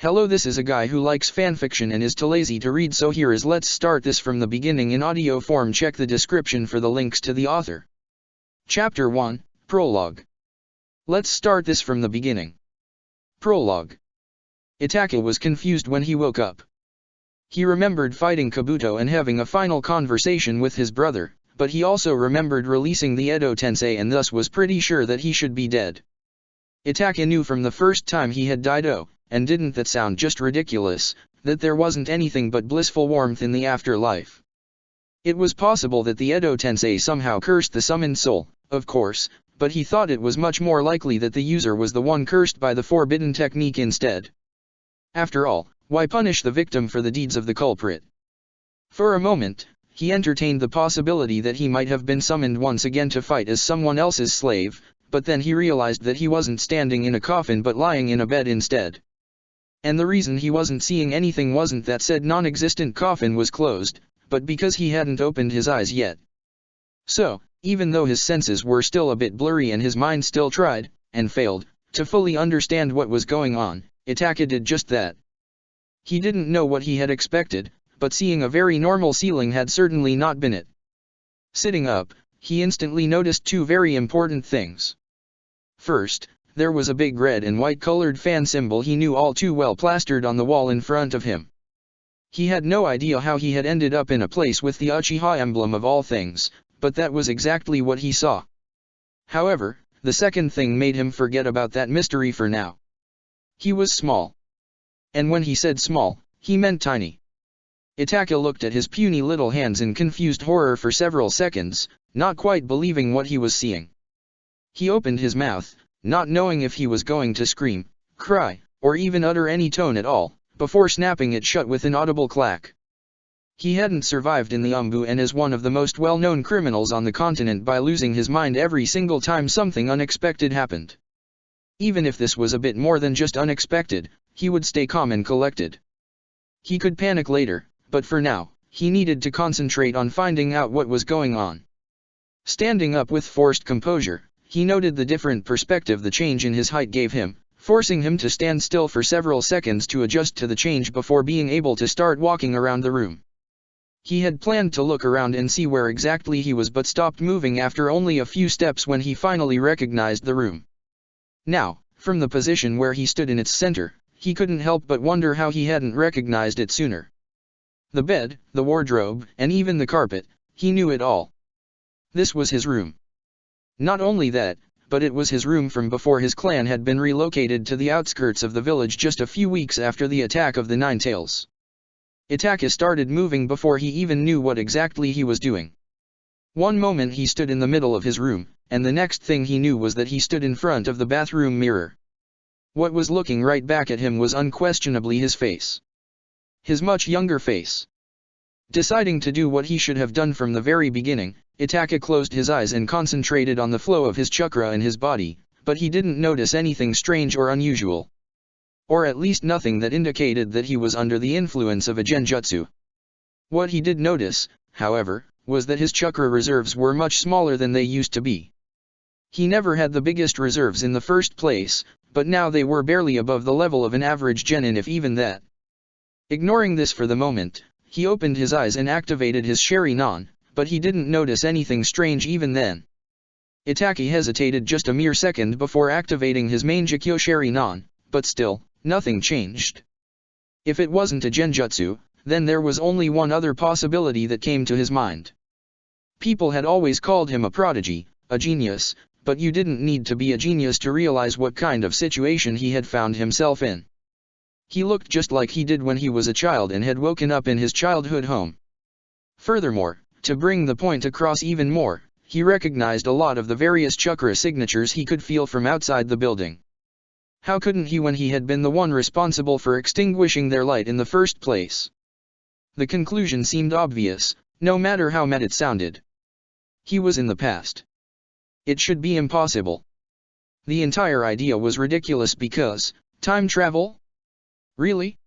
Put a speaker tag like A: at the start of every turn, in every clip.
A: Hello, this is a guy who likes fanfiction and is too lazy to read, so here is let's start this from the beginning in audio form. Check the description for the links to the author. Chapter 1, Prologue. Let's start this from the beginning. Prologue. Itachi was confused when he woke up. He remembered fighting Kabuto and having a final conversation with his brother, but he also remembered releasing the Edo Tensei and thus was pretty sure that he should be dead. Itachi knew from the first time he had died, and didn't that sound just ridiculous, that there wasn't anything but blissful warmth in the afterlife. It was possible that the Edo Tensei somehow cursed the summoned soul, of course, but he thought it was much more likely that the user was the one cursed by the forbidden technique instead. After all, why punish the victim for the deeds of the culprit? For a moment, he entertained the possibility that he might have been summoned once again to fight as someone else's slave, but then he realized that he wasn't standing in a coffin but lying in a bed instead. And the reason he wasn't seeing anything wasn't that said non-existent coffin was closed, but because he hadn't opened his eyes yet. So, even though his senses were still a bit blurry and his mind still tried, and failed, to fully understand what was going on, Itachi did just that. He didn't know what he had expected, but seeing a very normal ceiling had certainly not been it. Sitting up, he instantly noticed two very important things. First, there was a big red and white colored fan symbol he knew all too well plastered on the wall in front of him. He had no idea how he had ended up in a place with the Uchiha emblem of all things, but that was exactly what he saw. However, the second thing made him forget about that mystery for now. He was small. And when he said small, he meant tiny. Itachi looked at his puny little hands in confused horror for several seconds, not quite believing what he was seeing. He opened his mouth, not knowing if he was going to scream, cry, or even utter any tone at all, before snapping it shut with an audible clack. He hadn't survived in the Umbu and is one of the most well-known criminals on the continent by losing his mind every single time something unexpected happened. Even if this was a bit more than just unexpected, he would stay calm and collected. He could panic later, but for now, he needed to concentrate on finding out what was going on. Standing up with forced composure, he noted the different perspective the change in his height gave him, forcing him to stand still for several seconds to adjust to the change before being able to start walking around the room. He had planned to look around and see where exactly he was but stopped moving after only a few steps when he finally recognized the room. Now, from the position where he stood in its center, he couldn't help but wonder how he hadn't recognized it sooner. The bed, the wardrobe, and even the carpet, he knew it all. This was his room. Not only that, but it was his room from before his clan had been relocated to the outskirts of the village just a few weeks after the attack of the Nine Tails. Itachi started moving before he even knew what exactly he was doing. One moment he stood in the middle of his room, and the next thing he knew was that he stood in front of the bathroom mirror. What was looking right back at him was unquestionably his face. His much younger face. Deciding to do what he should have done from the very beginning, Itachi closed his eyes and concentrated on the flow of his chakra in his body, but he didn't notice anything strange or unusual. Or at least nothing that indicated that he was under the influence of a genjutsu. What he did notice, however, was that his chakra reserves were much smaller than they used to be. He never had the biggest reserves in the first place, but now they were barely above the level of an average genin, if even that. Ignoring this for the moment, he opened his eyes and activated his Sharingan, but he didn't notice anything strange even then. Itachi hesitated just a mere second before activating his Mangekyo Sharingan, but still, nothing changed. If it wasn't a genjutsu, then there was only one other possibility that came to his mind. People had always called him a prodigy, a genius, but you didn't need to be a genius to realize what kind of situation he had found himself in. He looked just like he did when he was a child and had woken up in his childhood home. Furthermore, to bring the point across even more, he recognized a lot of the various chakra signatures he could feel from outside the building. How couldn't he when he had been the one responsible for extinguishing their light in the first place? The conclusion seemed obvious, no matter how mad it sounded. He was in the past. It should be impossible. The entire idea was ridiculous because, time travel? Really?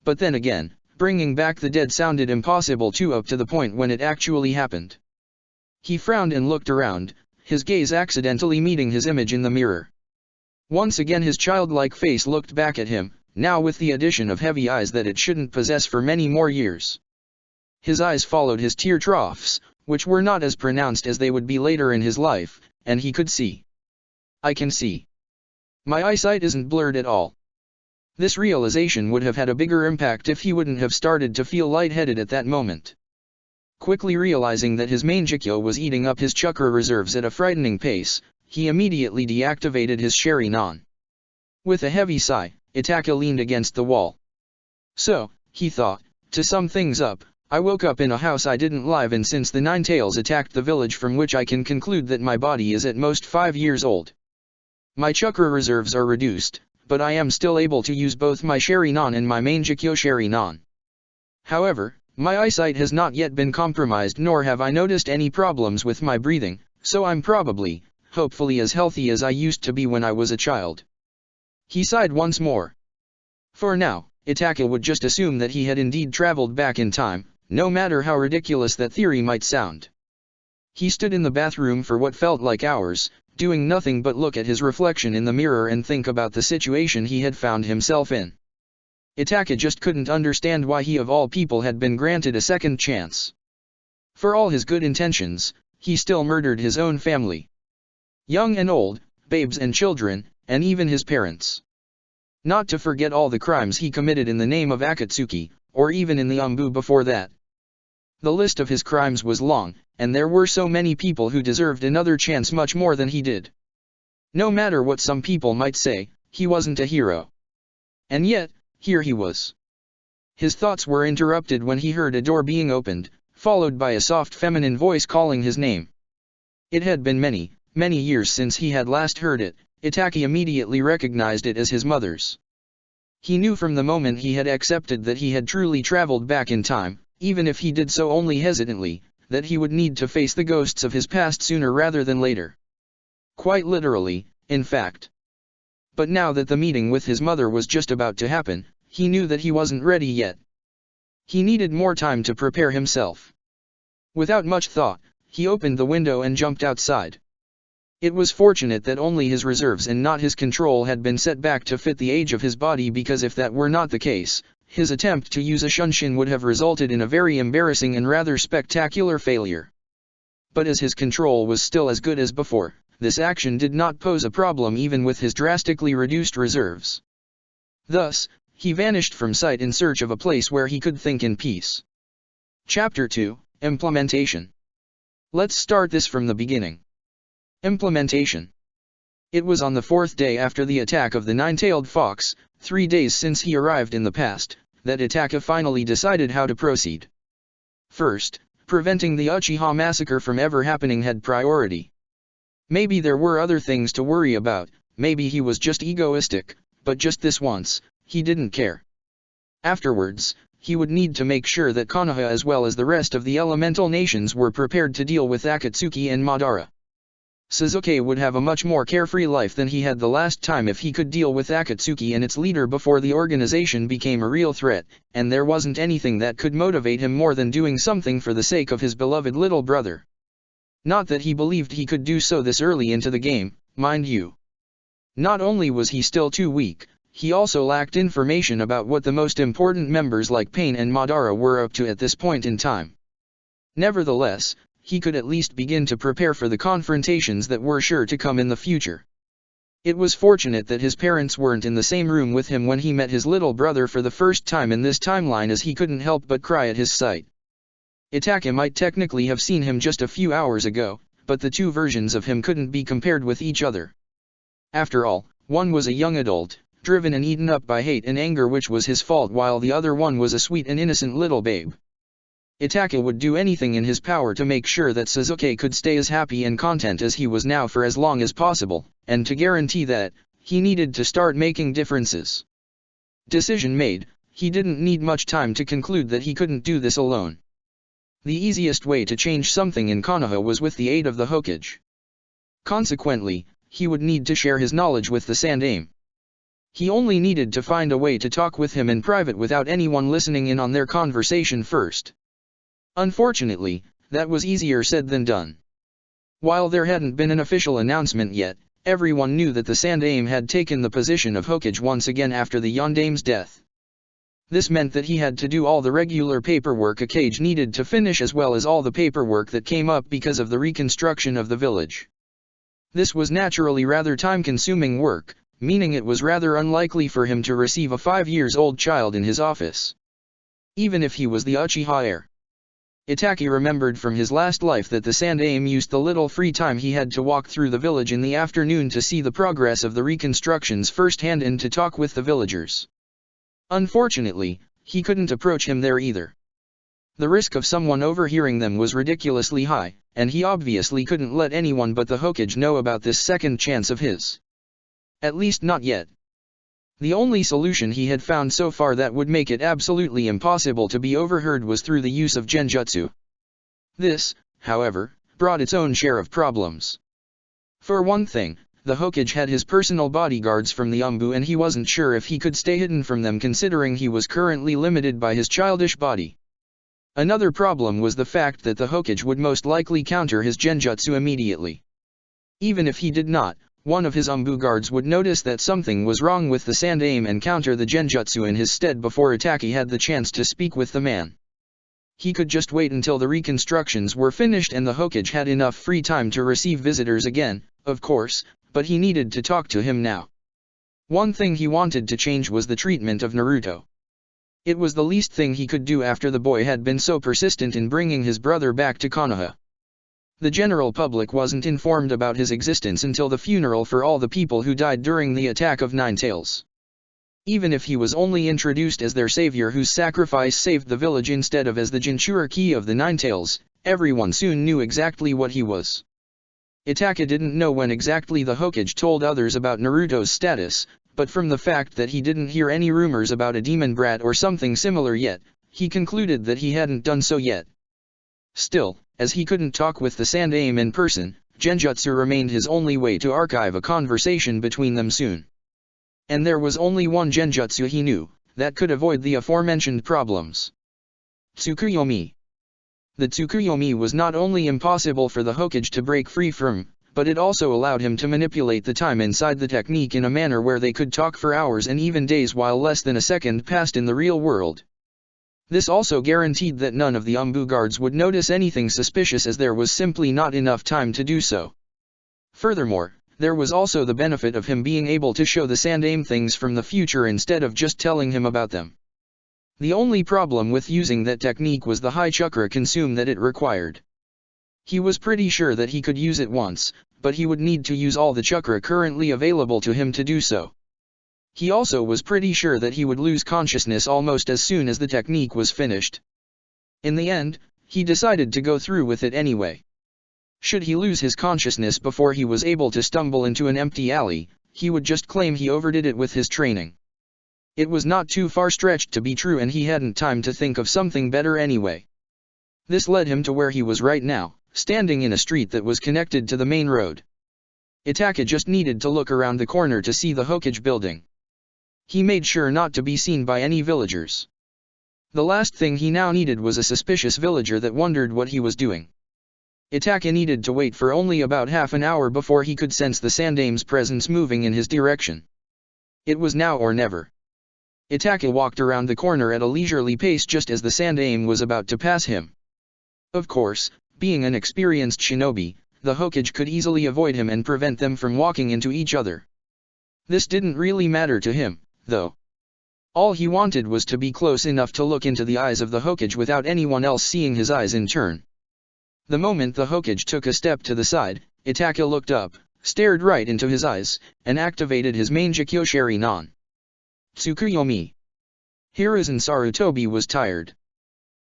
A: But then again, bringing back the dead sounded impossible too, up to the point when it actually happened. He frowned and looked around, his gaze accidentally meeting his image in the mirror. Once again his childlike face looked back at him, now with the addition of heavy eyes that it shouldn't possess for many more years. His eyes followed his tear troughs, which were not as pronounced as they would be later in his life, and he could see. I can see. My eyesight isn't blurred at all. This realization would have had a bigger impact if he wouldn't have started to feel lightheaded at that moment. Quickly realizing that his Mangekyo was eating up his chakra reserves at a frightening pace, he immediately deactivated his Shari-nan. With a heavy sigh, Itaka leaned against the wall. So, he thought, to sum things up, I woke up in a house I didn't live in since the Nine Tails attacked the village, from which I can conclude that my body is at most 5 years old. My chakra reserves are reduced, but I am still able to use both my Shari-nan and my Mangekyo Shari-nan. However, my eyesight has not yet been compromised, nor have I noticed any problems with my breathing, so I'm probably, hopefully, as healthy as I used to be when I was a child. He sighed once more. For now, Itaka would just assume that he had indeed traveled back in time, no matter how ridiculous that theory might sound. He stood in the bathroom for what felt like hours, doing nothing but look at his reflection in the mirror and think about the situation he had found himself in. Itaka just couldn't understand why he of all people had been granted a second chance. For all his good intentions, he still murdered his own family. Young and old, babes and children, and even his parents. Not to forget all the crimes he committed in the name of Akatsuki, or even in the Umbu before that. The list of his crimes was long, and there were so many people who deserved another chance much more than he did. No matter what some people might say, he wasn't a hero. And yet, here he was. His thoughts were interrupted when he heard a door being opened, followed by a soft feminine voice calling his name. It had been many, many years since he had last heard it. Itaka immediately recognized it as his mother's. He knew from the moment he had accepted that he had truly traveled back in time, even if he did so only hesitantly, that he would need to face the ghosts of his past sooner rather than later. Quite literally, in fact. But now that the meeting with his mother was just about to happen, he knew that he wasn't ready yet. He needed more time to prepare himself. Without much thought, he opened the window and jumped outside. It was fortunate that only his reserves and not his control had been set back to fit the age of his body, because if that were not the case, his attempt to use a Shunshin would have resulted in a very embarrassing and rather spectacular failure. But as his control was still as good as before, this action did not pose a problem even with his drastically reduced reserves. Thus, he vanished from sight in search of a place where he could think in peace. Chapter 2, Implementation. Let's start this from the beginning. Implementation. It was on the 4th day after the attack of the Nine-Tailed Fox, 3 days since he arrived in the past, that Itaka finally decided how to proceed. First, preventing the Uchiha massacre from ever happening had priority. Maybe there were other things to worry about, maybe he was just egoistic, but just this once, he didn't care. Afterwards, he would need to make sure that Konoha as well as the rest of the elemental nations were prepared to deal with Akatsuki and Madara. Sasuke would have a much more carefree life than he had the last time if he could deal with Akatsuki and its leader before the organization became a real threat, and there wasn't anything that could motivate him more than doing something for the sake of his beloved little brother. Not that he believed he could do so this early into the game, mind you. Not only was he still too weak, he also lacked information about what the most important members like Pain and Madara were up to at this point in time. Nevertheless, he could at least begin to prepare for the confrontations that were sure to come in the future. It was fortunate that his parents weren't in the same room with him when he met his little brother for the first time in this timeline, as he couldn't help but cry at his sight. Itaka might technically have seen him just a few hours ago, but the two versions of him couldn't be compared with each other. After all, one was a young adult, driven and eaten up by hate and anger which was his fault, while the other one was a sweet and innocent little babe. Itaka would do anything in his power to make sure that Sasuke could stay as happy and content as he was now for as long as possible, and to guarantee that, he needed to start making differences. Decision made, he didn't need much time to conclude that he couldn't do this alone. The easiest way to change something in Konoha was with the aid of the Hokage. Consequently, he would need to share his knowledge with the Sandaime. He only needed to find a way to talk with him in private without anyone listening in on their conversation first. Unfortunately, that was easier said than done. While there hadn't been an official announcement yet, Everyone knew that the Sandaime had taken the position of Hokage once again after the Yondaime's death. This meant that he had to do all the regular paperwork a Kage needed to finish as well as all the paperwork that came up because of the reconstruction of the village. This was naturally rather time-consuming work, meaning it was rather unlikely for him to receive a 5-year-old child in his office. Even if he was the Uchiha heir. Itachi remembered from his last life that the Sandaime used the little free time he had to walk through the village in the afternoon to see the progress of the reconstructions firsthand and to talk with the villagers. Unfortunately, he couldn't approach him there either. The risk of someone overhearing them was ridiculously high, and he obviously couldn't let anyone but the Hokage know about this second chance of his. At least not yet. The only solution he had found so far that would make it absolutely impossible to be overheard was through the use of genjutsu. This, however, brought its own share of problems. For one thing, the Hokage had his personal bodyguards from the Umbu and he wasn't sure if he could stay hidden from them considering he was currently limited by his childish body. Another problem was the fact that the Hokage would most likely counter his genjutsu immediately. Even if he did not, one of his Umbu guards would notice that something was wrong with the Sandaime and counter the genjutsu in his stead before Itachi had the chance to speak with the man. He could just wait until the reconstructions were finished and the Hokage had enough free time to receive visitors again, of course, but he needed to talk to him now. One thing he wanted to change was the treatment of Naruto. It was the least thing he could do after the boy had been so persistent in bringing his brother back to Konoha. The general public wasn't informed about his existence until the funeral for all the people who died during the attack of Nine Tails. Even if he was only introduced as their savior whose sacrifice saved the village instead of as the Jinchuriki of the Nine Tails, everyone soon knew exactly what he was. Itachi didn't know when exactly the Hokage told others about Naruto's status, but from the fact that he didn't hear any rumors about a demon brat or something similar yet, he concluded that he hadn't done so yet. Still, as he couldn't talk with the Sandaime in person, genjutsu remained his only way to archive a conversation between them soon. And there was only one genjutsu he knew, that could avoid the aforementioned problems. Tsukuyomi. The Tsukuyomi was not only impossible for the Hokage to break free from, but it also allowed him to manipulate the time inside the technique in a manner where they could talk for hours and even days while less than a second passed in the real world. This also guaranteed that none of the Umbu guards would notice anything suspicious as there was simply not enough time to do so. Furthermore, there was also the benefit of him being able to show the Sandaime things from the future instead of just telling him about them. The only problem with using that technique was the high chakra consume that it required. He was pretty sure that he could use it once, but he would need to use all the chakra currently available to him to do so. He also was pretty sure that he would lose consciousness almost as soon as the technique was finished. In the end, he decided to go through with it anyway. Should he lose his consciousness before he was able to stumble into an empty alley, he would just claim he overdid it with his training. It was not too far stretched to be true and he hadn't time to think of something better anyway. This led him to where he was right now, standing in a street that was connected to the main road. Itachi just needed to look around the corner to see the Hokage building. He made sure not to be seen by any villagers. The last thing he now needed was a suspicious villager that wondered what he was doing. Itachi needed to wait for only about half an hour before he could sense the Sandaime's presence moving in his direction. It was now or never. Itachi walked around the corner at a leisurely pace just as the Sandaime was about to pass him. Of course, being an experienced shinobi, the Hokage could easily avoid him and prevent them from walking into each other. This didn't really matter to him, though. All he wanted was to be close enough to look into the eyes of the Hokage without anyone else seeing his eyes in turn. The moment the Hokage took a step to the side, Itachi looked up, stared right into his eyes, and activated his main Jikyoshari Nan. Tsukuyomi. Hiruzen Sarutobi was tired.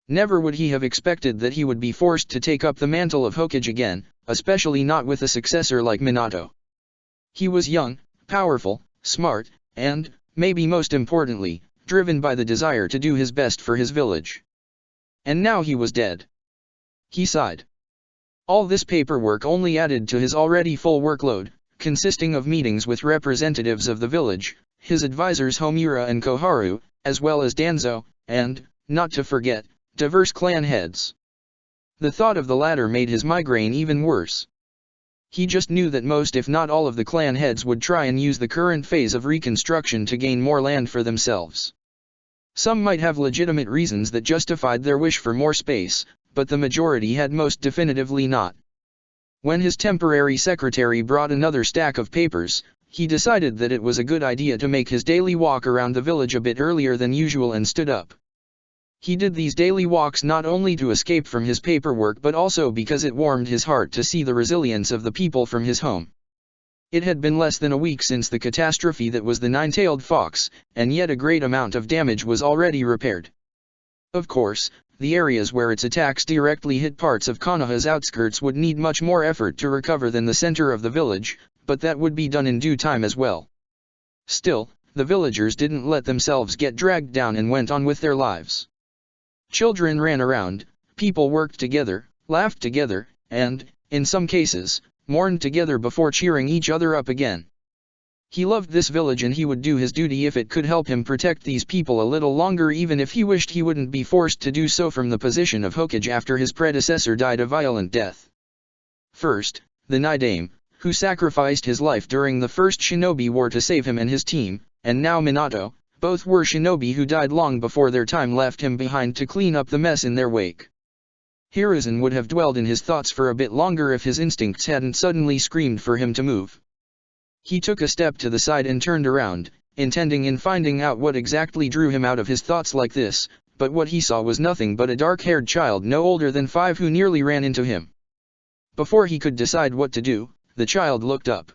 A: Never would he have expected that he would be forced to take up the mantle of Hokage again, especially not with a successor like Minato. He was young, powerful, smart, and, maybe most importantly, driven by the desire to do his best for his village. And now he was dead. He sighed. All this paperwork only added to his already full workload, consisting of meetings with representatives of the village, his advisors Homura and Koharu, as well as Danzo, and, not to forget, diverse clan heads. The thought of the latter made his migraine even worse. He just knew that most if not all of the clan heads would try and use the current phase of reconstruction to gain more land for themselves. Some might have legitimate reasons that justified their wish for more space, but the majority had most definitively not. When his temporary secretary brought another stack of papers, he decided that it was a good idea to make his daily walk around the village a bit earlier than usual and stood up. He did these daily walks not only to escape from his paperwork but also because it warmed his heart to see the resilience of the people from his home. It had been less than a week since the catastrophe that was the nine-tailed fox, and yet a great amount of damage was already repaired. Of course, the areas where its attacks directly hit parts of Konoha's outskirts would need much more effort to recover than the center of the village, but that would be done in due time as well. Still, the villagers didn't let themselves get dragged down and went on with their lives. Children ran around, people worked together, laughed together, and, in some cases, mourned together before cheering each other up again. He loved this village and he would do his duty if it could help him protect these people a little longer, even if he wished he wouldn't be forced to do so from the position of Hokage after his predecessor died a violent death. First, the Nidaime, who sacrificed his life during the First Shinobi War to save him and his team, and now Minato, both were shinobi who died long before their time left him behind to clean up the mess in their wake. Hiruzen would have dwelled in his thoughts for a bit longer if his instincts hadn't suddenly screamed for him to move. He took a step to the side and turned around, intending in finding out what exactly drew him out of his thoughts like this, but what he saw was nothing but a dark-haired child no older than 5 who nearly ran into him. Before he could decide what to do, the child looked up.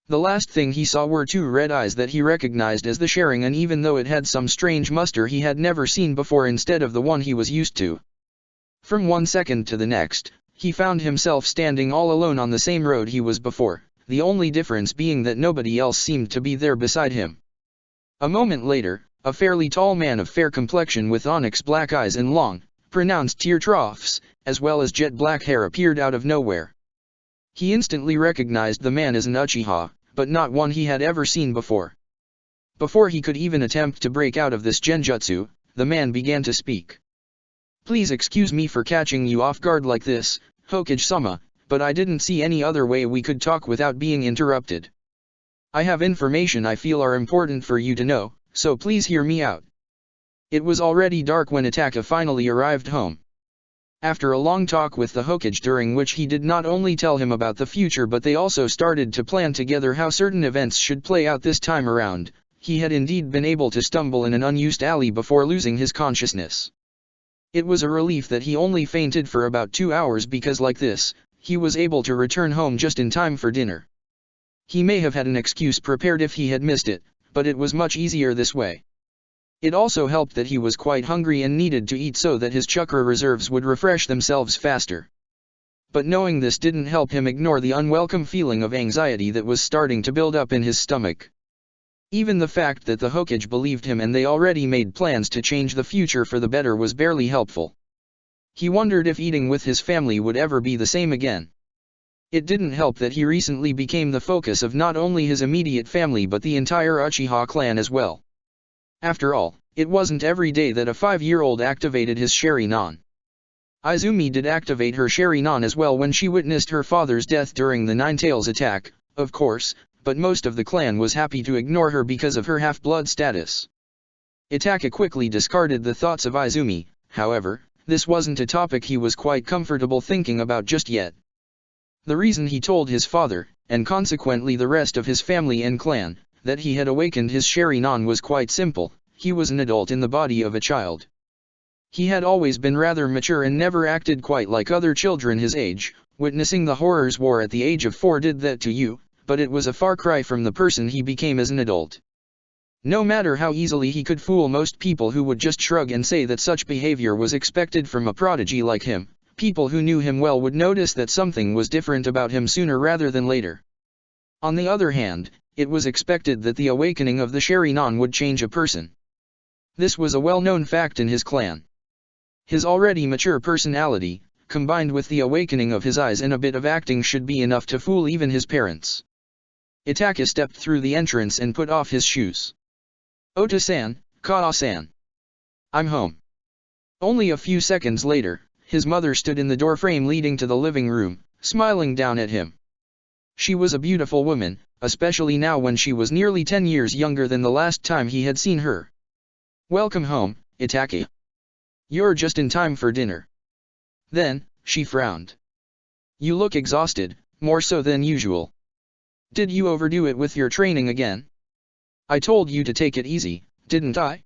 A: The last thing he saw were 2 red eyes that he recognized as the Sharingan, even though it had some strange muster he had never seen before instead of the one he was used to. From one second to the next, he found himself standing all alone on the same road he was before, the only difference being that nobody else seemed to be there beside him. A moment later, a fairly tall man of fair complexion with onyx black eyes and long, pronounced tear troughs, as well as jet black hair appeared out of nowhere. He instantly recognized the man as an Uchiha, but not one he had ever seen before. Before he could even attempt to break out of this genjutsu, the man began to speak. "Please excuse me for catching you off guard like this, Hokage-sama, but I didn't see any other way we could talk without being interrupted. I have information I feel are important for you to know, so please hear me out." It was already dark when Itaka finally arrived home. After a long talk with the Hokage during which he did not only tell him about the future but they also started to plan together how certain events should play out this time around, he had indeed been able to stumble in an unused alley before losing his consciousness. It was a relief that he only fainted for about 2 hours because like this, he was able to return home just in time for dinner. He may have had an excuse prepared if he had missed it, but it was much easier this way. It also helped that he was quite hungry and needed to eat so that his chakra reserves would refresh themselves faster. But knowing this didn't help him ignore the unwelcome feeling of anxiety that was starting to build up in his stomach. Even the fact that the Hokage believed him and they already made plans to change the future for the better was barely helpful. He wondered if eating with his family would ever be the same again. It didn't help that he recently became the focus of not only his immediate family but the entire Uchiha clan as well. After all, it wasn't every day that a 5-year-old activated his Sharingan. Izumi did activate her Sharingan as well when she witnessed her father's death during the Nine-Tails attack, of course, but most of the clan was happy to ignore her because of her half-blood status. Itaka quickly discarded the thoughts of Izumi, however, this wasn't a topic he was quite comfortable thinking about just yet. The reason he told his father, and consequently the rest of his family and clan, that he had awakened his Sharingan was quite simple: he was an adult in the body of a child. He had always been rather mature and never acted quite like other children his age. Witnessing the horrors war at the age of 4 did that to you, but it was a far cry from the person he became as an adult. No matter how easily he could fool most people who would just shrug and say that such behavior was expected from a prodigy like him, people who knew him well would notice that something was different about him sooner rather than later. On the other hand, it was expected that the awakening of the Sharingan would change a person. This was a well-known fact in his clan. His already mature personality, combined with the awakening of his eyes and a bit of acting, should be enough to fool even his parents. Itaka stepped through the entrance and put off his shoes. "Ota-san, Kaa-san. I'm home." Only a few seconds later, his mother stood in the doorframe leading to the living room, smiling down at him. She was a beautiful woman, especially now when she was nearly 10 years younger than the last time he had seen her. "Welcome home, Itake. You're just in time for dinner." Then, she frowned. "You look exhausted, more so than usual. Did you overdo it with your training again? I told you to take it easy, didn't I?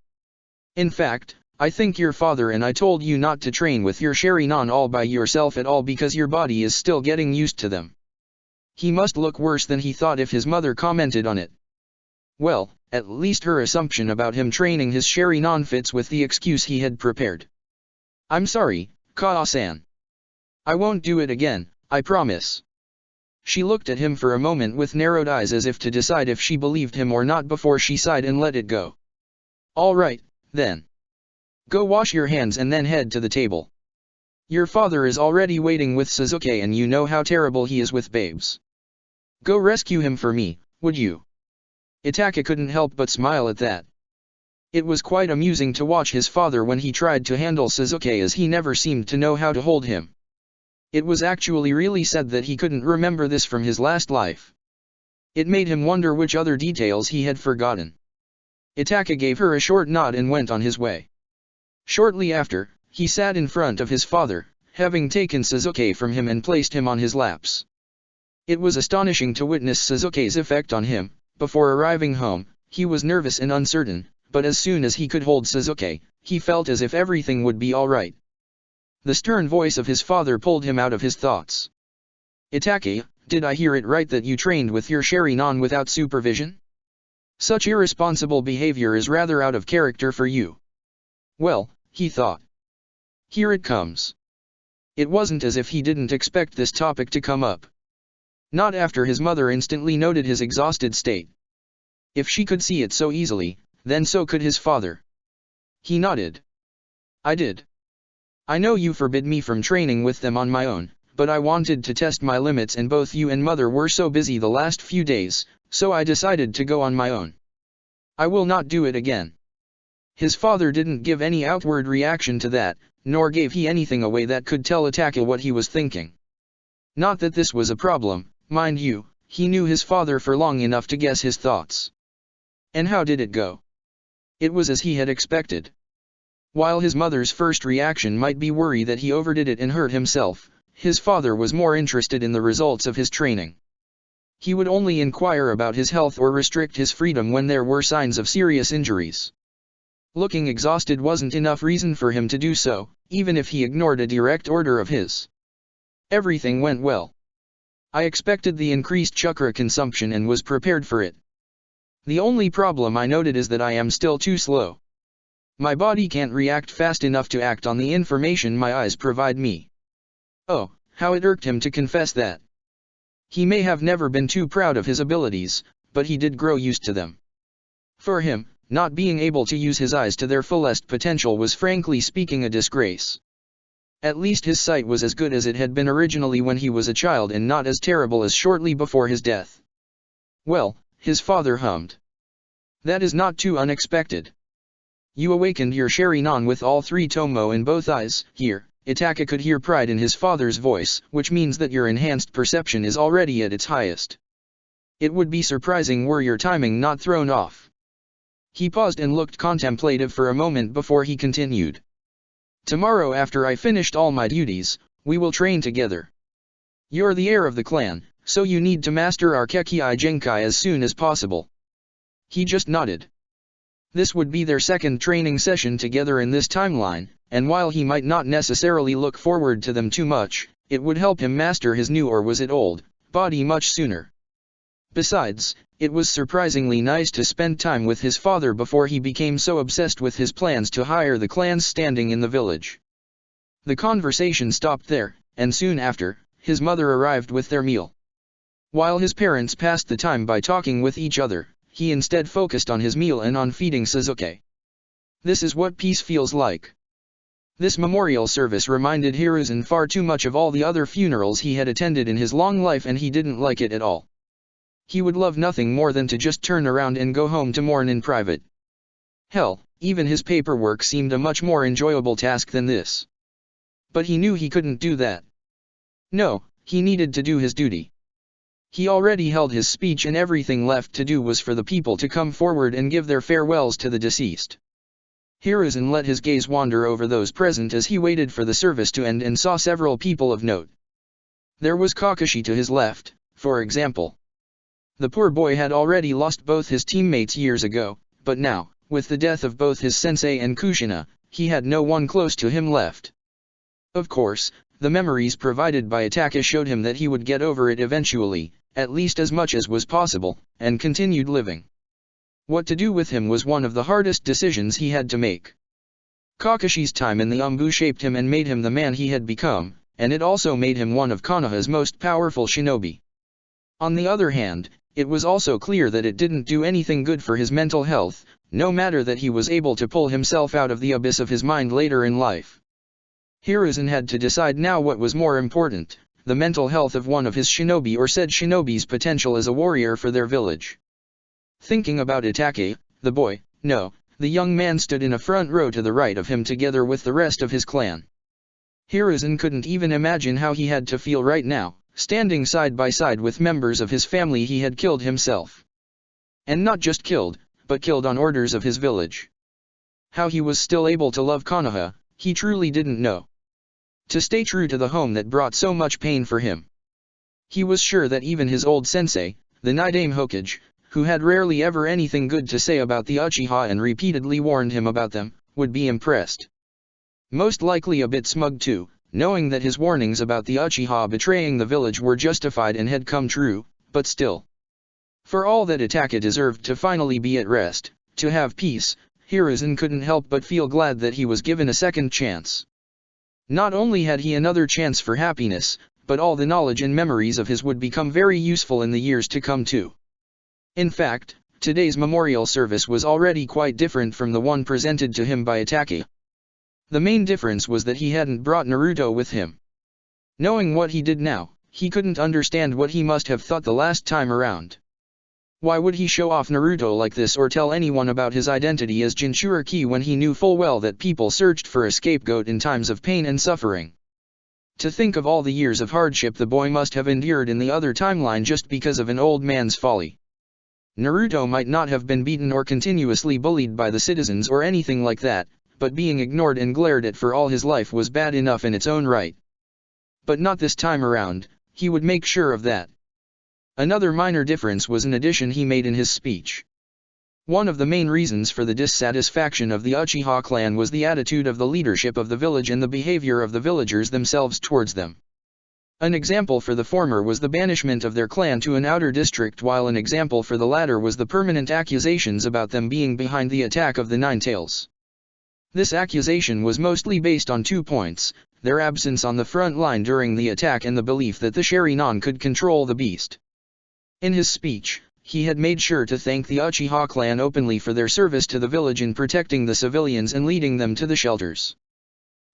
A: In fact, I think your father and I told you not to train with your Sharingan all by yourself at all because your body is still getting used to them." He must look worse than he thought if his mother commented on it. Well, at least her assumption about him training his Sharingan fits with the excuse he had prepared. "I'm sorry, Kaa-san. I won't do it again, I promise." She looked at him for a moment with narrowed eyes as if to decide if she believed him or not before she sighed and let it go. "All right, then. Go wash your hands and then head to the table. Your father is already waiting with Sasuke and you know how terrible he is with babes. Go rescue him for me, would you?" Itake couldn't help but smile at that. It was quite amusing to watch his father when he tried to handle Sasuke as he never seemed to know how to hold him. It was actually really sad that he couldn't remember this from his last life. It made him wonder which other details he had forgotten. Itake gave her a short nod and went on his way. Shortly after, he sat in front of his father, having taken Sasuke from him and placed him on his laps. It was astonishing to witness Sasuke's effect on him. Before arriving home, he was nervous and uncertain, but as soon as he could hold Sasuke, he felt as if everything would be alright. The stern voice of his father pulled him out of his thoughts. "Itake, did I hear it right that you trained with your Sharingan without supervision? Such irresponsible behavior is rather out of character for you." Well, he thought. Here it comes. It wasn't as if he didn't expect this topic to come up. Not after his mother instantly noted his exhausted state. If she could see it so easily, then so could his father. He nodded. "I did. I know you forbid me from training with them on my own, but I wanted to test my limits and both you and mother were so busy the last few days, so I decided to go on my own. I will not do it again." His father didn't give any outward reaction to that, nor gave he anything away that could tell Itake what he was thinking. Not that this was a problem, mind you, he knew his father for long enough to guess his thoughts. And how did it go? It was as he had expected. While his mother's first reaction might be worry that he overdid it and hurt himself, his father was more interested in the results of his training. He would only inquire about his health or restrict his freedom when there were signs of serious injuries. Looking exhausted wasn't enough reason for him to do so, even if he ignored a direct order of his. Everything went well. I expected the increased chakra consumption and was prepared for it. The only problem I noted is that I am still too slow. My body can't react fast enough to act on the information my eyes provide me. Oh, how it irked him to confess that. He may have never been too proud of his abilities, but he did grow used to them. For him, not being able to use his eyes to their fullest potential was frankly speaking a disgrace. At least his sight was as good as it had been originally when he was a child and not as terrible as shortly before his death. "Well," his father hummed. "That is not too unexpected. You awakened your Sharingan with all three Tomo in both eyes." Here, Itake could hear pride in his father's voice, which means that your enhanced perception is already at its highest. It would be surprising were your timing not thrown off. He paused and looked contemplative for a moment before he continued. "Tomorrow after I finished all my duties, we will train together. You're the heir of the clan, so you need to master our Kekkei Genkai as soon as possible." He just nodded. This would be their second training session together in this timeline, and while he might not necessarily look forward to them too much, it would help him master his new or was it old body much sooner. Besides, it was surprisingly nice to spend time with his father before he became so obsessed with his plans to hire the clan's standing in the village. The conversation stopped there, and soon after, his mother arrived with their meal. While his parents passed the time by talking with each other, he instead focused on his meal and on feeding Sasuke. This is what peace feels like. This memorial service reminded Hiruzen far too much of all the other funerals he had attended in his long life and he didn't like it at all. He would love nothing more than to just turn around and go home to mourn in private. Hell, even his paperwork seemed a much more enjoyable task than this. But he knew he couldn't do that. No, he needed to do his duty. He already held his speech and everything left to do was for the people to come forward and give their farewells to the deceased. Hiruzen let his gaze wander over those present as he waited for the service to end and saw several people of note. There was Kakashi to his left, for example. The poor boy had already lost both his teammates years ago, but now, with the death of both his sensei and Kushina, he had no one close to him left. Of course, the memories provided by Itachi showed him that he would get over it eventually, at least as much as was possible, and continued living. What to do with him was one of the hardest decisions he had to make. Kakashi's time in the Umbu shaped him and made him the man he had become, and it also made him one of Konoha's most powerful shinobi. On the other hand, it was also clear that it didn't do anything good for his mental health, no matter that he was able to pull himself out of the abyss of his mind later in life. Hiruzen had to decide now what was more important, the mental health of one of his shinobi or said shinobi's potential as a warrior for their village. Thinking about Itachi, the young man stood in a front row to the right of him together with the rest of his clan. Hiruzen couldn't even imagine how he had to feel right now, standing side by side with members of his family he had killed himself. And not just killed, but killed on orders of his village. How he was still able to love Konoha, he truly didn't know. To stay true to the home that brought so much pain for him. He was sure that even his old sensei, the Nidaime Hokage, who had rarely ever anything good to say about the Uchiha and repeatedly warned him about them, would be impressed. Most likely a bit smug too, knowing that his warnings about the Uchiha betraying the village were justified and had come true, but still. For all that Itachi deserved to finally be at rest, to have peace, Hiruzen couldn't help but feel glad that he was given a second chance. Not only had he another chance for happiness, but all the knowledge and memories of his would become very useful in the years to come too. In fact, today's memorial service was already quite different from the one presented to him by Itachi. The main difference was that he hadn't brought Naruto with him. Knowing what he did now, he couldn't understand what he must have thought the last time around. Why would he show off Naruto like this or tell anyone about his identity as Jinchuriki when he knew full well that people searched for a scapegoat in times of pain and suffering? To think of all the years of hardship the boy must have endured in the other timeline just because of an old man's folly. Naruto might not have been beaten or continuously bullied by the citizens or anything like that, but being ignored and glared at for all his life was bad enough in its own right. But not this time around, he would make sure of that. Another minor difference was an addition he made in his speech. One of the main reasons for the dissatisfaction of the Uchiha clan was the attitude of the leadership of the village and the behavior of the villagers themselves towards them. An example for the former was the banishment of their clan to an outer district, while an example for the latter was the permanent accusations about them being behind the attack of the Nine Tails. This accusation was mostly based on 2 points, their absence on the front line during the attack and the belief that the Sharingan could control the beast. In his speech, he had made sure to thank the Uchiha clan openly for their service to the village in protecting the civilians and leading them to the shelters.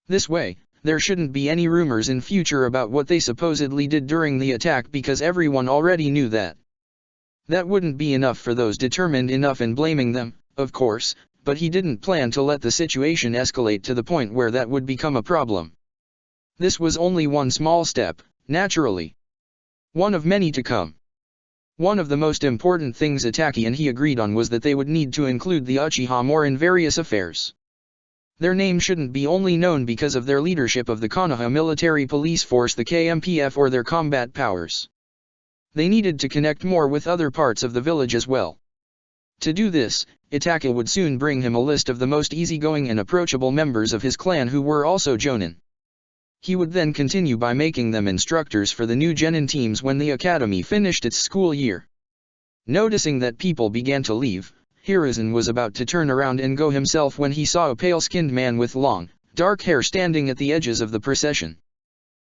A: This way, there shouldn't be any rumors in future about what they supposedly did during the attack because everyone already knew that. That wouldn't be enough for those determined enough in blaming them, of course, but he didn't plan to let the situation escalate to the point where that would become a problem. This was only one small step, naturally. One of many to come. One of the most important things Itachi and he agreed on was that they would need to include the Uchiha more in various affairs. Their name shouldn't be only known because of their leadership of the Konoha military police force, the KMPF, or their combat powers. They needed to connect more with other parts of the village as well. To do this, Itachi would soon bring him a list of the most easygoing and approachable members of his clan who were also jonin. He would then continue by making them instructors for the new genin teams when the academy finished its school year. Noticing that people began to leave, Hiruzen was about to turn around and go himself when he saw a pale-skinned man with long, dark hair standing at the edges of the procession.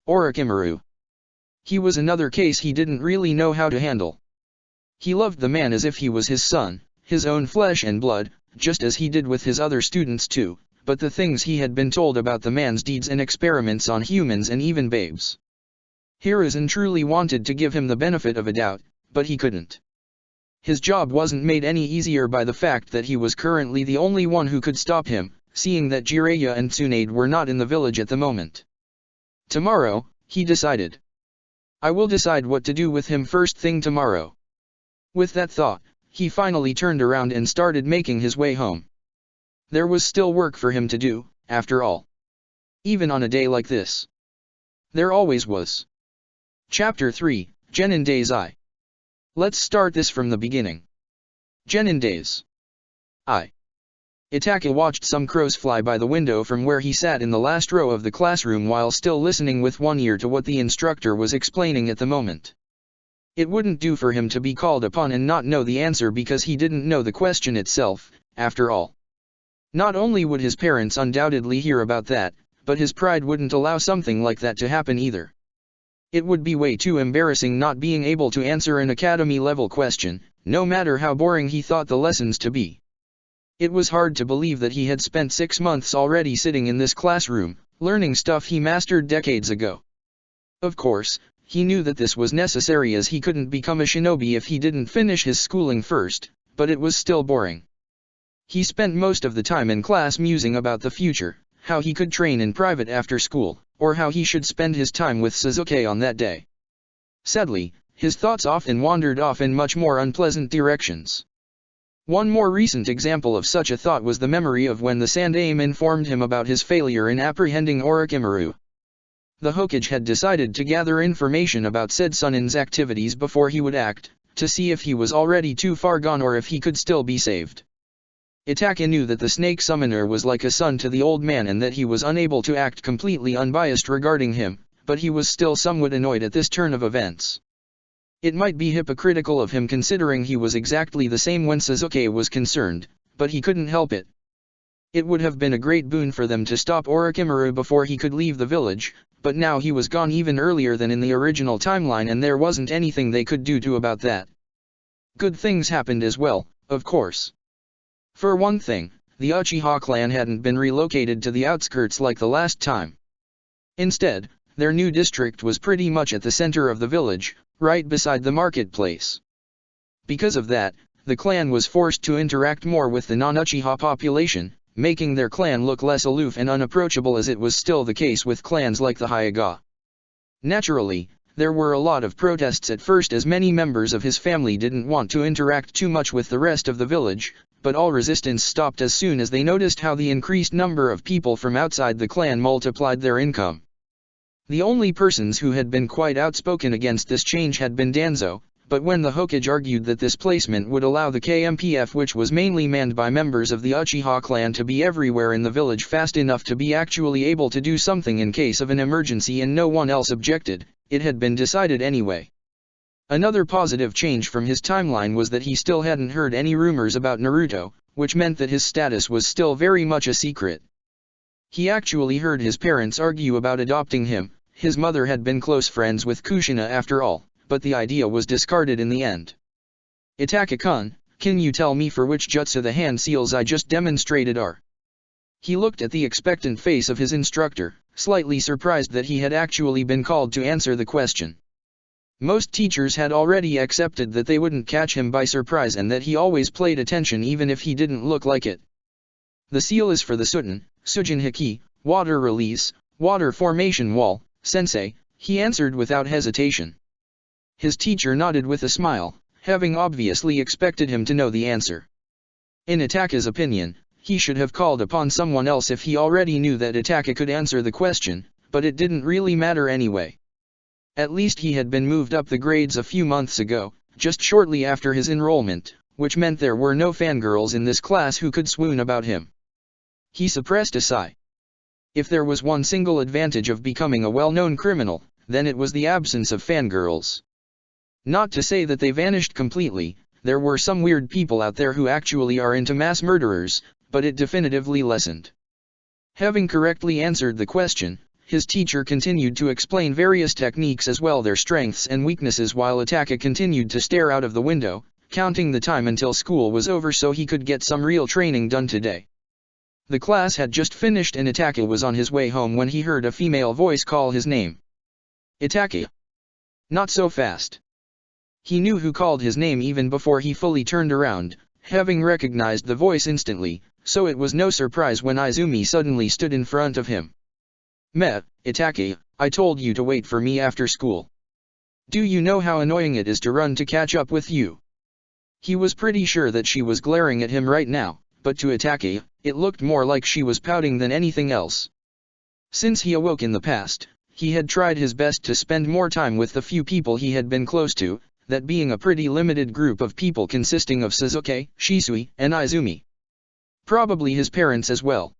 A: Orochimaru. He was another case he didn't really know how to handle. He loved the man as if he was his son, his own flesh and blood, just as he did with his other students too, but the things he had been told about the man's deeds and experiments on humans and even babes. Hiruzen truly wanted to give him the benefit of a doubt, but he couldn't. His job wasn't made any easier by the fact that he was currently the only one who could stop him, seeing that Jiraiya and Tsunade were not in the village at the moment. Tomorrow, he decided. I will decide what to do with him first thing tomorrow. With that thought, he finally turned around and started making his way home. There was still work for him to do, after all. Even on a day like this. There always was. Chapter 3, Genin Days I. Let's start this from the beginning. Genin Days I. Itaka watched some crows fly by the window from where he sat in the last row of the classroom while still listening with one ear to what the instructor was explaining at the moment. It wouldn't do for him to be called upon and not know the answer because he didn't know the question itself, after all. Not only would his parents undoubtedly hear about that, but his pride wouldn't allow something like that to happen either. It would be way too embarrassing not being able to answer an academy-level question, no matter how boring he thought the lessons to be. It was hard to believe that he had spent 6 months already sitting in this classroom, learning stuff he mastered decades ago. Of course, he knew that this was necessary as he couldn't become a shinobi if he didn't finish his schooling first, but it was still boring. He spent most of the time in class musing about the future, how he could train in private after school, or how he should spend his time with Sasuke on that day. Sadly, his thoughts often wandered off in much more unpleasant directions. One more recent example of such a thought was the memory of when the Sandaime informed him about his failure in apprehending Orochimaru. The Hokage had decided to gather information about said Sunin's activities before he would act, to see if he was already too far gone or if he could still be saved. Itaka knew that the snake summoner was like a son to the old man and that he was unable to act completely unbiased regarding him, but he was still somewhat annoyed at this turn of events. It might be hypocritical of him considering he was exactly the same when Sasuke was concerned, but he couldn't help it. It would have been a great boon for them to stop Orochimaru before he could leave the village, but now he was gone even earlier than in the original timeline and there wasn't anything they could do about that. Good things happened as well, of course. For one thing, the Uchiha clan hadn't been relocated to the outskirts like the last time. Instead, their new district was pretty much at the center of the village, right beside the marketplace. Because of that, the clan was forced to interact more with the non-Uchiha population, making their clan look less aloof and unapproachable as it was still the case with clans like the Hyuga. Naturally, there were a lot of protests at first as many members of his family didn't want to interact too much with the rest of the village, but all resistance stopped as soon as they noticed how the increased number of people from outside the clan multiplied their income. The only persons who had been quite outspoken against this change had been Danzo, but when the Hokage argued that this placement would allow the KMPF, which was mainly manned by members of the Uchiha clan, to be everywhere in the village fast enough to be actually able to do something in case of an emergency and no one else objected, it had been decided anyway. Another positive change from his timeline was that he still hadn't heard any rumors about Naruto, which meant that his status was still very much a secret. He actually heard his parents argue about adopting him. His mother had been close friends with Kushina after all, but the idea was discarded in the end. Itaka-kun, can you tell me for which jutsu the hand seals I just demonstrated are? He looked at the expectant face of his instructor, slightly surprised that he had actually been called to answer the question. Most teachers had already accepted that they wouldn't catch him by surprise and that he always played attention even if he didn't look like it. The seal is for the Suten, Sujin Hiki, water release, water formation wall, sensei, he answered without hesitation. His teacher nodded with a smile, having obviously expected him to know the answer. In Itaka's opinion, he should have called upon someone else if he already knew that Itaka could answer the question, but it didn't really matter anyway. At least he had been moved up the grades a few months ago, just shortly after his enrollment, which meant there were no fangirls in this class who could swoon about him. He suppressed a sigh. If there was one single advantage of becoming a well-known criminal, then it was the absence of fangirls. Not to say that they vanished completely, there were some weird people out there who actually are into mass murderers, but it definitively lessened. Having correctly answered the question, his teacher continued to explain various techniques as well their strengths and weaknesses while Itaka continued to stare out of the window, counting the time until school was over so he could get some real training done today. The class had just finished and Itaka was on his way home when he heard a female voice call his name. Itaka. Not so fast. He knew who called his name even before he fully turned around, having recognized the voice instantly, so it was no surprise when Izumi suddenly stood in front of him. Itaka, I told you to wait for me after school. Do you know how annoying it is to run to catch up with you? He was pretty sure that she was glaring at him right now, but to Itachi, it looked more like she was pouting than anything else. Since he awoke in the past, he had tried his best to spend more time with the few people he had been close to, that being a pretty limited group of people consisting of Sasuke, Shisui, and Izumi. Probably his parents as well.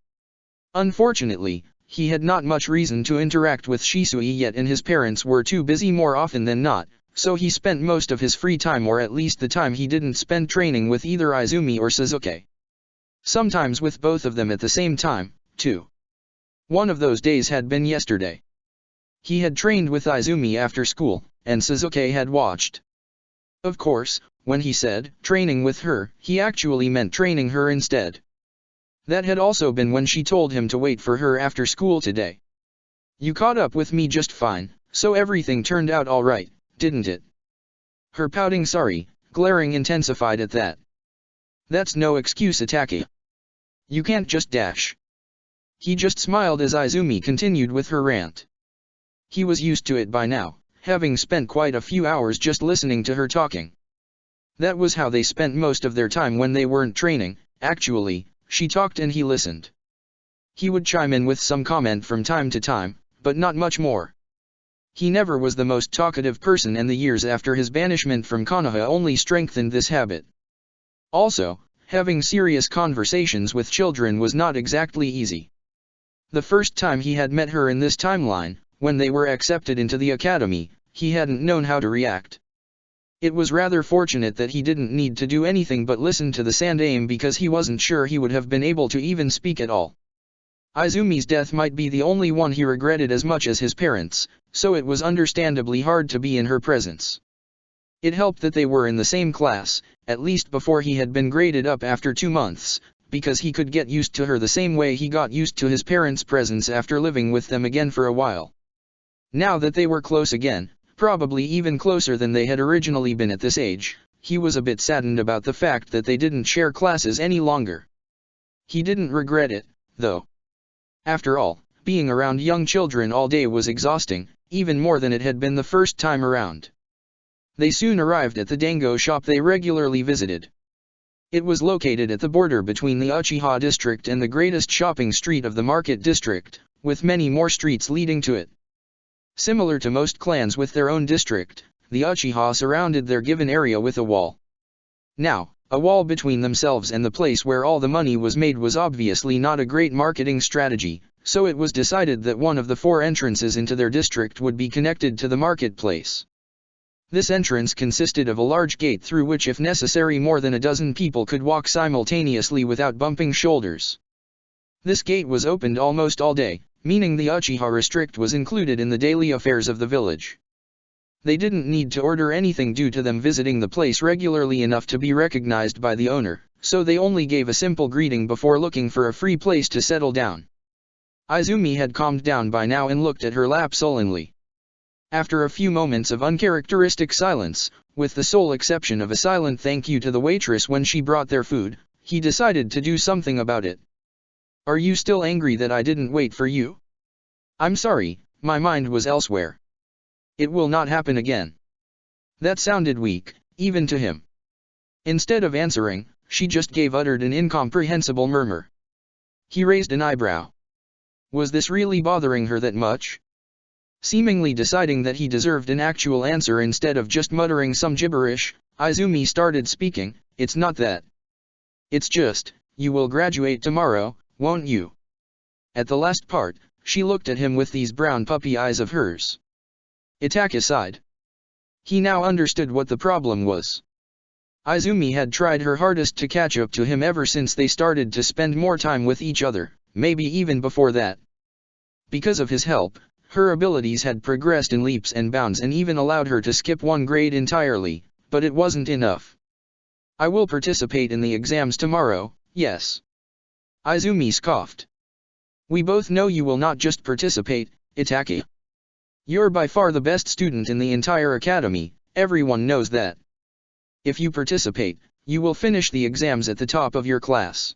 A: Unfortunately, he had not much reason to interact with Shisui yet, and his parents were too busy more often than not, so he spent most of his free time, or at least the time he didn't spend, training with either Izumi or Sasuke. Sometimes with both of them at the same time, too. One of those days had been yesterday. He had trained with Izumi after school, and Sasuke had watched. Of course, when he said training with her, he actually meant training her instead. That had also been when she told him to wait for her after school today. You caught up with me just fine, so everything turned out alright, didn't it? Her pouting glaring intensified at that. That's no excuse, Itachi. You can't just dash. He just smiled as Izumi continued with her rant. He was used to it by now, having spent quite a few hours just listening to her talking. That was how they spent most of their time when they weren't training. Actually, she talked and he listened. He would chime in with some comment from time to time, but not much more. He never was the most talkative person, and the years after his banishment from Konoha only strengthened this habit. Also, having serious conversations with children was not exactly easy. The first time he had met her in this timeline, when they were accepted into the academy, he hadn't known how to react. It was rather fortunate that he didn't need to do anything but listen to the Sandaime, because he wasn't sure he would have been able to even speak at all. Izumi's death might be the only one he regretted as much as his parents, so it was understandably hard to be in her presence. It helped that they were in the same class, at least before he had been graded up after 2 months, because he could get used to her the same way he got used to his parents' presence after living with them again for a while. Now that they were close again, probably even closer than they had originally been at this age, he was a bit saddened about the fact that they didn't share classes any longer. He didn't regret it, though. After all, being around young children all day was exhausting, even more than it had been the first time around. They soon arrived at the dango shop they regularly visited. It was located at the border between the Uchiha district and the greatest shopping street of the market district, with many more streets leading to it. Similar to most clans with their own district, the Uchiha surrounded their given area with a wall. Now, a wall between themselves and the place where all the money was made was obviously not a great marketing strategy, so it was decided that one of the 4 entrances into their district would be connected to the marketplace. This entrance consisted of a large gate through which, if necessary, more than a dozen people could walk simultaneously without bumping shoulders. This gate was opened almost all day, meaning the Uchiha District was included in the daily affairs of the village. They didn't need to order anything due to them visiting the place regularly enough to be recognized by the owner, so they only gave a simple greeting before looking for a free place to settle down. Izumi had calmed down by now and looked at her lap sullenly. After a few moments of uncharacteristic silence, with the sole exception of a silent thank you to the waitress when she brought their food, he decided to do something about it. Are you still angry that I didn't wait for you? I'm sorry, my mind was elsewhere. It will not happen again. That sounded weak, even to him. Instead of answering, she just uttered an incomprehensible murmur. He raised an eyebrow. Was this really bothering her that much? Seemingly deciding that he deserved an actual answer instead of just muttering some gibberish, Izumi started speaking. It's not that. It's just, you will graduate tomorrow, won't you? At the last part, she looked at him with these brown puppy eyes of hers. Itachi sighed. He now understood what the problem was. Izumi had tried her hardest to catch up to him ever since they started to spend more time with each other, maybe even before that. Because of his help, her abilities had progressed in leaps and bounds and even allowed her to skip 1 grade entirely, but it wasn't enough. I will participate in the exams tomorrow, yes. Izumi scoffed. We both know you will not just participate, Itachi. You're by far the best student in the entire academy, everyone knows that. If you participate, you will finish the exams at the top of your class.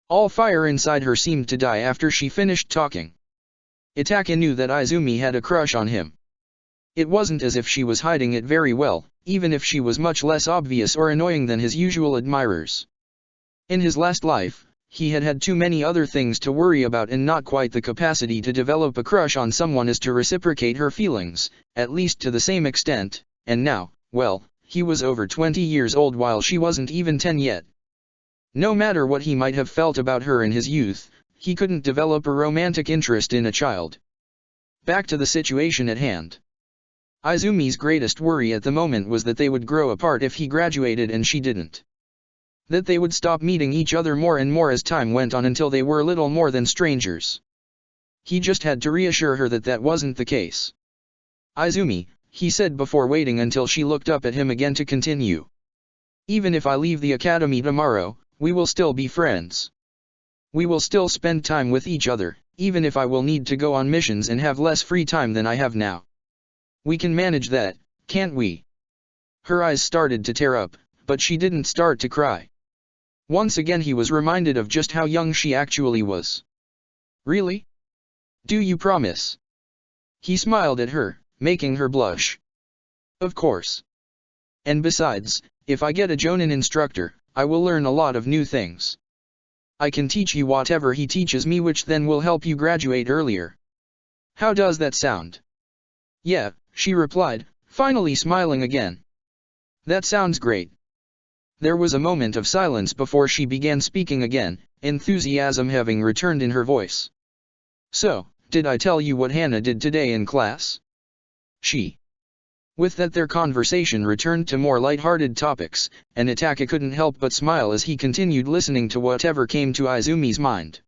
A: All fire inside her seemed to die after she finished talking. Itachi knew that Izumi had a crush on him. It wasn't as if she was hiding it very well, even if she was much less obvious or annoying than his usual admirers. In his last life, he had had too many other things to worry about and not quite the capacity to develop a crush on someone as to reciprocate her feelings, at least to the same extent, and now, well, he was over 20 years old while she wasn't even 10 yet. No matter what he might have felt about her in his youth, he couldn't develop a romantic interest in a child. Back to the situation at hand. Izumi's greatest worry at the moment was that they would grow apart if he graduated and she didn't. That they would stop meeting each other more and more as time went on until they were little more than strangers. He just had to reassure her that that wasn't the case. "Izumi," he said before waiting until she looked up at him again to continue. "Even if I leave the academy tomorrow, we will still be friends. We will still spend time with each other, even if I will need to go on missions and have less free time than I have now. We can manage that, can't we?" Her eyes started to tear up, but she didn't start to cry. Once again he was reminded of just how young she actually was. "Really? Do you promise?" He smiled at her, making her blush. "Of course. And besides, if I get a Jonin instructor, I will learn a lot of new things. I can teach you whatever he teaches me, which then will help you graduate earlier. How does that sound?" "Yeah," she replied, finally smiling again. "That sounds great." There was a moment of silence before she began speaking again, enthusiasm having returned in her voice. "So, did I tell you what Hana did today in class?" With that their conversation returned to more light-hearted topics, and Itaka couldn't help but smile as he continued listening to whatever came to Izumi's mind.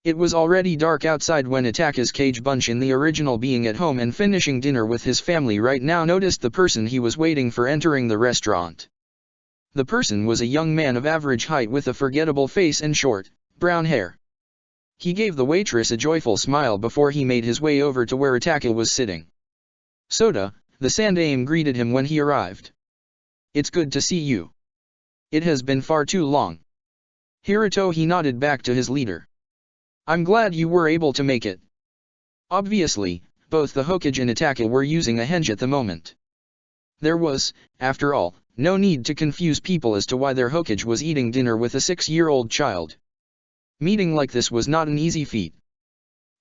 A: It was already dark outside when Itaka's cage bunch, in the original being at home and finishing dinner with his family right now, noticed the person he was waiting for entering the restaurant. The person was a young man of average height with a forgettable face and short, brown hair. He gave the waitress a joyful smile before he made his way over to where Itaka was sitting. "Soda," the sandaime greeted him when he arrived. "It's good to see you. It has been far too long." Hirotohi nodded back to his leader. "I'm glad you were able to make it." Obviously, both the Hokage and Itaka were using a henge at the moment. There was, after all, no need to confuse people as to why their Hokage was eating dinner with a 6-year-old child. Meeting like this was not an easy feat.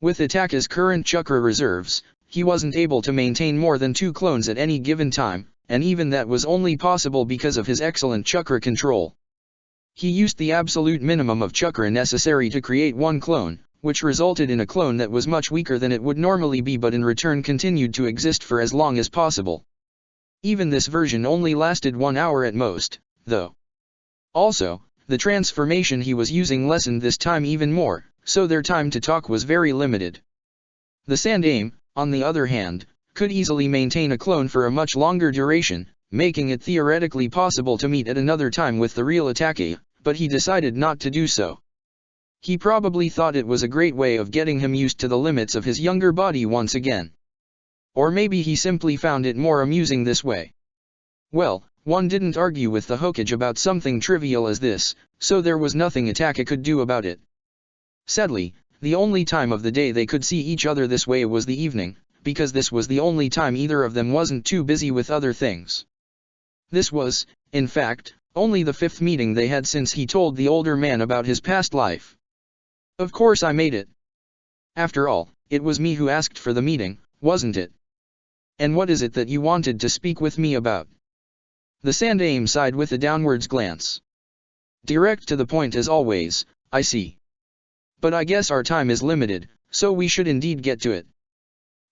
A: With Itaka's current chakra reserves, he wasn't able to maintain more than 2 clones at any given time, and even that was only possible because of his excellent chakra control. He used the absolute minimum of chakra necessary to create 1 clone, which resulted in a clone that was much weaker than it would normally be, but in return continued to exist for as long as possible. Even this version only lasted 1 hour at most, though. Also, the transformation he was using lessened this time even more, so their time to talk was very limited. The sandaime, on the other hand, could easily maintain a clone for a much longer duration, making it theoretically possible to meet at another time with the real Itaka, but he decided not to do so. He probably thought it was a great way of getting him used to the limits of his younger body once again. Or maybe he simply found it more amusing this way. Well, one didn't argue with the Hokage about something trivial as this, so there was nothing Itaka could do about it. Sadly, the only time of the day they could see each other this way was the evening, because this was the only time either of them wasn't too busy with other things. This was, in fact, only the 5th meeting they had since he told the older man about his past life. "Of course I made it. After all, it was me who asked for the meeting, wasn't it? And what is it that you wanted to speak with me about?" The sandaime sighed with a downwards glance. "Direct to the point as always, I see. But I guess our time is limited, so we should indeed get to it."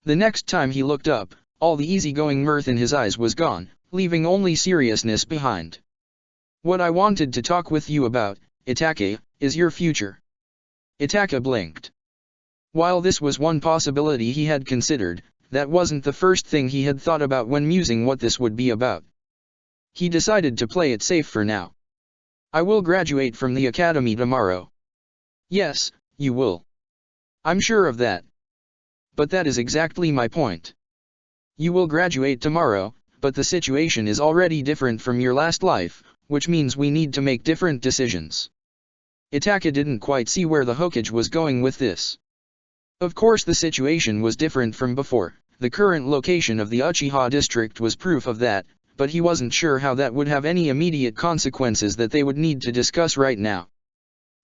A: The next time he looked up, all the easygoing mirth in his eyes was gone, leaving only seriousness behind. "What I wanted to talk with you about, Itaka, is your future." Itaka blinked. While this was one possibility he had considered, that wasn't the first thing he had thought about when musing what this would be about. He decided to play it safe for now. "I will graduate from the academy tomorrow." "Yes, you will. I'm sure of that. But that is exactly my point. You will graduate tomorrow, but the situation is already different from your last life, which means we need to make different decisions." Itaka didn't quite see where the Hokage was going with this. Of course the situation was different from before, The current location of the Uchiha district was proof of that, but he wasn't sure how that would have any immediate consequences that they would need to discuss right now.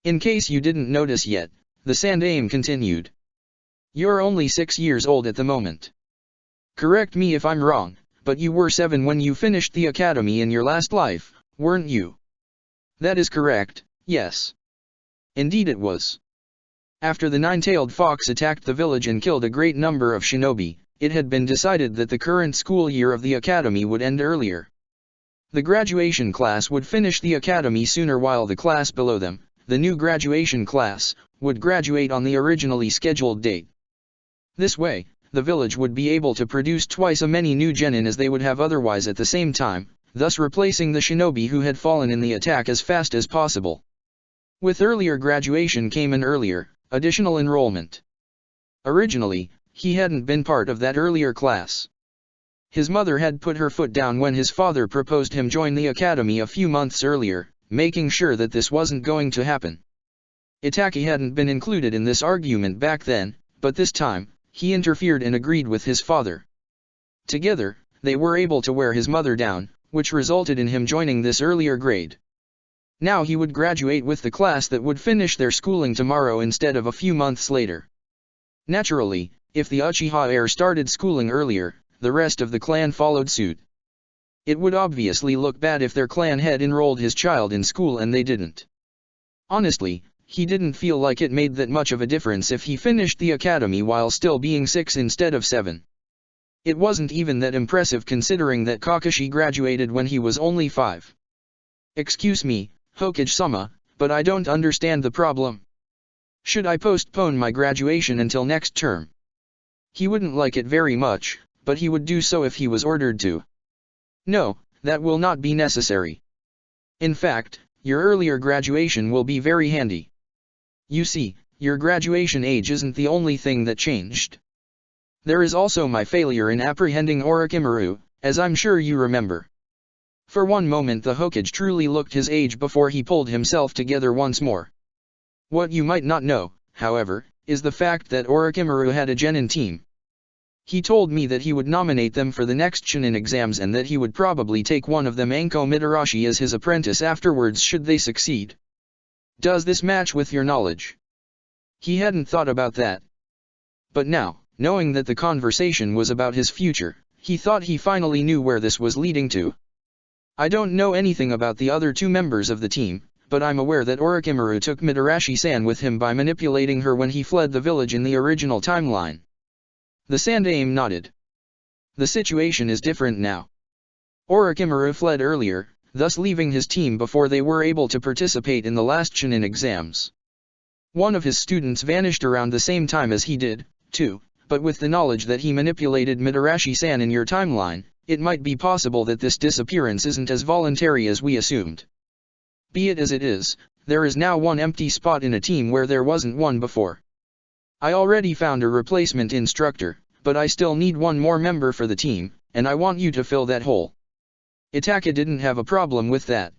A: In case you didn't notice yet, the Sandaime continued. You're only 6 years old at the moment. Correct me if I'm wrong, but you were 7 when you finished the academy in your last life, weren't you? That is correct, yes. Indeed it was. After the nine-tailed fox attacked the village and killed a great number of shinobi, it had been decided that the current school year of the academy would end earlier. The graduation class would finish the academy sooner while the class below them, the new graduation class, would graduate on the originally scheduled date. This way, the village would be able to produce twice as many new genin as they would have otherwise at the same time, thus replacing the shinobi who had fallen in the attack as fast as possible. With earlier graduation came an earlier, additional enrollment. Originally, he hadn't been part of that earlier class. His mother had put her foot down when his father proposed him join the academy a few months earlier, making sure that this wasn't going to happen. Itaki hadn't been included in this argument back then, but this time, he interfered and agreed with his father. Together, they were able to wear his mother down, which resulted in him joining this earlier grade. Now he would graduate with the class that would finish their schooling tomorrow instead of a few months later. Naturally, if the Uchiha heir started schooling earlier, the rest of the clan followed suit. It would obviously look bad if their clan had enrolled his child in school and they didn't. Honestly, he didn't feel like it made that much of a difference if he finished the academy while still being 6 instead of 7. It wasn't even that impressive considering that Kakashi graduated when he was only 5. Excuse me, Hokage-sama, but I don't understand the problem. Should I postpone my graduation until next term? He wouldn't like it very much, but he would do so if he was ordered to. No, that will not be necessary. In fact, your earlier graduation will be very handy. You see, your graduation age isn't the only thing that changed. There is also my failure in apprehending Orochimaru, as I'm sure you remember. For one moment the Hokage truly looked his age before he pulled himself together once more. What you might not know, however, is the fact that Orochimaru had a genin team. He told me that he would nominate them for the next Chunin exams and that he would probably take one of them, Anko Mitarashi, as his apprentice afterwards should they succeed. Does this match with your knowledge? He hadn't thought about that. But now, knowing that the conversation was about his future, he thought he finally knew where this was leading to. I don't know anything about the other 2 members of the team, but I'm aware that Orochimaru took Mitarashi-san with him by manipulating her when he fled the village in the original timeline. The Sandaime nodded. The situation is different now. Orochimaru fled earlier, thus leaving his team before they were able to participate in the last Chunin exams. One of his students vanished around the same time as he did, too, but with the knowledge that he manipulated Mitarashi-san in your timeline, it might be possible that this disappearance isn't as voluntary as we assumed. Be it as it is, there is now one empty spot in a team where there wasn't one before. I already found a replacement instructor, but I still need one more member for the team, and I want you to fill that hole. Itaka didn't have a problem with that.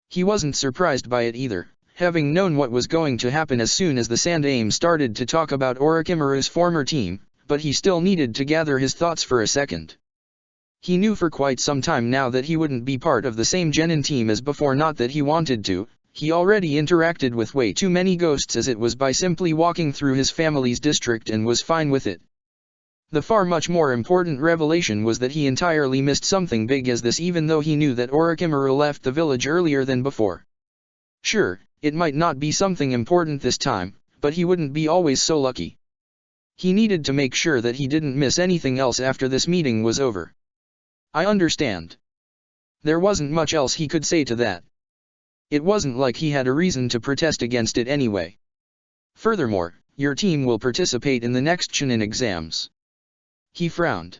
A: He wasn't surprised by it either, having known what was going to happen as soon as the Sandaime started to talk about Orochimaru's former team, but he still needed to gather his thoughts for a second. He knew for quite some time now that he wouldn't be part of the same genin team as before, not that he wanted to. He already interacted with way too many ghosts as it was by simply walking through his family's district and was fine with it. The far much more important revelation was that he entirely missed something big as this, even though he knew that Orochimaru left the village earlier than before. Sure, it might not be something important this time, but he wouldn't be always so lucky. He needed to make sure that he didn't miss anything else after this meeting was over. I understand. There wasn't much else he could say to that. It wasn't like he had a reason to protest against it anyway. Furthermore, your team will participate in the next Chunin exams. He frowned.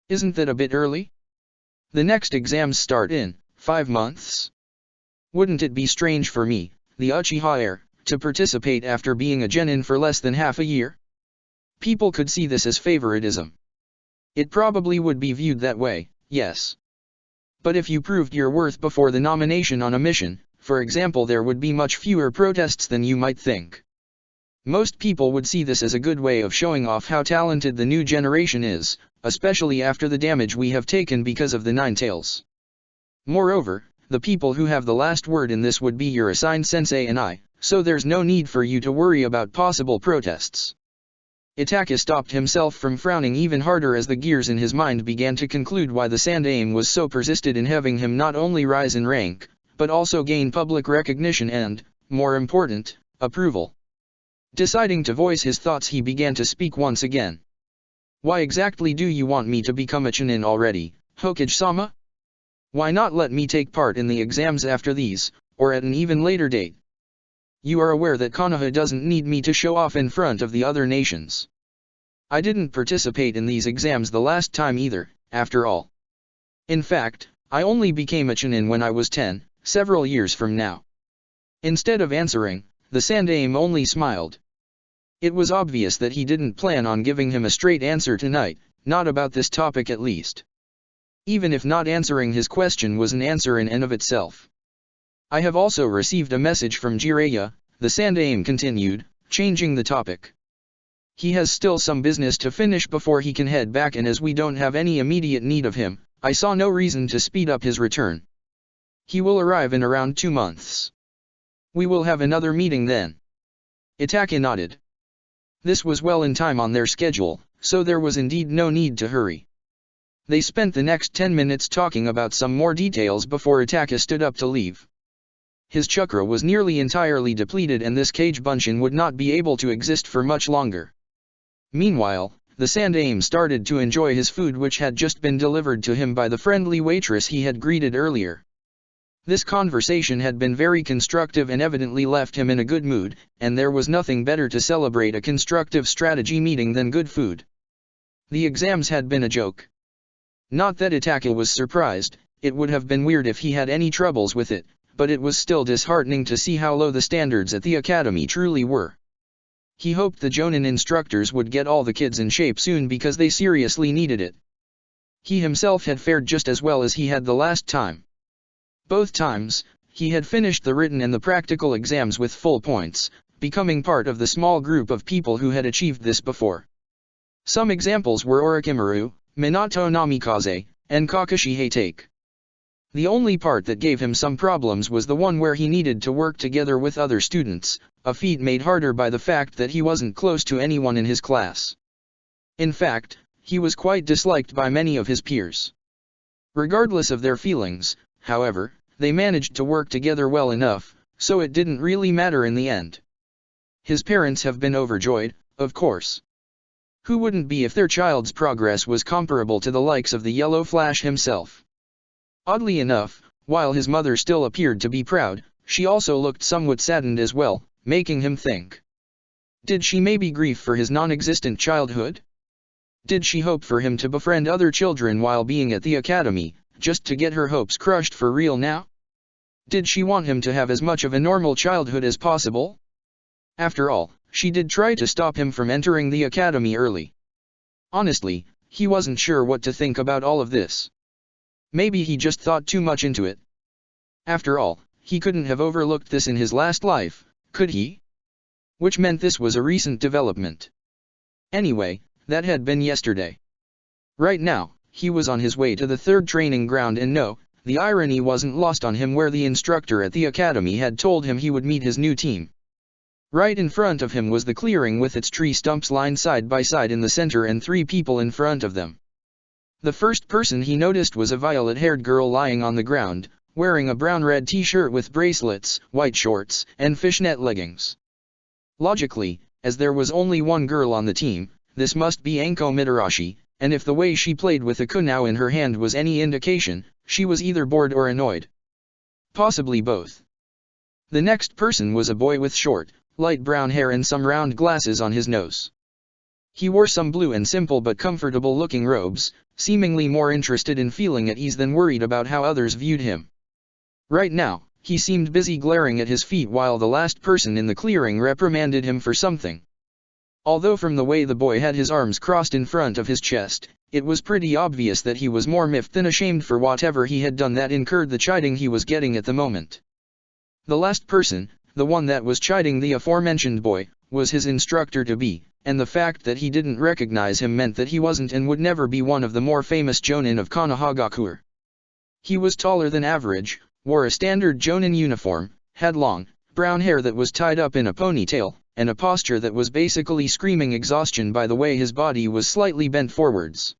A: Isn't that a bit early? The next exams start in 5 months. Wouldn't it be strange for me, the Uchiha heir, to participate after being a genin for less than half a year? People could see this as favoritism. It probably would be viewed that way, yes. But if you proved your worth before the nomination on a mission, for example, there would be much fewer protests than you might think. Most people would see this as a good way of showing off how talented the new generation is, especially after the damage we have taken because of the Nine Tails. Moreover, the people who have the last word in this would be your assigned sensei and I, so there's no need for you to worry about possible protests. Itachi stopped himself from frowning even harder as the gears in his mind began to conclude why the Sandaime was so persistent in having him not only rise in rank, but also gain public recognition and, more important, approval. Deciding to voice his thoughts, he began to speak once again. Why exactly do you want me to become a Chunin already, Hokage-sama? Why not let me take part in the exams after these, or at an even later date? You are aware that Konoha doesn't need me to show off in front of the other nations. I didn't participate in these exams the last time either, after all. In fact, I only became a Chunin when I was 10, several years from now. Instead of answering, the Sandaime only smiled. It was obvious that he didn't plan on giving him a straight answer tonight, not about this topic at least. Even if not answering his question was an answer in and of itself. I have also received a message from Jiraiya, the Sandaime continued, changing the topic. He has still some business to finish before he can head back, and as we don't have any immediate need of him, I saw no reason to speed up his return. He will arrive in around 2 months. We will have another meeting then. Itachi nodded. This was well in time on their schedule, so there was indeed no need to hurry. They spent the next 10 minutes talking about some more details before Itachi stood up to leave. His chakra was nearly entirely depleted, and this Kage Bunshin would not be able to exist for much longer. Meanwhile, the Sandaime started to enjoy his food, which had just been delivered to him by the friendly waitress he had greeted earlier. This conversation had been very constructive and evidently left him in a good mood, and there was nothing better to celebrate a constructive strategy meeting than good food. The exams had been a joke. Not that Itachi was surprised, it would have been weird if he had any troubles with it, but it was still disheartening to see how low the standards at the academy truly were. He hoped the Jonin instructors would get all the kids in shape soon because they seriously needed it. He himself had fared just as well as he had the last time. Both times, he had finished the written and the practical exams with full points, becoming part of the small group of people who had achieved this before. Some examples were Orochimaru, Minato Namikaze, and Kakashi Hatake. The only part that gave him some problems was the one where he needed to work together with other students, a feat made harder by the fact that he wasn't close to anyone in his class. In fact, he was quite disliked by many of his peers. Regardless of their feelings, however, they managed to work together well enough, so it didn't really matter in the end. His parents have been overjoyed, of course. Who wouldn't be if their child's progress was comparable to the likes of the Yellow Flash himself? Oddly enough, while his mother still appeared to be proud, she also looked somewhat saddened as well, making him think. Did she maybe grieve for his non-existent childhood? Did she hope for him to befriend other children while being at the academy, just to get her hopes crushed for real now? Did she want him to have as much of a normal childhood as possible? After all, she did try to stop him from entering the academy early. Honestly, he wasn't sure what to think about all of this. Maybe he just thought too much into it. After all, he couldn't have overlooked this in his last life, could he? Which meant this was a recent development. Anyway, that had been yesterday. Right now, he was on his way to the third training ground, and no, the irony wasn't lost on him where the instructor at the academy had told him he would meet his new team. Right in front of him was the clearing with its tree stumps lined side by side in the center and 3 people in front of them. The first person he noticed was a violet-haired girl lying on the ground, wearing a brown-red t-shirt with bracelets, white shorts, and fishnet leggings. Logically, as there was only one girl on the team, this must be Anko Mitarashi, and if the way she played with a kunao in her hand was any indication, she was either bored or annoyed. Possibly both. The next person was a boy with short, light brown hair and some round glasses on his nose. He wore some blue and simple but comfortable-looking robes, seemingly more interested in feeling at ease than worried about how others viewed him. Right now, he seemed busy glaring at his feet while the last person in the clearing reprimanded him for something. Although from the way the boy had his arms crossed in front of his chest, it was pretty obvious that he was more miffed than ashamed for whatever he had done that incurred the chiding he was getting at the moment. The last person, the one that was chiding the aforementioned boy, was his instructor-to-be, and the fact that he didn't recognize him meant that he wasn't and would never be one of the more famous Jonin of Konohagakure. He was taller than average, wore a standard Jonin uniform, had long, brown hair that was tied up in a ponytail, and a posture that was basically screaming exhaustion by the way his body was slightly bent forwards.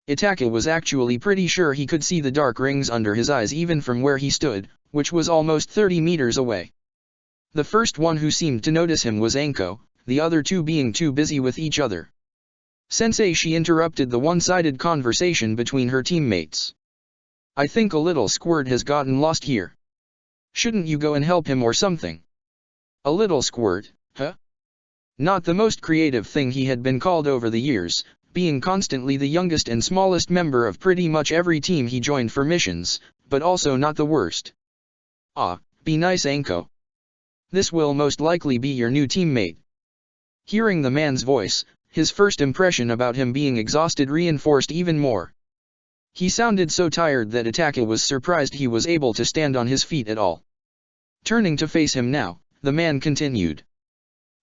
A: Itachi was actually pretty sure he could see the dark rings under his eyes even from where he stood, which was almost 30 meters away. The first one who seemed to notice him was Anko, the other two being too busy with each other. "Sensei," she interrupted the one-sided conversation between her teammates. "I think a little squirt has gotten lost here. Shouldn't you go and help him or something?" A little squirt, huh? Not the most creative thing he had been called over the years, being constantly the youngest and smallest member of pretty much every team he joined for missions, but also not the worst. "Ah, be nice, Anko. This will most likely be your new teammate." Hearing the man's voice, his first impression about him being exhausted reinforced even more. He sounded so tired that Itachi was surprised he was able to stand on his feet at all. Turning to face him now, the man continued.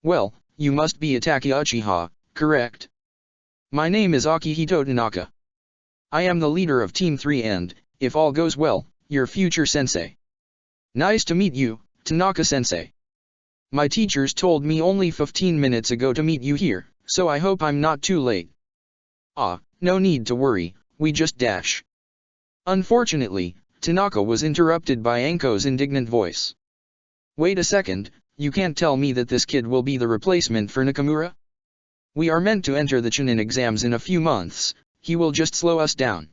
A: "Well, you must be Itachi Uchiha, correct? My name is Akihito Tanaka. I am the leader of Team 3 and, if all goes well, your future sensei." "Nice to meet you, Tanaka-sensei. My teachers told me only 15 minutes ago to meet you here, so I hope I'm not too late." "Ah, no need to worry, we just dash." Unfortunately, Tanaka was interrupted by Anko's indignant voice. "Wait a second, you can't tell me that this kid will be the replacement for Nakamura? We are meant to enter the Chunin exams in a few months, he will just slow us down."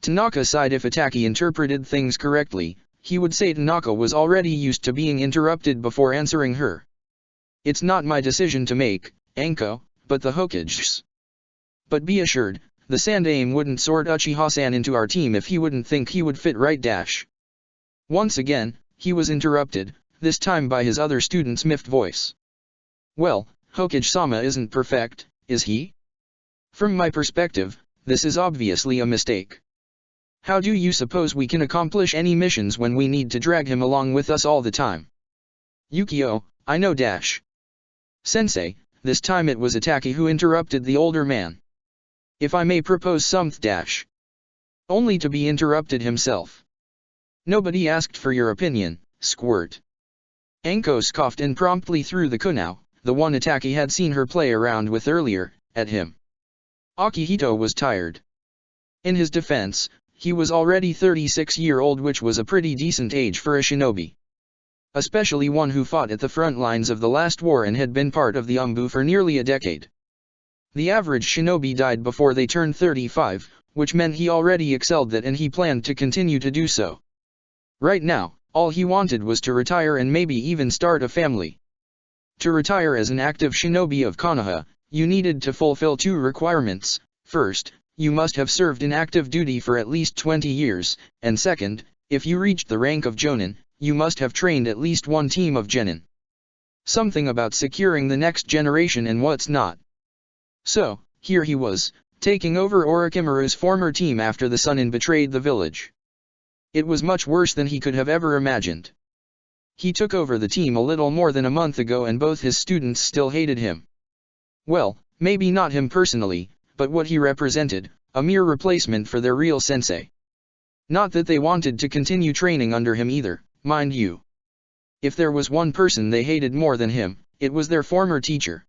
A: Tanaka sighed. If Itachi interpreted things correctly, he would say Tanaka was already used to being interrupted before answering her. "It's not my decision to make, Anko, but the Hokage's. But be assured, the Sandaime wouldn't sort Uchiha-san into our team if he wouldn't think he would fit right dash." Once again, he was interrupted, this time by his other student's miffed voice. "Well, Hokage-sama isn't perfect, is he? From my perspective, this is obviously a mistake. How do you suppose we can accomplish any missions when we need to drag him along with us all the time?" "Yukio, I know dash." "Sensei," this time it was Itachi who interrupted the older man. "If I may propose something dash." Only to be interrupted himself. "Nobody asked for your opinion, squirt." Anko scoffed and promptly threw the kunao, the one Itachi had seen her play around with earlier, at him. Akihito was tired. In his defense, he was already 36-year-old, which was a pretty decent age for a shinobi. Especially one who fought at the front lines of the last war and had been part of the Umbu for nearly a decade. The average shinobi died before they turned 35, which meant he already excelled that and he planned to continue to do so. Right now, all he wanted was to retire and maybe even start a family. To retire as an active shinobi of Konoha, you needed to fulfill two requirements. First, you must have served in active duty for at least 20 years, and second, if you reached the rank of Jonin, you must have trained at least one team of genin. Something about securing the next generation and what's not. So, here he was, taking over Orochimaru's former team after the Sannin betrayed the village. It was much worse than he could have ever imagined. He took over the team a little more than a month ago and both his students still hated him. Well, maybe not him personally, but what he represented, a mere replacement for their real sensei. Not that they wanted to continue training under him either, mind you. If there was one person they hated more than him, it was their former teacher.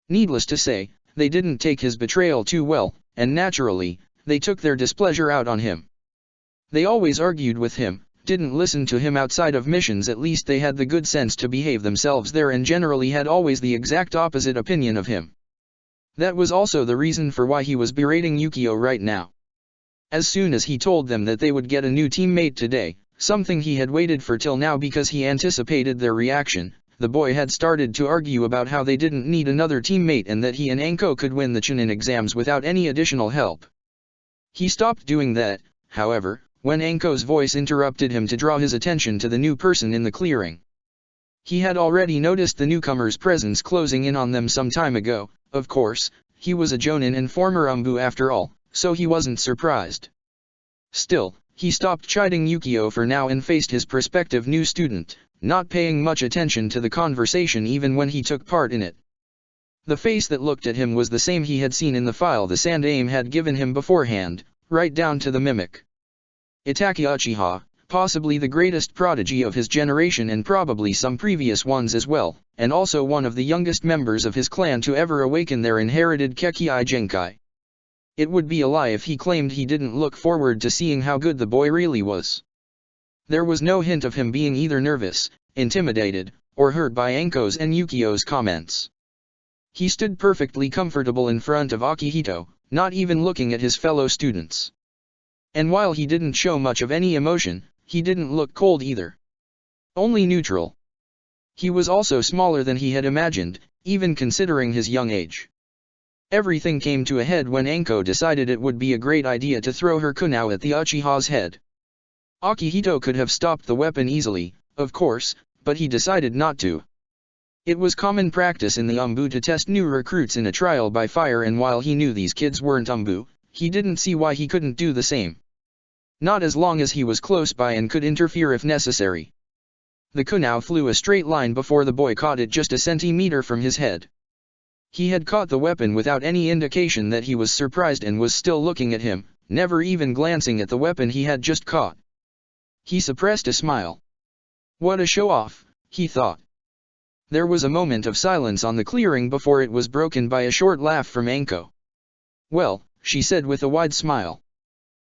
A: Needless to say, they didn't take his betrayal too well, and naturally, they took their displeasure out on him. They always argued with him, didn't listen to him outside of missions. At least they had the good sense to behave themselves there and generally had always the exact opposite opinion of him. That was also the reason for why he was berating Yukio right now. As soon as he told them that they would get a new teammate today, something he had waited for till now because he anticipated their reaction, the boy had started to argue about how they didn't need another teammate and that he and Anko could win the Chunin exams without any additional help. He stopped doing that, however, when Anko's voice interrupted him to draw his attention to the new person in the clearing. He had already noticed the newcomer's presence closing in on them some time ago. Of course, he was a Jonin and former Umbu after all, so he wasn't surprised. Still, he stopped chiding Yukio for now and faced his prospective new student, not paying much attention to the conversation even when he took part in it. The face that looked at him was the same he had seen in the file the Sandaime had given him beforehand, right down to the mimic. Itachi Uchiha, possibly the greatest prodigy of his generation and probably some previous ones as well, and also one of the youngest members of his clan to ever awaken their inherited Kekkei Genkai. It would be a lie if he claimed he didn't look forward to seeing how good the boy really was. There was no hint of him being either nervous, intimidated, or hurt by Anko's and Yukio's comments. He stood perfectly comfortable in front of Akihito, not even looking at his fellow students. And while he didn't show much of any emotion, he didn't look cold either. Only neutral. He was also smaller than he had imagined, even considering his young age. Everything came to a head when Anko decided it would be a great idea to throw her kunao at the Uchiha's head. Akihito could have stopped the weapon easily, of course, but he decided not to. It was common practice in the Umbu to test new recruits in a trial by fire, and while he knew these kids weren't Umbu, he didn't see why he couldn't do the same. Not as long as he was close by and could interfere if necessary. The kunao flew a straight line before the boy caught it just a centimeter from his head. He had caught the weapon without any indication that he was surprised and was still looking at him, never even glancing at the weapon he had just caught. He suppressed a smile. What a show-off, he thought. There was a moment of silence on the clearing before it was broken by a short laugh from Anko. Well, she said with a wide smile.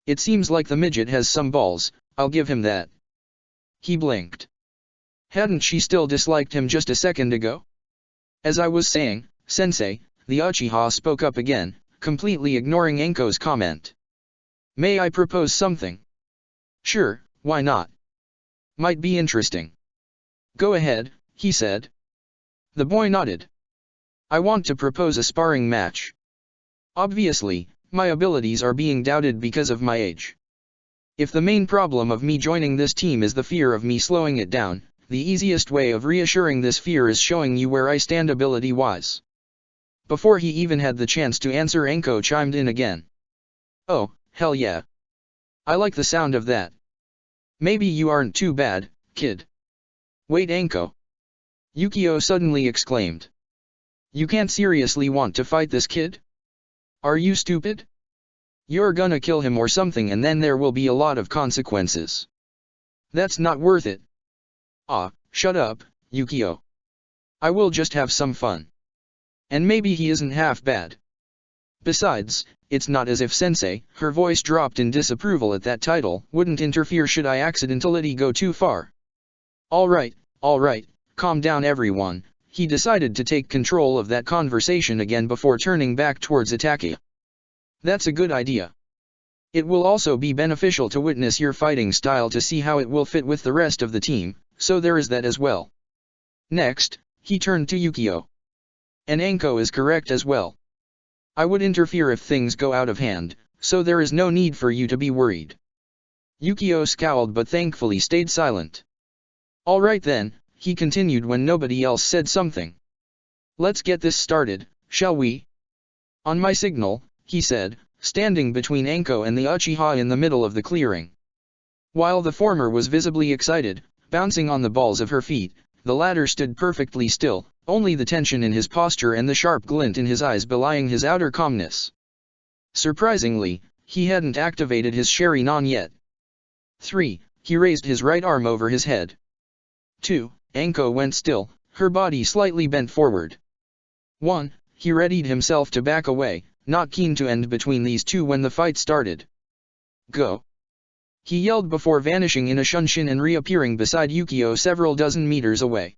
A: It seems like the midget has some balls, I'll give him that. He blinked. Hadn't she still disliked him just a second ago? As I was saying, Sensei, the Uchiha spoke up again, completely ignoring Anko's comment. May I propose something? Sure, why not? Might be interesting. Go ahead, he said. The boy nodded. I want to propose a sparring match. Obviously, my abilities are being doubted because of my age. If the main problem of me joining this team is the fear of me slowing it down, the easiest way of reassuring this fear is showing you where I stand ability-wise. Before he even had the chance to answer, Anko chimed in again. Oh, hell yeah. I like the sound of that. Maybe you aren't too bad, kid. Wait, Anko. Yukio suddenly exclaimed. You can't seriously want to fight this kid? Are you stupid? You're gonna kill him or something and then there will be a lot of consequences. That's not worth it. Ah, shut up, Yukio. I will just have some fun. And maybe he isn't half bad. Besides, it's not as if Sensei, her voice dropped in disapproval at that title, wouldn't interfere should I accidentally go too far. Alright, calm down everyone. He decided to take control of that conversation again before turning back towards Itachi. That's a good idea. It will also be beneficial to witness your fighting style to see how it will fit with the rest of the team, so there is that as well. Next, he turned to Yukio. And Anko is correct as well. I would interfere if things go out of hand, so there is no need for you to be worried. Yukio scowled but thankfully stayed silent. Alright then, he continued when nobody else said something. Let's get this started, shall we? On my signal, he said, standing between Anko and the Uchiha in the middle of the clearing. While the former was visibly excited, bouncing on the balls of her feet, the latter stood perfectly still, only the tension in his posture and the sharp glint in his eyes belying his outer calmness. Surprisingly, he hadn't activated his Sharingan yet. 3. He raised his right arm over his head. 2. Anko went still, her body slightly bent forward. 1. He readied himself to back away, not keen to end between these two when the fight started. Go! He yelled before vanishing in a shunshin and reappearing beside Yukio several dozen meters away.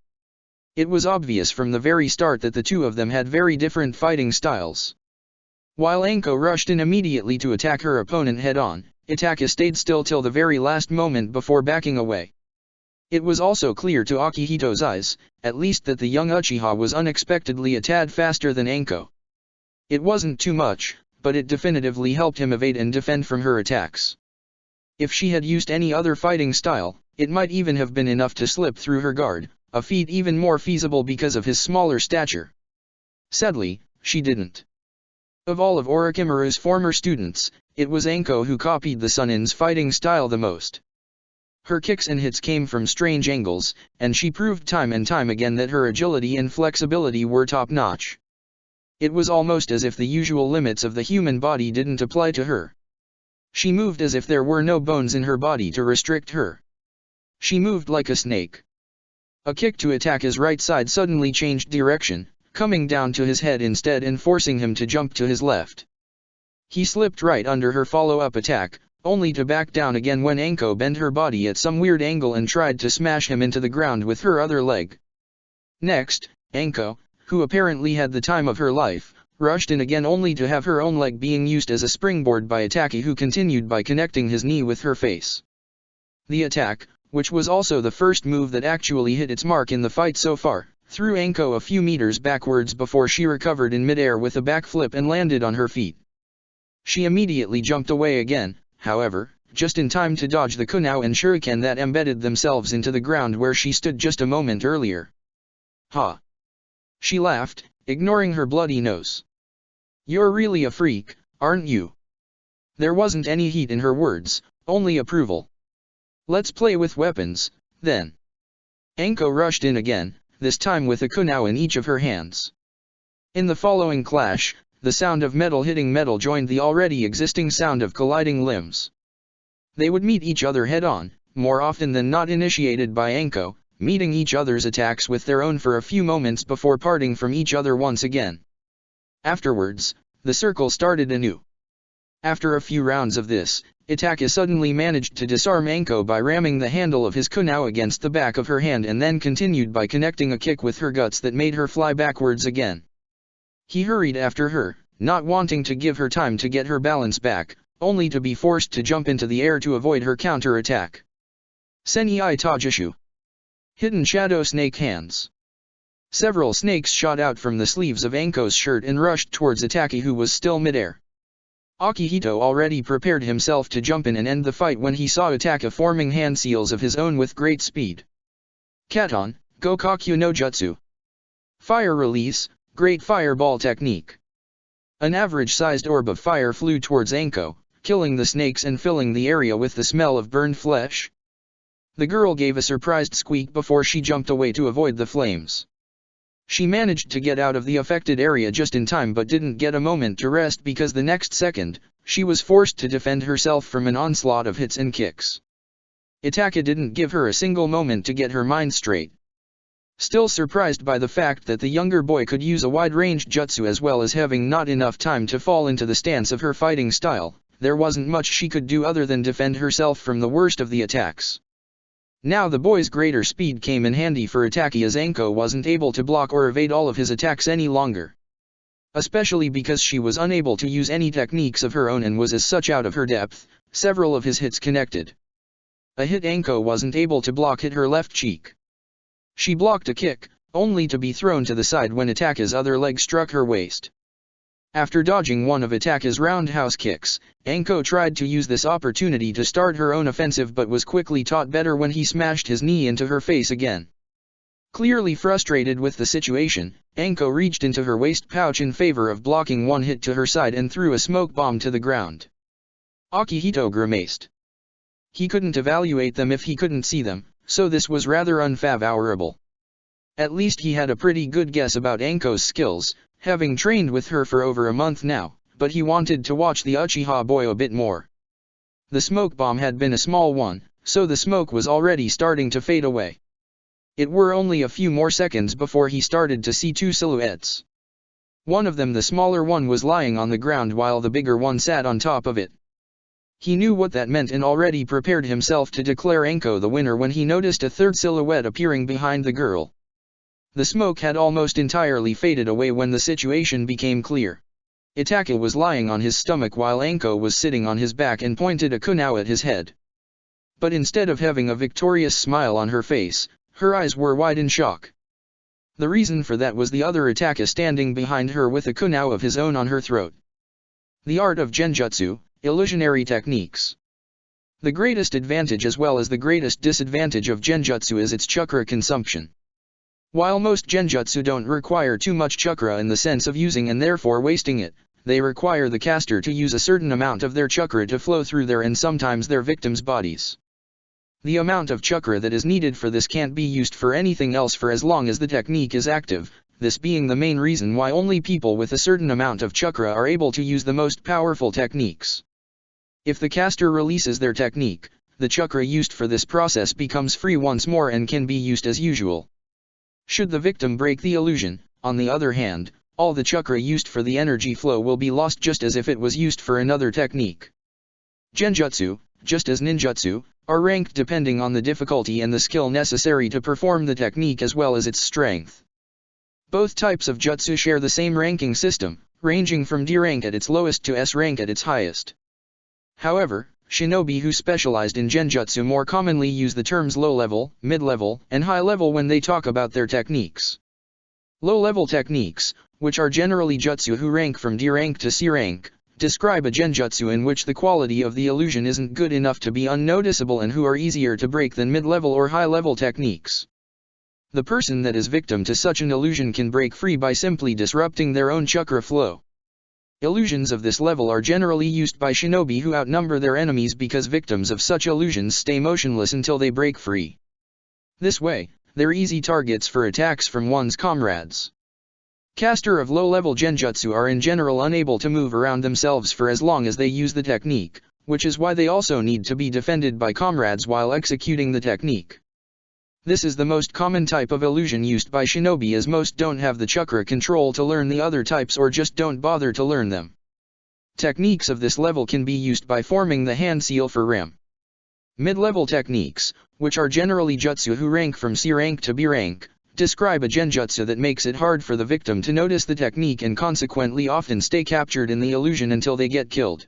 A: It was obvious from the very start that the two of them had very different fighting styles. While Anko rushed in immediately to attack her opponent head-on, Itachi stayed still till the very last moment before backing away. It was also clear to Akihito's eyes, at least, that the young Uchiha was unexpectedly a tad faster than Anko. It wasn't too much, but it definitively helped him evade and defend from her attacks. If she had used any other fighting style, it might even have been enough to slip through her guard, a feat even more feasible because of his smaller stature. Sadly, she didn't. Of all of Orochimaru's former students, it was Anko who copied the Sunin's fighting style the most. Her kicks and hits came from strange angles, and she proved time and time again that her agility and flexibility were top-notch. It was almost as if the usual limits of the human body didn't apply to her. She moved as if there were no bones in her body to restrict her. She moved like a snake. A kick to attack his right side suddenly changed direction, coming down to his head instead and forcing him to jump to his left. He slipped right under her follow-up attack, only to back down again when Anko bent her body at some weird angle and tried to smash him into the ground with her other leg. Next, Anko, who apparently had the time of her life, rushed in again only to have her own leg being used as a springboard by Ataki, who continued by connecting his knee with her face. The attack, which was also the first move that actually hit its mark in the fight so far, threw Anko a few meters backwards before she recovered in midair with a backflip and landed on her feet. She immediately jumped away again, however, just in time to dodge the kunai and shuriken that embedded themselves into the ground where she stood just a moment earlier. Ha! She laughed, ignoring her bloody nose. You're really a freak, aren't you? There wasn't any heat in her words, only approval. Let's play with weapons, then. Anko rushed in again, this time with a kunai in each of her hands. In the following clash, the sound of metal hitting metal joined the already existing sound of colliding limbs. They would meet each other head-on, more often than not initiated by Anko, meeting each other's attacks with their own for a few moments before parting from each other once again. Afterwards, the circle started anew. After a few rounds of this, Itaka suddenly managed to disarm Anko by ramming the handle of his kunai against the back of her hand and then continued by connecting a kick with her guts that made her fly backwards again. He hurried after her, not wanting to give her time to get her balance back, only to be forced to jump into the air to avoid her counter-attack. Sen'i Tajishu. Hidden Shadow Snake Hands. Several snakes shot out from the sleeves of Anko's shirt and rushed towards Ataki, who was still midair. Akihito already prepared himself to jump in and end the fight when he saw Ataka forming hand seals of his own with great speed. Katon, Gokakyu no Jutsu. Fire Release, Great Fireball Technique. An average-sized orb of fire flew towards Anko, killing the snakes and filling the area with the smell of burned flesh. The girl gave a surprised squeak before she jumped away to avoid the flames. She managed to get out of the affected area just in time but didn't get a moment to rest because the next second, she was forced to defend herself from an onslaught of hits and kicks. Itaka didn't give her a single moment to get her mind straight. Still surprised by the fact that the younger boy could use a wide-ranged jutsu as well as having not enough time to fall into the stance of her fighting style, there wasn't much she could do other than defend herself from the worst of the attacks. Now the boy's greater speed came in handy for Ataki, as Anko wasn't able to block or evade all of his attacks any longer. Especially because she was unable to use any techniques of her own and was as such out of her depth, several of his hits connected. A hit Anko wasn't able to block hit her left cheek. She blocked a kick, only to be thrown to the side when Ataka's other leg struck her waist. After dodging one of Ataka's roundhouse kicks, Anko tried to use this opportunity to start her own offensive but was quickly taught better when he smashed his knee into her face again. Clearly frustrated with the situation, Anko reached into her waist pouch in favor of blocking one hit to her side and threw a smoke bomb to the ground. Akihito grimaced. He couldn't evaluate them if he couldn't see them, so this was rather unfavorable. At least he had a pretty good guess about Anko's skills, having trained with her for over a month now, but he wanted to watch the Uchiha boy a bit more. The smoke bomb had been a small one, so the smoke was already starting to fade away. It were only a few more seconds before he started to see two silhouettes. One of them, the smaller one, was lying on the ground while the bigger one sat on top of it. He knew what that meant and already prepared himself to declare Anko the winner when he noticed a third silhouette appearing behind the girl. The smoke had almost entirely faded away when the situation became clear. Itaka was lying on his stomach while Anko was sitting on his back and pointed a kunai at his head. But instead of having a victorious smile on her face, her eyes were wide in shock. The reason for that was the other Itaka standing behind her with a kunai of his own on her throat. The art of genjutsu, illusionary techniques. The greatest advantage as well as the greatest disadvantage of genjutsu is its chakra consumption. While most genjutsu don't require too much chakra in the sense of using and therefore wasting it, they require the caster to use a certain amount of their chakra to flow through their and sometimes their victims' bodies. The amount of chakra that is needed for this can't be used for anything else for as long as the technique is active, this being the main reason why only people with a certain amount of chakra are able to use the most powerful techniques. If the caster releases their technique, the chakra used for this process becomes free once more and can be used as usual. Should the victim break the illusion, on the other hand, all the chakra used for the energy flow will be lost just as if it was used for another technique. Genjutsu, just as ninjutsu, are ranked depending on the difficulty and the skill necessary to perform the technique as well as its strength. Both types of jutsu share the same ranking system, ranging from D rank at its lowest to S rank at its highest. However, shinobi who specialized in genjutsu more commonly use the terms low-level, mid-level, and high-level when they talk about their techniques. Low-level techniques, which are generally jutsu who rank from D rank to C rank, describe a genjutsu in which the quality of the illusion isn't good enough to be unnoticeable and who are easier to break than mid-level or high-level techniques. The person that is victim to such an illusion can break free by simply disrupting their own chakra flow. Illusions of this level are generally used by shinobi who outnumber their enemies because victims of such illusions stay motionless until they break free. This way, they're easy targets for attacks from one's comrades. Caster of low-level genjutsu are in general unable to move around themselves for as long as they use the technique, which is why they also need to be defended by comrades while executing the technique. This is the most common type of illusion used by shinobi as most don't have the chakra control to learn the other types or just don't bother to learn them. Techniques of this level can be used by forming the hand seal for ram. Mid-level techniques, which are generally jutsu who rank from C rank to B rank, describe a genjutsu that makes it hard for the victim to notice the technique and consequently often stay captured in the illusion until they get killed.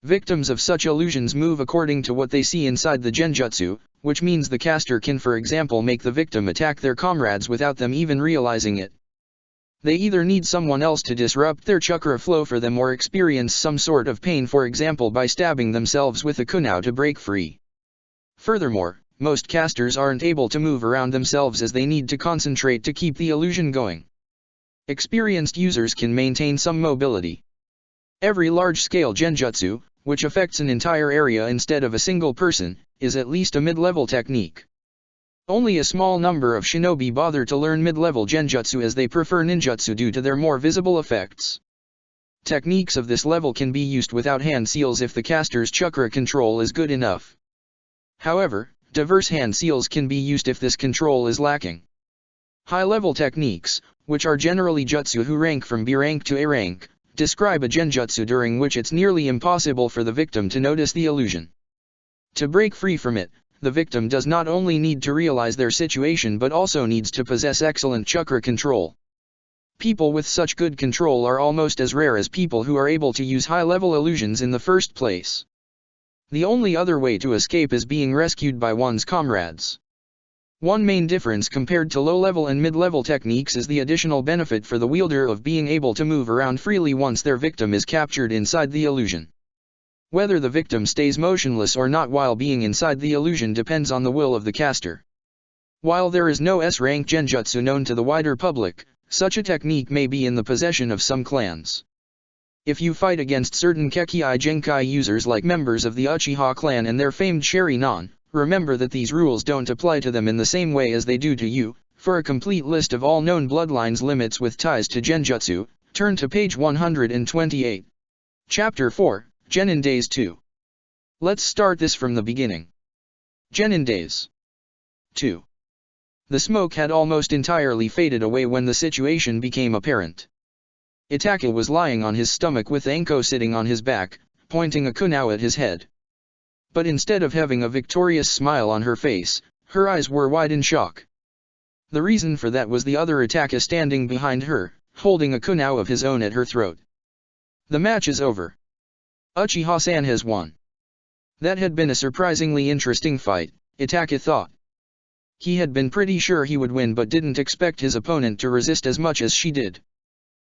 A: Victims of such illusions move according to what they see inside the genjutsu, which means the caster can for example make the victim attack their comrades without them even realizing it. They either need someone else to disrupt their chakra flow for them or experience some sort of pain, for example by stabbing themselves with a kunai to break free. Furthermore, most casters aren't able to move around themselves as they need to concentrate to keep the illusion going. Experienced users can maintain some mobility. Every large-scale genjutsu, which affects an entire area instead of a single person, is at least a mid-level technique. Only a small number of shinobi bother to learn mid-level genjutsu as they prefer ninjutsu due to their more visible effects. Techniques of this level can be used without hand seals if the caster's chakra control is good enough. However, diverse hand seals can be used if this control is lacking. High-level techniques, which are generally jutsu who rank from B rank to A rank, describe a genjutsu during which it's nearly impossible for the victim to notice the illusion. To break free from it, the victim does not only need to realize their situation but also needs to possess excellent chakra control. People with such good control are almost as rare as people who are able to use high-level illusions in the first place. The only other way to escape is being rescued by one's comrades. One main difference compared to low-level and mid-level techniques is the additional benefit for the wielder of being able to move around freely once their victim is captured inside the illusion. Whether the victim stays motionless or not while being inside the illusion depends on the will of the caster. While there is no S-rank genjutsu known to the wider public, such a technique may be in the possession of some clans. If you fight against certain Kekkei Genkai users like members of the Uchiha clan and their famed Sharingan, remember that these rules don't apply to them in the same way as they do to you. For a complete list of all known bloodlines limits with ties to genjutsu, turn to page 128. Chapter 4, Genin Days 2. Let's start this from the beginning. Genin Days 2. The smoke had almost entirely faded away when the situation became apparent. Itaka was lying on his stomach with Anko sitting on his back, pointing a kunai at his head. But instead of having a victorious smile on her face, her eyes were wide in shock. The reason for that was the other Itaka standing behind her, holding a kunai of his own at her throat. The match is over. Uchiha-san has won. That had been a surprisingly interesting fight, Itaka thought. He had been pretty sure he would win but didn't expect his opponent to resist as much as she did.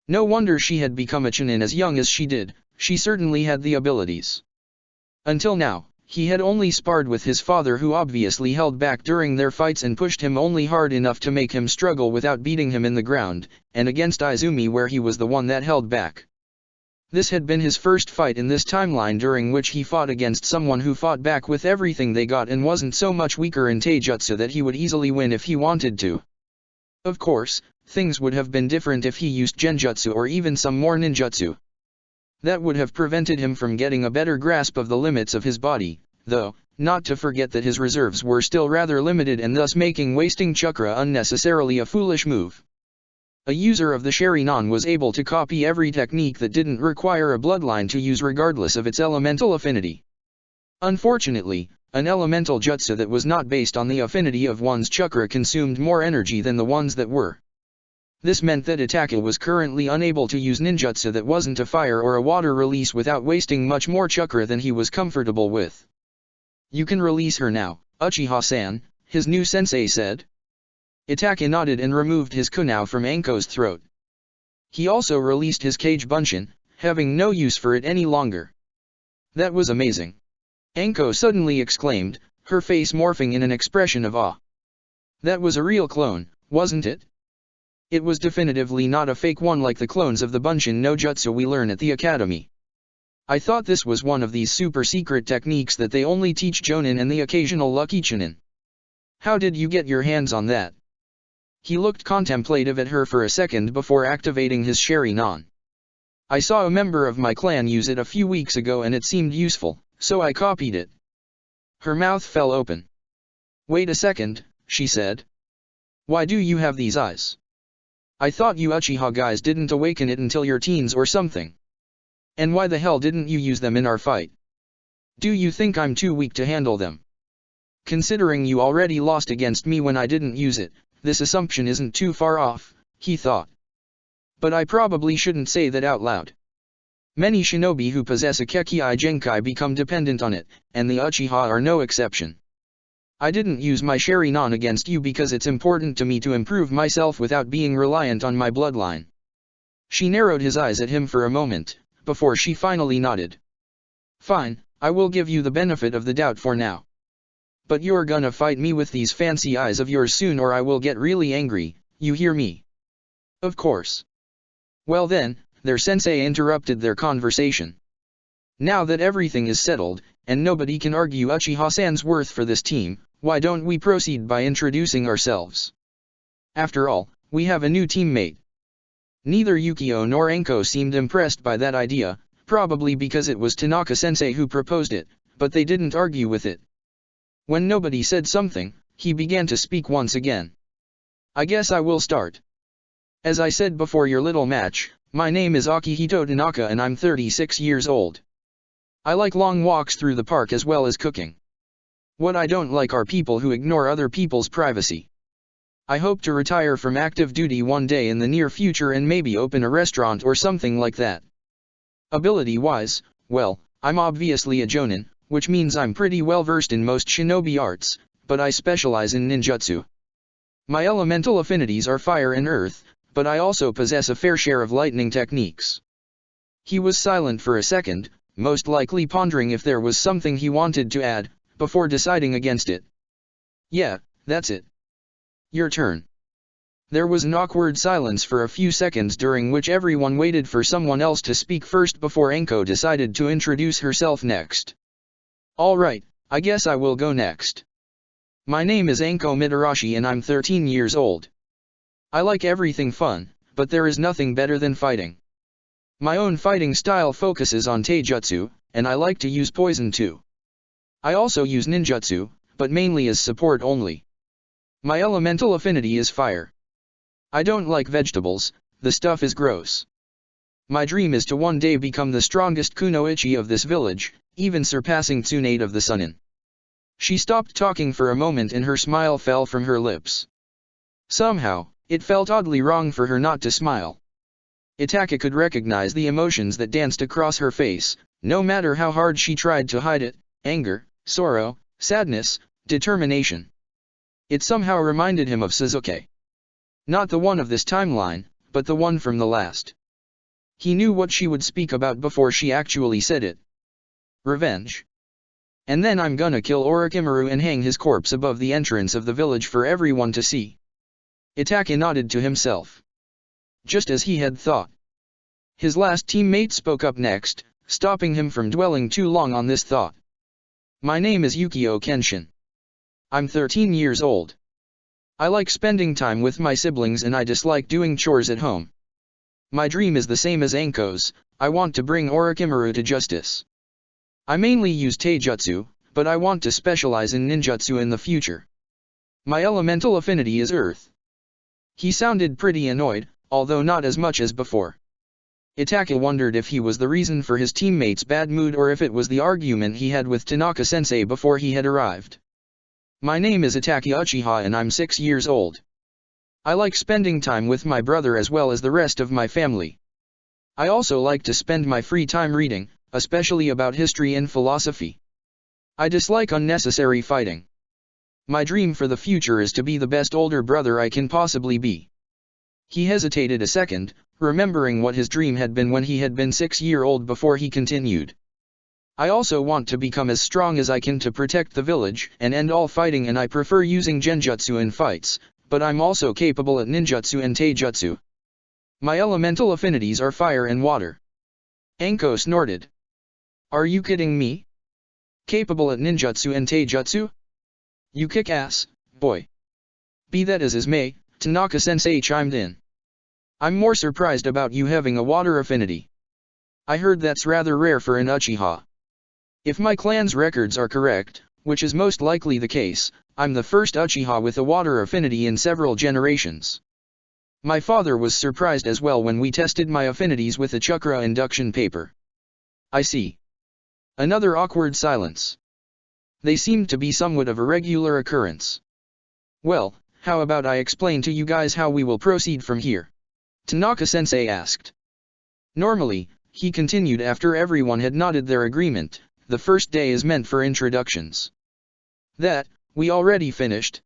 A: No wonder she had become a Chunin as young as she did, she certainly had the abilities. Until now, he had only sparred with his father who obviously held back during their fights and pushed him only hard enough to make him struggle without beating him in the ground, and against Izumi where he was the one that held back. This had been his first fight in this timeline during which he fought against someone who fought back with everything they got and wasn't so much weaker in taijutsu that he would easily win if he wanted to. Of course, things would have been different if he used genjutsu or even some more ninjutsu. That would have prevented him from getting a better grasp of the limits of his body, though, not to forget that his reserves were still rather limited and thus making wasting chakra unnecessarily a foolish move. A user of the Sharingan was able to copy every technique that didn't require a bloodline to use regardless of its elemental affinity. Unfortunately, an elemental jutsu that was not based on the affinity of one's chakra consumed more energy than the ones that were. This meant that Itachi was currently unable to use ninjutsu that wasn't a fire or a water release without wasting much more chakra than he was comfortable with. "You can release her now, Uchiha-san," his new sensei said. Itachi nodded and removed his kunai from Anko's throat. He also released his Kage Bunshin, having no use for it any longer. "That was amazing!" Anko suddenly exclaimed, her face morphing in an expression of awe. "That was a real clone, wasn't it?" "It was definitively not a fake one like the clones of the Bunshin no Jutsu we learn at the academy. I thought this was one of these super secret techniques that they only teach Jonin and the occasional lucky Chunin. How did you get your hands on that?" He looked contemplative at her for a second before activating his Sharingan. "I saw a member of my clan use it a few weeks ago and it seemed useful, so I copied it." Her mouth fell open. "Wait a second," she said. "Why do you have these eyes? I thought you Uchiha guys didn't awaken it until your teens or something. And why the hell didn't you use them in our fight? Do you think I'm too weak to handle them? Considering you already lost against me when I didn't use it, this assumption isn't too far off," he thought. "But I probably shouldn't say that out loud. Many shinobi who possess a Kekkei Genkai become dependent on it, and the Uchiha are no exception. I didn't use my Sharingan against you because it's important to me to improve myself without being reliant on my bloodline." She narrowed his eyes at him for a moment, before she finally nodded. "Fine, I will give you the benefit of the doubt for now. But you're gonna fight me with these fancy eyes of yours soon or I will get really angry, you hear me?" "Of course." "Well then," their sensei interrupted their conversation. "Now that everything is settled, and nobody can argue Uchiha-san's worth for this team, why don't we proceed by introducing ourselves? After all, we have a new teammate." Neither Yukio nor Anko seemed impressed by that idea, probably because it was Tanaka-sensei who proposed it, but they didn't argue with it. When nobody said something, he began to speak once again. "I guess I will start. As I said before your little match, my name is Akihito Tanaka and I'm 36 years old. I like long walks through the park as well as cooking. What I don't like are people who ignore other people's privacy. I hope to retire from active duty one day in the near future and maybe open a restaurant or something like that. Ability-wise, well, I'm obviously a Jonin, which means I'm pretty well versed in most shinobi arts, but I specialize in ninjutsu. My elemental affinities are fire and earth, but I also possess a fair share of lightning techniques." He was silent for a second, most likely pondering if there was something he wanted to add, before deciding against it. "Yeah, that's it. Your turn." There was an awkward silence for a few seconds during which everyone waited for someone else to speak first before Anko decided to introduce herself next. "Alright, I guess I will go next. My name is Anko Mitarashi and I'm 13 years old. I like everything fun, but there is nothing better than fighting. My own fighting style focuses on taijutsu, and I like to use poison too. I also use ninjutsu, but mainly as support only. My elemental affinity is fire. I don't like vegetables, the stuff is gross. My dream is to one day become the strongest kunoichi of this village, even surpassing Tsunade of the Sunin." She stopped talking for a moment and her smile fell from her lips. Somehow, it felt oddly wrong for her not to smile. Itachi could recognize the emotions that danced across her face, no matter how hard she tried to hide it: anger, sorrow, sadness, determination. It somehow reminded him of Sasuke. Not the one of this timeline, but the one from the last. He knew what she would speak about before she actually said it. Revenge. And then I'm gonna kill Orochimaru and hang his corpse above the entrance of the village for everyone to see. Itachi nodded to himself. Just as he had thought. His last teammate spoke up next, stopping him from dwelling too long on this thought. My name is Yukio Kenshin. I'm 13 years old. I like spending time with my siblings and I dislike doing chores at home. My dream is the same as Anko's. I want to bring Orochimaru to justice. I mainly use Taijutsu, but I want to specialize in ninjutsu in the future. My elemental affinity is Earth. He sounded pretty annoyed, although not as much as before. Itachi wondered if he was the reason for his teammates' bad mood or if it was the argument he had with Tanaka-sensei before he had arrived. My name is Itachi Uchiha and I'm 6 years old. I like spending time with my brother as well as the rest of my family. I also like to spend my free time reading, especially about history and philosophy. I dislike unnecessary fighting. My dream for the future is to be the best older brother I can possibly be. He hesitated a second, remembering what his dream had been when he had been 6-year-old before he continued. I also want to become as strong as I can to protect the village and end all fighting, and I prefer using genjutsu in fights, but I'm also capable at ninjutsu and taijutsu. My elemental affinities are fire and water. Anko snorted. Are you kidding me? Capable at ninjutsu and taijutsu? You kick ass, boy. Be that as it may, Tanaka-sensei chimed in. I'm more surprised about you having a water affinity. I heard that's rather rare for an Uchiha. If my clan's records are correct, which is most likely the case, I'm the first Uchiha with a water affinity in several generations. My father was surprised as well when we tested my affinities with a chakra induction paper. I see. Another awkward silence. They seemed to be somewhat of a regular occurrence. Well, how about I explain to you guys how we will proceed from here? Tanaka-sensei asked. Normally, he continued after everyone had nodded their agreement, the first day is meant for introductions. That, we already finished.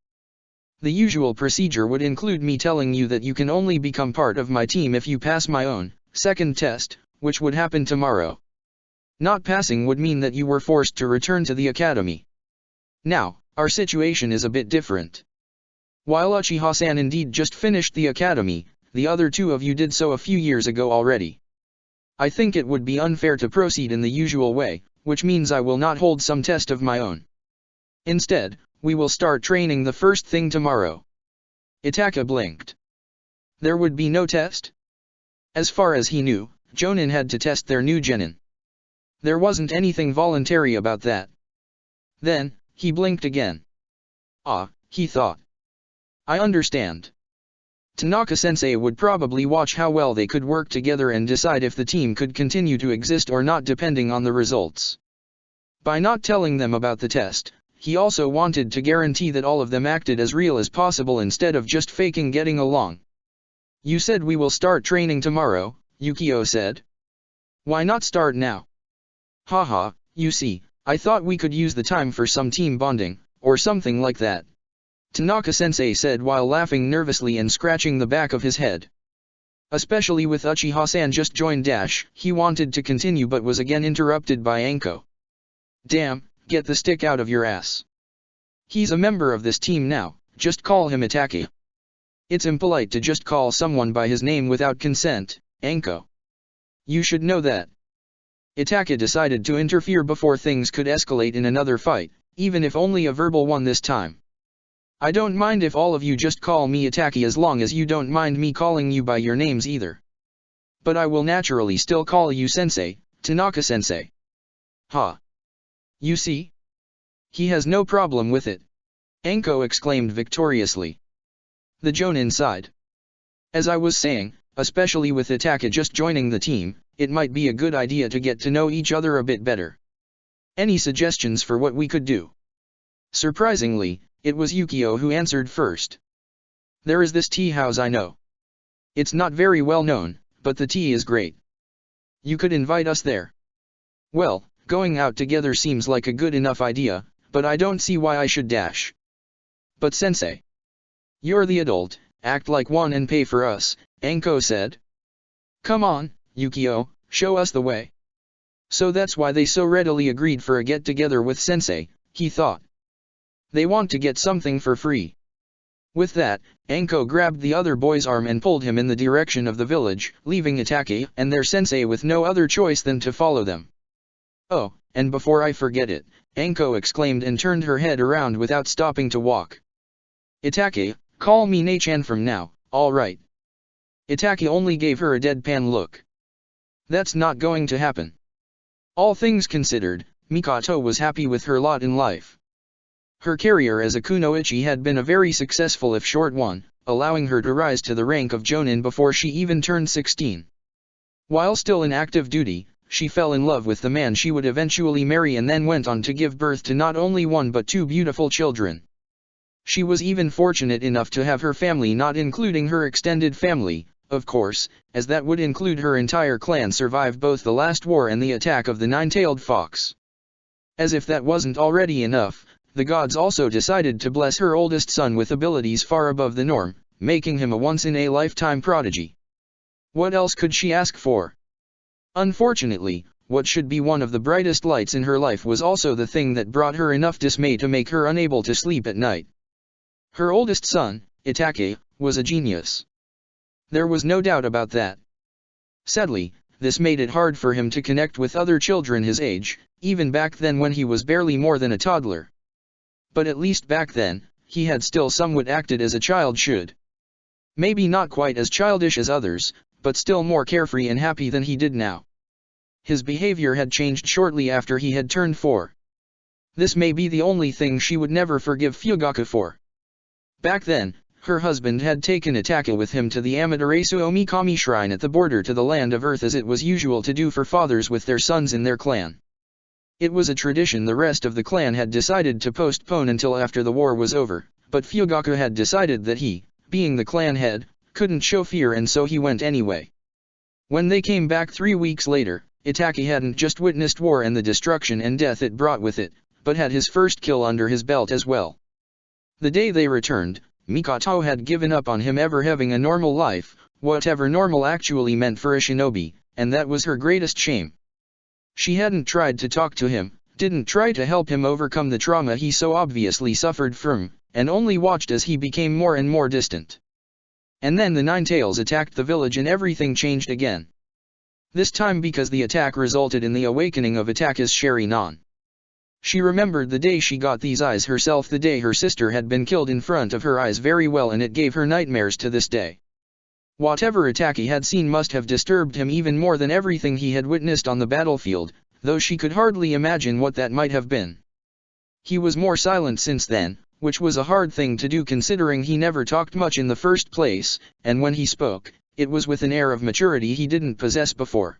A: The usual procedure would include me telling you that you can only become part of my team if you pass my own, second test, which would happen tomorrow. Not passing would mean that you were forced to return to the academy. Now, our situation is a bit different. While Uchiha-san indeed just finished the academy, the other two of you did so a few years ago already. I think it would be unfair to proceed in the usual way, which means I will not hold some test of my own. Instead, we will start training the first thing tomorrow. Itachi blinked. There would be no test? As far as he knew, Jonin had to test their new genin. There wasn't anything voluntary about that. Then, he blinked again. Ah, he thought. I understand. Tanaka-sensei would probably watch how well they could work together and decide if the team could continue to exist or not depending on the results. By not telling them about the test, he also wanted to guarantee that all of them acted as real as possible instead of just faking getting along. You said we will start training tomorrow, Yukio said. Why not start now? Haha, you see, I thought we could use the time for some team bonding, or something like that. Tanaka-sensei said while laughing nervously and scratching the back of his head. Especially with Uchiha-san just joined he wanted to continue but was again interrupted by Anko. Damn, get the stick out of your ass. He's a member of this team now, just call him Itachi. It's impolite to just call someone by his name without consent, Anko. You should know that. Itachi decided to interfere before things could escalate in another fight, even if only a verbal one this time. I don't mind if all of you just call me Itachi as long as you don't mind me calling you by your names either. But I will naturally still call you Sensei, Tanaka-sensei. Ha! You see? He has no problem with it. Anko exclaimed victoriously. The Jonin sighed. As I was saying, especially with Itachi just joining the team, it might be a good idea to get to know each other a bit better. Any suggestions for what we could do? Surprisingly, it was Yukio who answered first. There is this tea house I know. It's not very well known, but the tea is great. You could invite us there. Well, going out together seems like a good enough idea, but I don't see why I should dash. But Sensei. You're the adult, act like one and pay for us, Anko said. Come on, Yukio, show us the way. So that's why they so readily agreed for a get-together with Sensei, he thought. They want to get something for free. With that, Anko grabbed the other boy's arm and pulled him in the direction of the village, leaving Itake and their sensei with no other choice than to follow them. "Oh, and before I forget it," Anko exclaimed and turned her head around without stopping to walk. "Itake, call me Nei-chan from now, all right?" Itake only gave her a deadpan look. That's not going to happen. All things considered, Mikoto was happy with her lot in life. Her career as a kunoichi had been a very successful if short one, allowing her to rise to the rank of jonin before she even turned 16. While still in active duty, she fell in love with the man she would eventually marry and then went on to give birth to not only one but two beautiful children. She was even fortunate enough to have her family, not including her extended family, of course, as that would include her entire clan, survive both the last war and the attack of the nine-tailed fox. As if that wasn't already enough, the gods also decided to bless her oldest son with abilities far above the norm, making him a once-in-a-lifetime prodigy. What else could she ask for? Unfortunately, what should be one of the brightest lights in her life was also the thing that brought her enough dismay to make her unable to sleep at night. Her oldest son, Itake, was a genius. There was no doubt about that. Sadly, this made it hard for him to connect with other children his age, even back then when he was barely more than a toddler. But at least back then, he had still somewhat acted as a child should. Maybe not quite as childish as others, but still more carefree and happy than he did now. His behavior had changed shortly after he had turned 4. This may be the only thing she would never forgive Fugaku for. Back then, her husband had taken Itake with him to the Amaterasu Omikami shrine at the border to the land of Earth, as it was usual to do for fathers with their sons in their clan. It was a tradition the rest of the clan had decided to postpone until after the war was over, but Fugaku had decided that he, being the clan head, couldn't show fear, and so he went anyway. When they came back 3 weeks later, Itake hadn't just witnessed war and the destruction and death it brought with it, but had his first kill under his belt as well. The day they returned, Mikoto had given up on him ever having a normal life, whatever normal actually meant for a shinobi, and that was her greatest shame. She hadn't tried to talk to him, didn't try to help him overcome the trauma he so obviously suffered from, and only watched as he became more and more distant. And then the Nine-Tails attacked the village and everything changed again. This time because the attack resulted in the awakening of Itake's Sharinan. She remembered the day she got these eyes herself, the day her sister had been killed in front of her eyes, very well, and it gave her nightmares to this day. Whatever Itake had seen must have disturbed him even more than everything he had witnessed on the battlefield, though she could hardly imagine what that might have been. He was more silent since then, which was a hard thing to do considering he never talked much in the first place, and when he spoke, it was with an air of maturity he didn't possess before.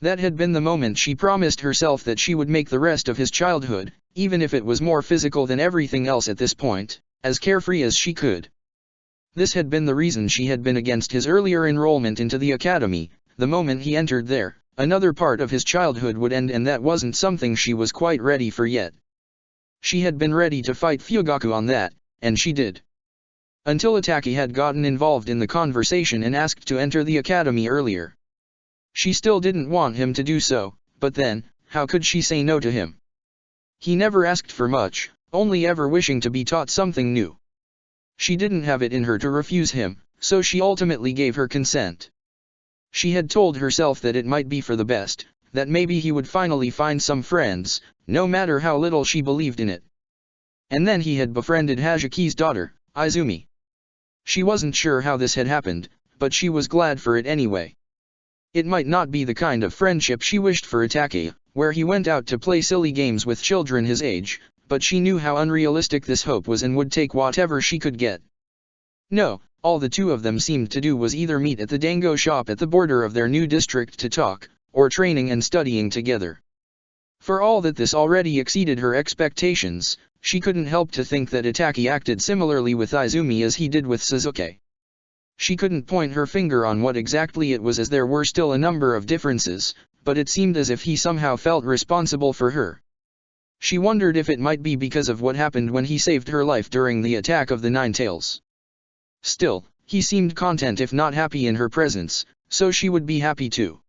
A: That had been the moment she promised herself that she would make the rest of his childhood, even if it was more physical than everything else at this point, as carefree as she could. This had been the reason she had been against his earlier enrollment into the academy. The moment he entered there, another part of his childhood would end, and that wasn't something she was quite ready for yet. She had been ready to fight Fugaku on that, and she did. Until Itake had gotten involved in the conversation and asked to enter the academy earlier. She still didn't want him to do so, but then, how could she say no to him? He never asked for much, only ever wishing to be taught something new. She didn't have it in her to refuse him, so she ultimately gave her consent. She had told herself that it might be for the best, that maybe he would finally find some friends, no matter how little she believed in it. And then he had befriended Hazuki's daughter, Izumi. She wasn't sure how this had happened, but she was glad for it anyway. It might not be the kind of friendship she wished for Itake, where he went out to play silly games with children his age, but she knew how unrealistic this hope was and would take whatever she could get. No, all the two of them seemed to do was either meet at the dango shop at the border of their new district to talk, or training and studying together. For all that this already exceeded her expectations, she couldn't help to think that Itake acted similarly with Izumi as he did with Suzuki. She couldn't point her finger on what exactly it was, as there were still a number of differences, but it seemed as if he somehow felt responsible for her. She wondered if it might be because of what happened when he saved her life during the attack of the Nine-Tails. Still, he seemed content if not happy in her presence, so she would be happy too.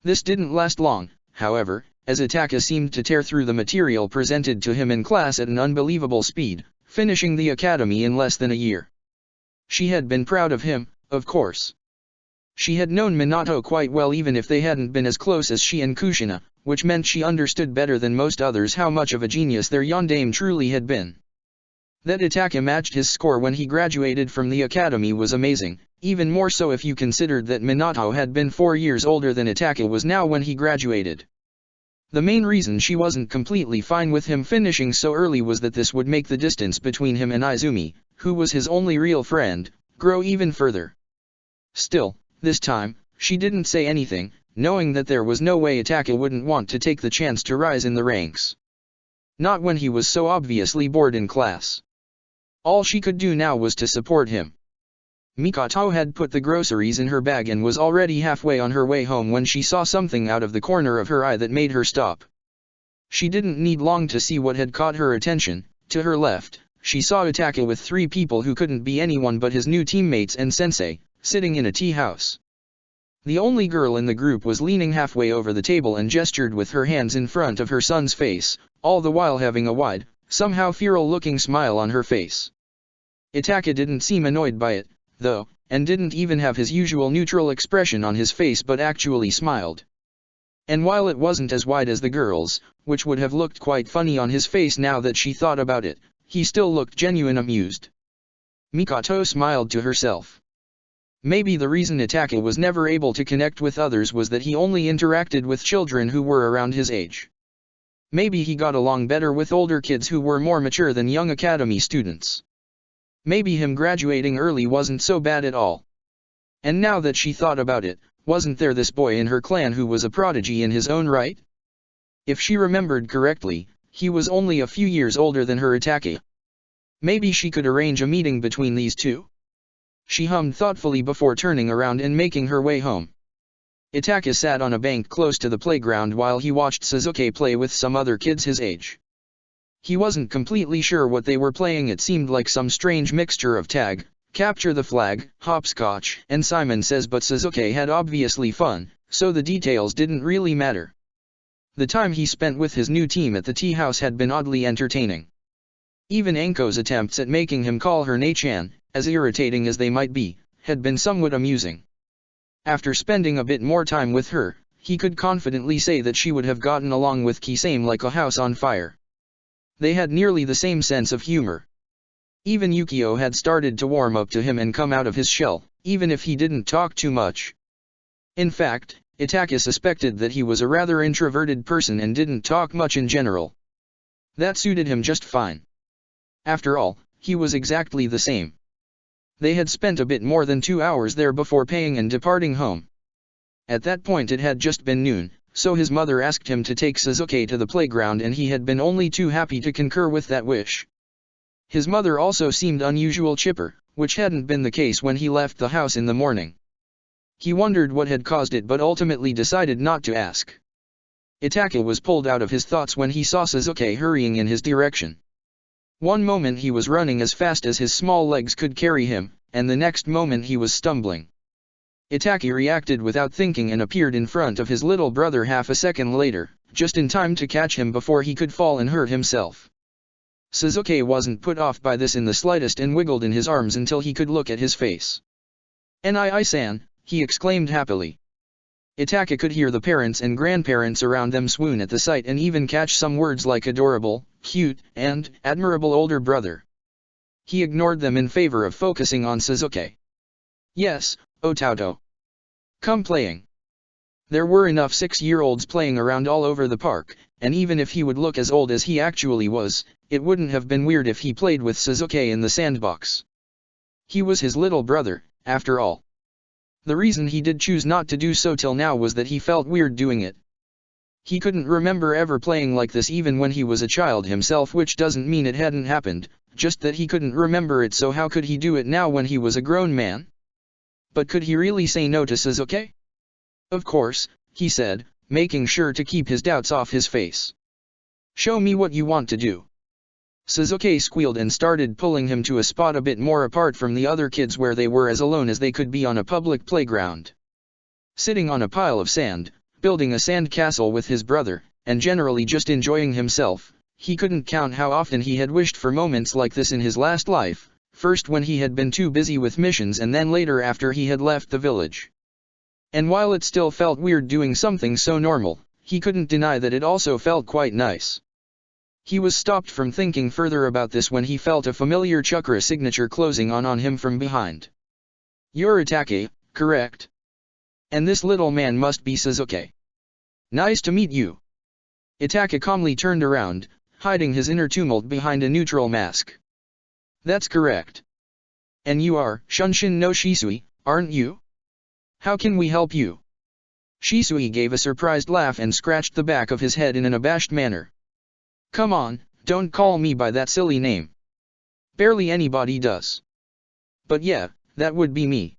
A: This didn't last long, however, as Itake seemed to tear through the material presented to him in class at an unbelievable speed, finishing the academy in less than a year. She had been proud of him, of course. She had known Minato quite well even if they hadn't been as close as she and Kushina, which meant she understood better than most others how much of a genius their yondaime truly had been. That Itachi matched his score when he graduated from the academy was amazing, even more so if you considered that Minato had been 4 years older than Itachi was now when he graduated. The main reason she wasn't completely fine with him finishing so early was that this would make the distance between him and Izumi, who was his only real friend, grow even further. Still, this time, she didn't say anything, knowing that there was no way Itachi wouldn't want to take the chance to rise in the ranks. Not when he was so obviously bored in class. All she could do now was to support him. Mikoto had put the groceries in her bag and was already halfway on her way home when she saw something out of the corner of her eye that made her stop. She didn't need long to see what had caught her attention. To her left, she saw Itachi with 3 people who couldn't be anyone but his new teammates and sensei, sitting in a tea house. The only girl in the group was leaning halfway over the table and gestured with her hands in front of her son's face, all the while having a wide, somehow feral-looking smile on her face. Itachi didn't seem annoyed by it, though, and didn't even have his usual neutral expression on his face but actually smiled. And while it wasn't as wide as the girl's, which would have looked quite funny on his face now that she thought about it, he still looked genuine amused. Mikoto smiled to herself. Maybe the reason Itachi was never able to connect with others was that he only interacted with children who were around his age. Maybe he got along better with older kids who were more mature than young academy students. Maybe him graduating early wasn't so bad at all. And now that she thought about it, wasn't there this boy in her clan who was a prodigy in his own right? If she remembered correctly, he was only a few years older than her Itachi. Maybe she could arrange a meeting between these two? She hummed thoughtfully before turning around and making her way home. Itachi sat on a bank close to the playground while he watched Sasuke play with some other kids his age. He wasn't completely sure what they were playing. It seemed like some strange mixture of tag, capture the flag, hopscotch, and Simon Says, but Sasuke had obviously fun, so the details didn't really matter. The time he spent with his new team at the tea house had been oddly entertaining. Even Anko's attempts at making him call her Nei-chan, as irritating as they might be, had been somewhat amusing. After spending a bit more time with her, he could confidently say that she would have gotten along with Kisame like a house on fire. They had nearly the same sense of humor. Even Yukio had started to warm up to him and come out of his shell, even if he didn't talk too much. In fact, Itachi suspected that he was a rather introverted person and didn't talk much in general. That suited him just fine. After all, he was exactly the same. They had spent a bit more than 2 hours there before paying and departing home. At that point it had just been noon, so his mother asked him to take Sasuke to the playground and he had been only too happy to concur with that wish. His mother also seemed unusual chipper, which hadn't been the case when he left the house in the morning. He wondered what had caused it but ultimately decided not to ask. Itachi was pulled out of his thoughts when he saw Sasuke hurrying in his direction. One moment he was running as fast as his small legs could carry him, and the next moment he was stumbling. Itachi reacted without thinking and appeared in front of his little brother half a second later, just in time to catch him before he could fall and hurt himself. Sasuke wasn't put off by this in the slightest and wiggled in his arms until he could look at his face. "Nii-san," he exclaimed happily. Itachi could hear the parents and grandparents around them swoon at the sight and even catch some words like adorable, cute, and admirable older brother. He ignored them in favor of focusing on Sasuke. "Yes, Otauto. Come playing." There were enough 6-year-olds playing around all over the park, and even if he would look as old as he actually was, it wouldn't have been weird if he played with Sasuke in the sandbox. He was his little brother, after all. The reason he did choose not to do so till now was that he felt weird doing it. He couldn't remember ever playing like this even when he was a child himself, which doesn't mean it hadn't happened, just that he couldn't remember it, so how could he do it now when he was a grown man? But could he really say no to Sasuke? "Of course," he said, making sure to keep his doubts off his face. "Show me what you want to do." Sasuke squealed and started pulling him to a spot a bit more apart from the other kids where they were as alone as they could be on a public playground. Sitting on a pile of sand, building a sand castle with his brother, and generally just enjoying himself, He couldn't count how often he had wished for moments like this in his last life, first when he had been too busy with missions and then later after he had left the village. And while it still felt weird doing something so normal, he couldn't deny that it also felt quite nice. He was stopped from thinking further about this when he felt a familiar chakra signature closing on him from behind. "You're Itake, correct? And this little man must be Sasuke. Nice to meet you." Itake calmly turned around, hiding his inner tumult behind a neutral mask. "That's correct. And you are Shunshin no Shisui, aren't you? How can we help you?" Shisui gave a surprised laugh and scratched the back of his head in an abashed manner. "Come on, don't call me by that silly name. Barely anybody does. But yeah, that would be me.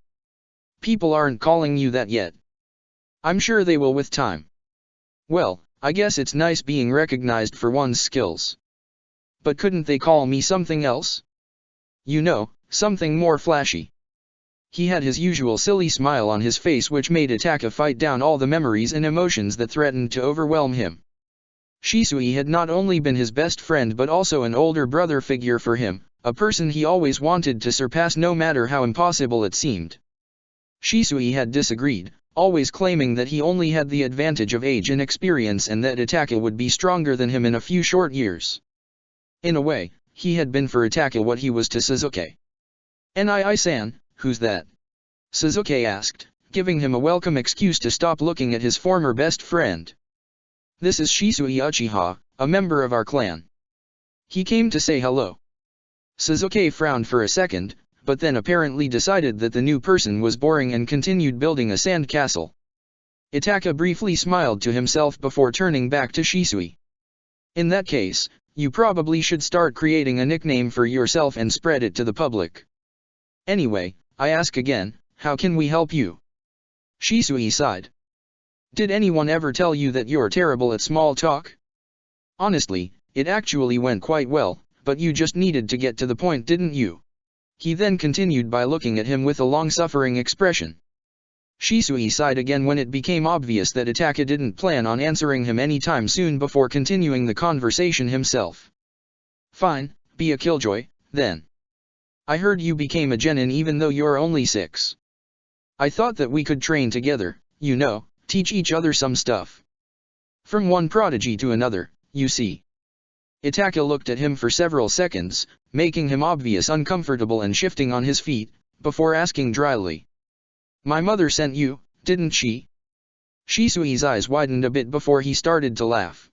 A: People aren't calling you that yet. I'm sure they will with time. Well, I guess it's nice being recognized for one's skills. But couldn't they call me something else? You know, something more flashy." He had his usual silly smile on his face which made Itake fight down all the memories and emotions that threatened to overwhelm him. Shisui had not only been his best friend but also an older brother figure for him, a person he always wanted to surpass no matter how impossible it seemed. Shisui had disagreed, always claiming that he only had the advantage of age and experience and that Itake would be stronger than him in a few short years. In a way, he had been for Itake what he was to Sasuke. "Nii-san, who's that?" Sasuke asked, giving him a welcome excuse to stop looking at his former best friend. "This is Shisui Uchiha, a member of our clan. He came to say hello." Sasuke frowned for a second, but then apparently decided that the new person was boring and continued building a sand castle. Itake briefly smiled to himself before turning back to Shisui. "In that case, you probably should start creating a nickname for yourself and spread it to the public. Anyway, I ask again, how can we help you?" Shisui sighed. "Did anyone ever tell you that you're terrible at small talk? Honestly, it actually went quite well, but you just needed to get to the point, didn't you?" He then continued by looking at him with a long-suffering expression. Shisui sighed again when it became obvious that Itake didn't plan on answering him anytime soon before continuing the conversation himself. "Fine, be a killjoy, then. I heard you became a genin even though you're only 6. I thought that we could train together, you know, teach each other some stuff. From one prodigy to another, you see." Itake looked at him for several seconds, making him obvious uncomfortable and shifting on his feet, before asking dryly. "My mother sent you, didn't she?" Shisui's eyes widened a bit before he started to laugh.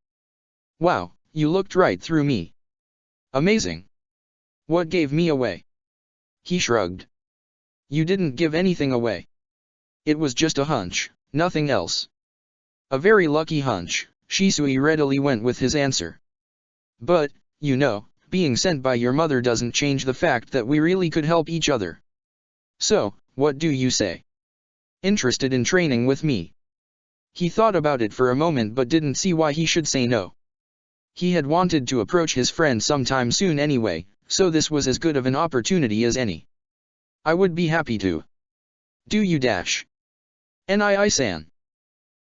A: "Wow, you looked right through me. Amazing. What gave me away?" He shrugged. "You didn't give anything away. It was just a hunch, nothing else." "A very lucky hunch," Shisui readily went with his answer. "But, you know, being sent by your mother doesn't change the fact that we really could help each other. So, what do you say? Interested in training with me?" He thought about it for a moment but didn't see why he should say no. He had wanted to approach his friend sometime soon anyway, so this was as good of an opportunity as any. "I would be happy to." "Do you dash? Nii-san.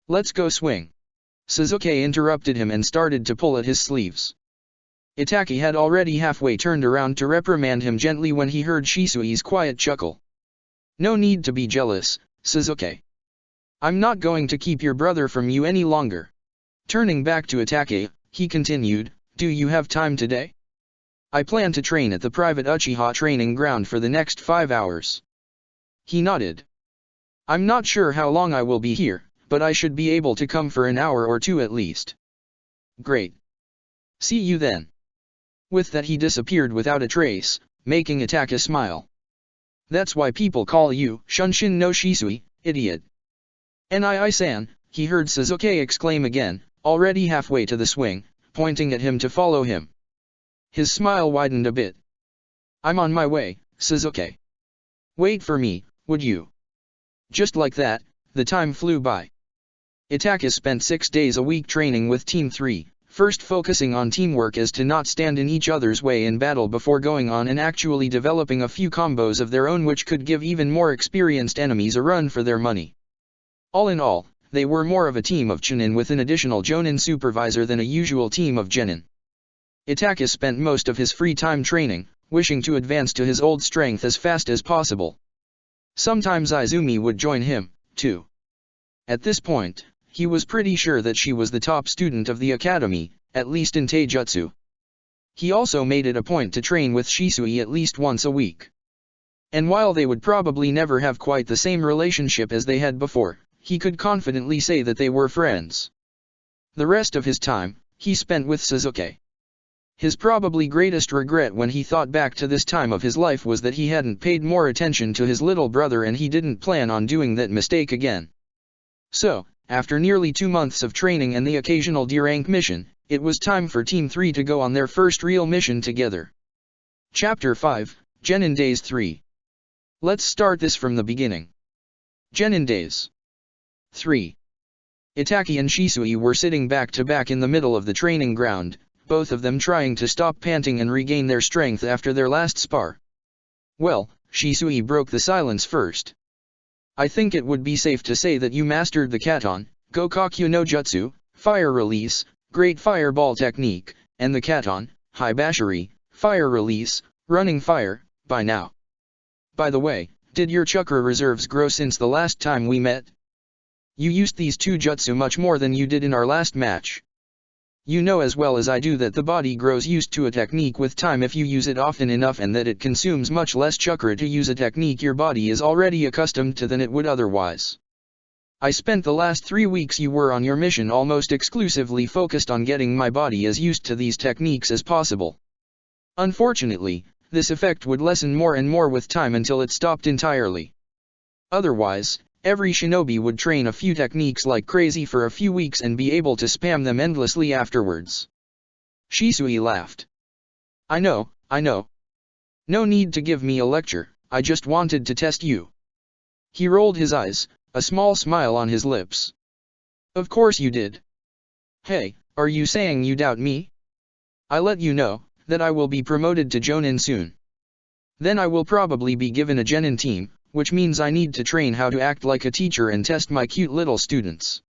A: Let's go swing." Sasuke interrupted him and started to pull at his sleeves. Itake had already halfway turned around to reprimand him gently when he heard Shisui's quiet chuckle. "No need to be jealous, Sasuke. I'm not going to keep your brother from you any longer." Turning back to Itake, he continued, "Do you have time today? I plan to train at the private Uchiha training ground for the next 5 hours." He nodded. "I'm not sure how long I will be here, but I should be able to come for an hour or two at least." "Great. See you then." With that he disappeared without a trace, making Itake smile. "That's why people call you Shunshin no Shisui, idiot." "Nii-san," he heard Sasuke exclaim again, already halfway to the swing, pointing at him to follow him. His smile widened a bit. "I'm on my way, Sasuke. Wait for me, would you?" Just like that, the time flew by. Itake spent 6 days a week training with Team 3. First focusing on teamwork as to not stand in each other's way in battle before going on and actually developing a few combos of their own which could give even more experienced enemies a run for their money. All in all, they were more of a team of Chunin with an additional Jonin supervisor than a usual team of Genin. Itachi spent most of his free time training, wishing to advance to his old strength as fast as possible. Sometimes Izumi would join him, too. At this point, he was pretty sure that she was the top student of the academy, at least in Taijutsu. He also made it a point to train with Shisui at least once a week. And while they would probably never have quite the same relationship as they had before, he could confidently say that they were friends. The rest of his time, he spent with Sasuke. His probably greatest regret when he thought back to this time of his life was that he hadn't paid more attention to his little brother, and he didn't plan on doing that mistake again. So, after nearly 2 months of training and the occasional D-rank mission, it was time for Team 3 to go on their first real mission together. Chapter 5, Genin Days 3. Let's start this from the beginning. Genin Days 3. Itachi and Shisui were sitting back to back in the middle of the training ground, both of them trying to stop panting and regain their strength after their last spar. Well, Shisui broke the silence first. I think it would be safe to say that you mastered the Katon, Gokakyu no Jutsu, Fire Release, Great Fireball Technique, and the Katon, Hibashiri, Fire Release, Running Fire, by now. By the way, did your chakra reserves grow since the last time we met? You used these two jutsu much more than you did in our last match. You know as well as I do that the body grows used to a technique with time if you use it often enough, and that it consumes much less chakra to use a technique your body is already accustomed to than it would otherwise. I spent the last 3 weeks you were on your mission almost exclusively focused on getting my body as used to these techniques as possible. Unfortunately, this effect would lessen more and more with time until it stopped entirely. Otherwise, every shinobi would train a few techniques like crazy for a few weeks and be able to spam them endlessly afterwards. Shisui laughed. I know. No need to give me a lecture, I just wanted to test you. He rolled his eyes, a small smile on his lips. Of course you did. Hey, are you saying you doubt me? I let you know that I will be promoted to Jonin soon. Then I will probably be given a Genin team, which means I need to train how to act like a teacher and test my cute little students.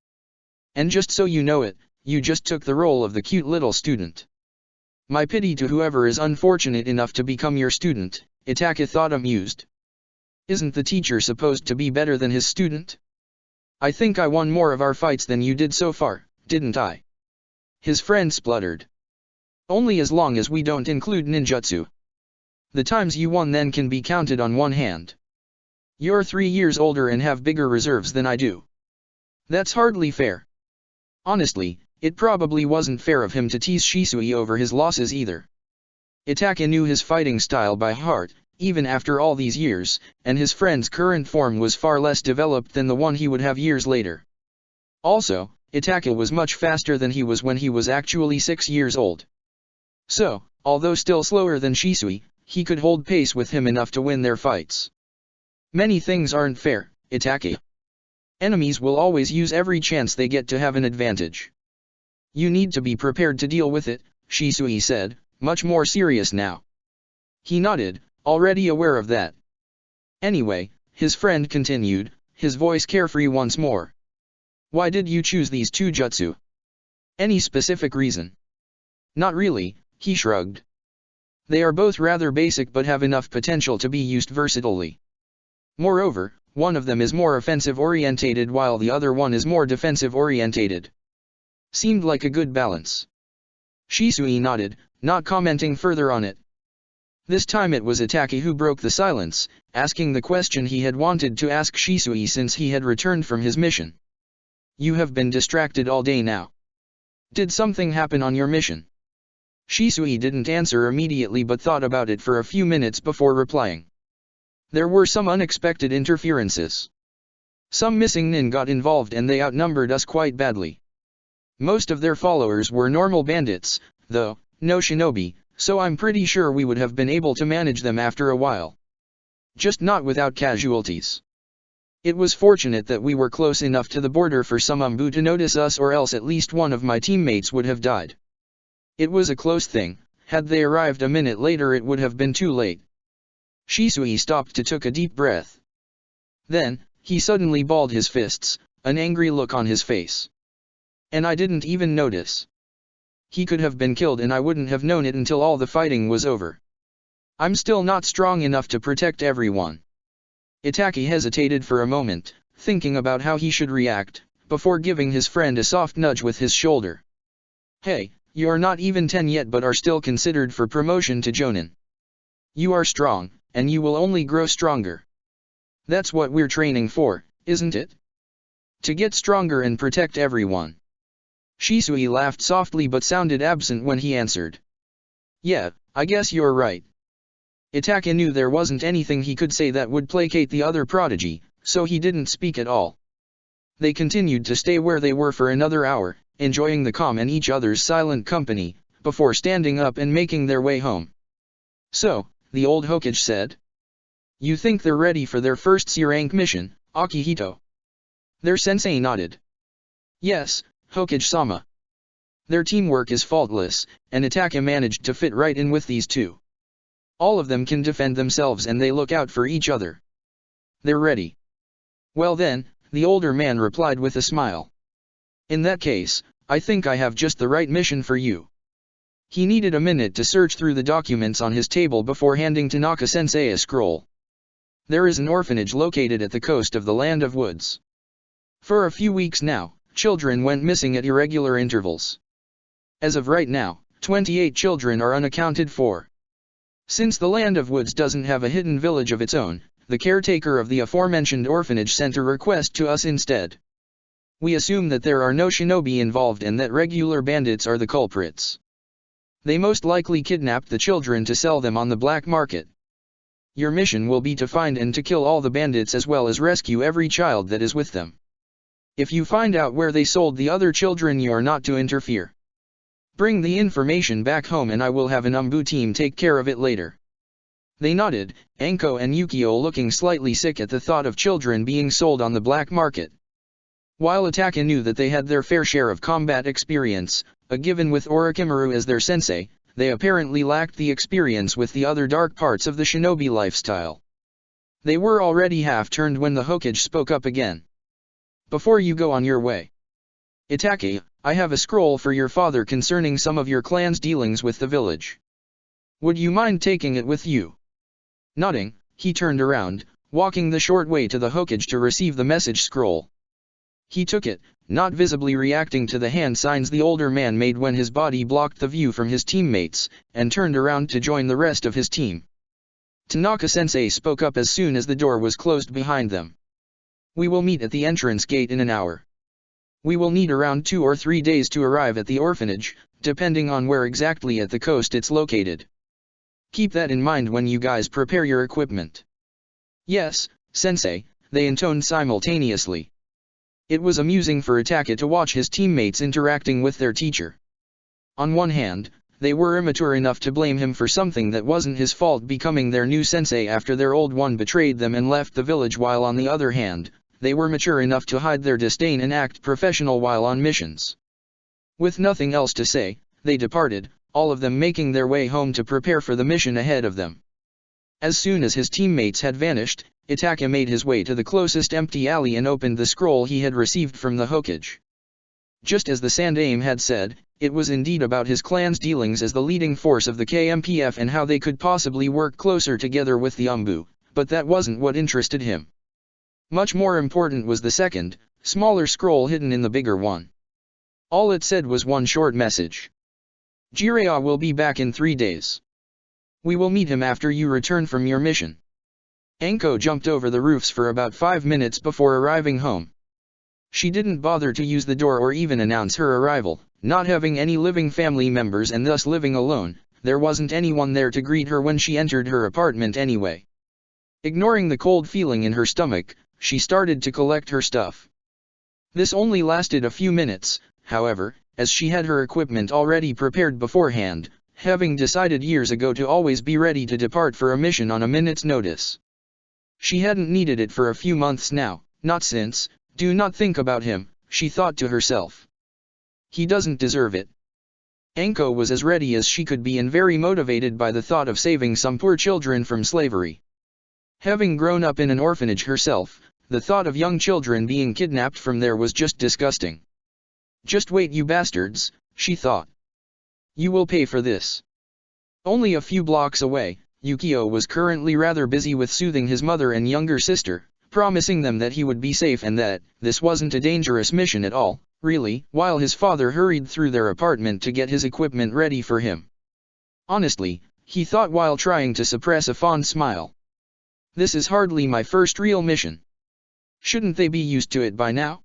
A: And just so you know it, you just took the role of the cute little student. My pity to whoever is unfortunate enough to become your student, Itachi thought amused. Isn't the teacher supposed to be better than his student? I think I won more of our fights than you did so far, didn't I? His friend spluttered. Only as long as we don't include ninjutsu. The times you won then can be counted on one hand. You're 3 years older and have bigger reserves than I do. That's hardly fair. Honestly, it probably wasn't fair of him to tease Shisui over his losses either. Itachi knew his fighting style by heart, even after all these years, and his friend's current form was far less developed than the one he would have years later. Also, Itachi was much faster than he was when he was actually 6 years old. So, although still slower than Shisui, he could hold pace with him enough to win their fights. Many things aren't fair, Itachi. Enemies will always use every chance they get to have an advantage. You need to be prepared to deal with it, Shisui said, much more serious now. He nodded, already aware of that. Anyway, his friend continued, his voice carefree once more. Why did you choose these two jutsu? Any specific reason? Not really, he shrugged. They are both rather basic but have enough potential to be used versatilely. Moreover, one of them is more offensive-orientated while the other one is more defensive-orientated. Seemed like a good balance. Shisui nodded, not commenting further on it. This time it was Itachi who broke the silence, asking the question he had wanted to ask Shisui since he had returned from his mission. You have been distracted all day now. Did something happen on your mission? Shisui didn't answer immediately but thought about it for a few minutes before replying. There were some unexpected interferences. Some missing nin got involved and they outnumbered us quite badly. Most of their followers were normal bandits, though, no shinobi, so I'm pretty sure we would have been able to manage them after a while. Just not without casualties. It was fortunate that we were close enough to the border for some Umbu to notice us, or else at least one of my teammates would have died. It was a close thing. Had they arrived a minute later it would have been too late. Shisui stopped to take a deep breath. Then, he suddenly balled his fists, an angry look on his face. And I didn't even notice. He could have been killed and I wouldn't have known it until all the fighting was over. I'm still not strong enough to protect everyone. Itake hesitated for a moment, thinking about how he should react, before giving his friend a soft nudge with his shoulder. Hey, you're not even 10 yet but are still considered for promotion to Jonin. You are strong, and you will only grow stronger. That's what we're training for, isn't it? To get stronger and protect everyone. Shisui laughed softly but sounded absent when he answered. Yeah, I guess you're right. Itake knew there wasn't anything he could say that would placate the other prodigy, so he didn't speak at all. They continued to stay where they were for another hour, enjoying the calm and each other's silent company, before standing up and making their way home. So, the old Hokage said. You think they're ready for their first C-rank mission, Akihito? Their sensei nodded. Yes, Hokage-sama. Their teamwork is faultless, and Itake managed to fit right in with these two. All of them can defend themselves and they look out for each other. They're ready. Well then, the older man replied with a smile. In that case, I think I have just the right mission for you. He needed a minute to search through the documents on his table before handing Tanaka-sensei a scroll. There is an orphanage located at the coast of the Land of Woods. For a few weeks now, children went missing at irregular intervals. As of right now, 28 children are unaccounted for. Since the Land of Woods doesn't have a hidden village of its own, the caretaker of the aforementioned orphanage sent a request to us instead. We assume that there are no shinobi involved and that regular bandits are the culprits. They most likely kidnapped the children to sell them on the black market. Your mission will be to find and to kill all the bandits as well as rescue every child that is with them. If you find out where they sold the other children, you are not to interfere. Bring the information back home and I will have an Umbu team take care of it later. They nodded, Anko and Yukio looking slightly sick at the thought of children being sold on the black market. While Itake knew that they had their fair share of combat experience, a given with Orochimaru as their sensei, they apparently lacked the experience with the other dark parts of the shinobi lifestyle. They were already half-turned when the Hokage spoke up again. Before you go on your way, Itake, I have a scroll for your father concerning some of your clan's dealings with the village. Would you mind taking it with you? Nodding, he turned around, walking the short way to the Hokage to receive the message scroll. He took it, not visibly reacting to the hand signs the older man made when his body blocked the view from his teammates, and turned around to join the rest of his team. Tanaka-sensei spoke up as soon as the door was closed behind them. We will meet at the entrance gate in an hour. We will need around 2 or 3 days to arrive at the orphanage, depending on where exactly at the coast it's located. Keep that in mind when you guys prepare your equipment. Yes, sensei, they intoned simultaneously. It was amusing for Itake to watch his teammates interacting with their teacher. On one hand, they were immature enough to blame him for something that wasn't his fault becoming their new sensei after their old one betrayed them and left the village, while on the other hand, they were mature enough to hide their disdain and act professional while on missions. With nothing else to say, they departed, all of them making their way home to prepare for the mission ahead of them. As soon as his teammates had vanished, Itake made his way to the closest empty alley and opened the scroll he had received from the Hokage. Just as the Sandaime had said, it was indeed about his clan's dealings as the leading force of the KMPF and how they could possibly work closer together with the Umbu, but that wasn't what interested him. Much more important was the second, smaller scroll hidden in the bigger one. All it said was one short message. Jiraiya will be back in 3 days. We will meet him after you return from your mission. Anko jumped over the roofs for about 5 minutes before arriving home. She didn't bother to use the door or even announce her arrival, not having any living family members and thus living alone. There wasn't anyone there to greet her when she entered her apartment anyway. Ignoring the cold feeling in her stomach, she started to collect her stuff. This only lasted a few minutes, however, as she had her equipment already prepared beforehand, having decided years ago to always be ready to depart for a mission on a minute's notice. She hadn't needed it for a few months now, not since. Do not think about him, she thought to herself. He doesn't deserve it. Anko was as ready as she could be and very motivated by the thought of saving some poor children from slavery. Having grown up in an orphanage herself, the thought of young children being kidnapped from there was just disgusting. Just wait, you bastards, she thought. You will pay for this. Only a few blocks away, Yukio was currently rather busy with soothing his mother and younger sister, promising them that he would be safe and that this wasn't a dangerous mission at all, really, while his father hurried through their apartment to get his equipment ready for him. Honestly, he thought while trying to suppress a fond smile. This is hardly my first real mission. Shouldn't they be used to it by now?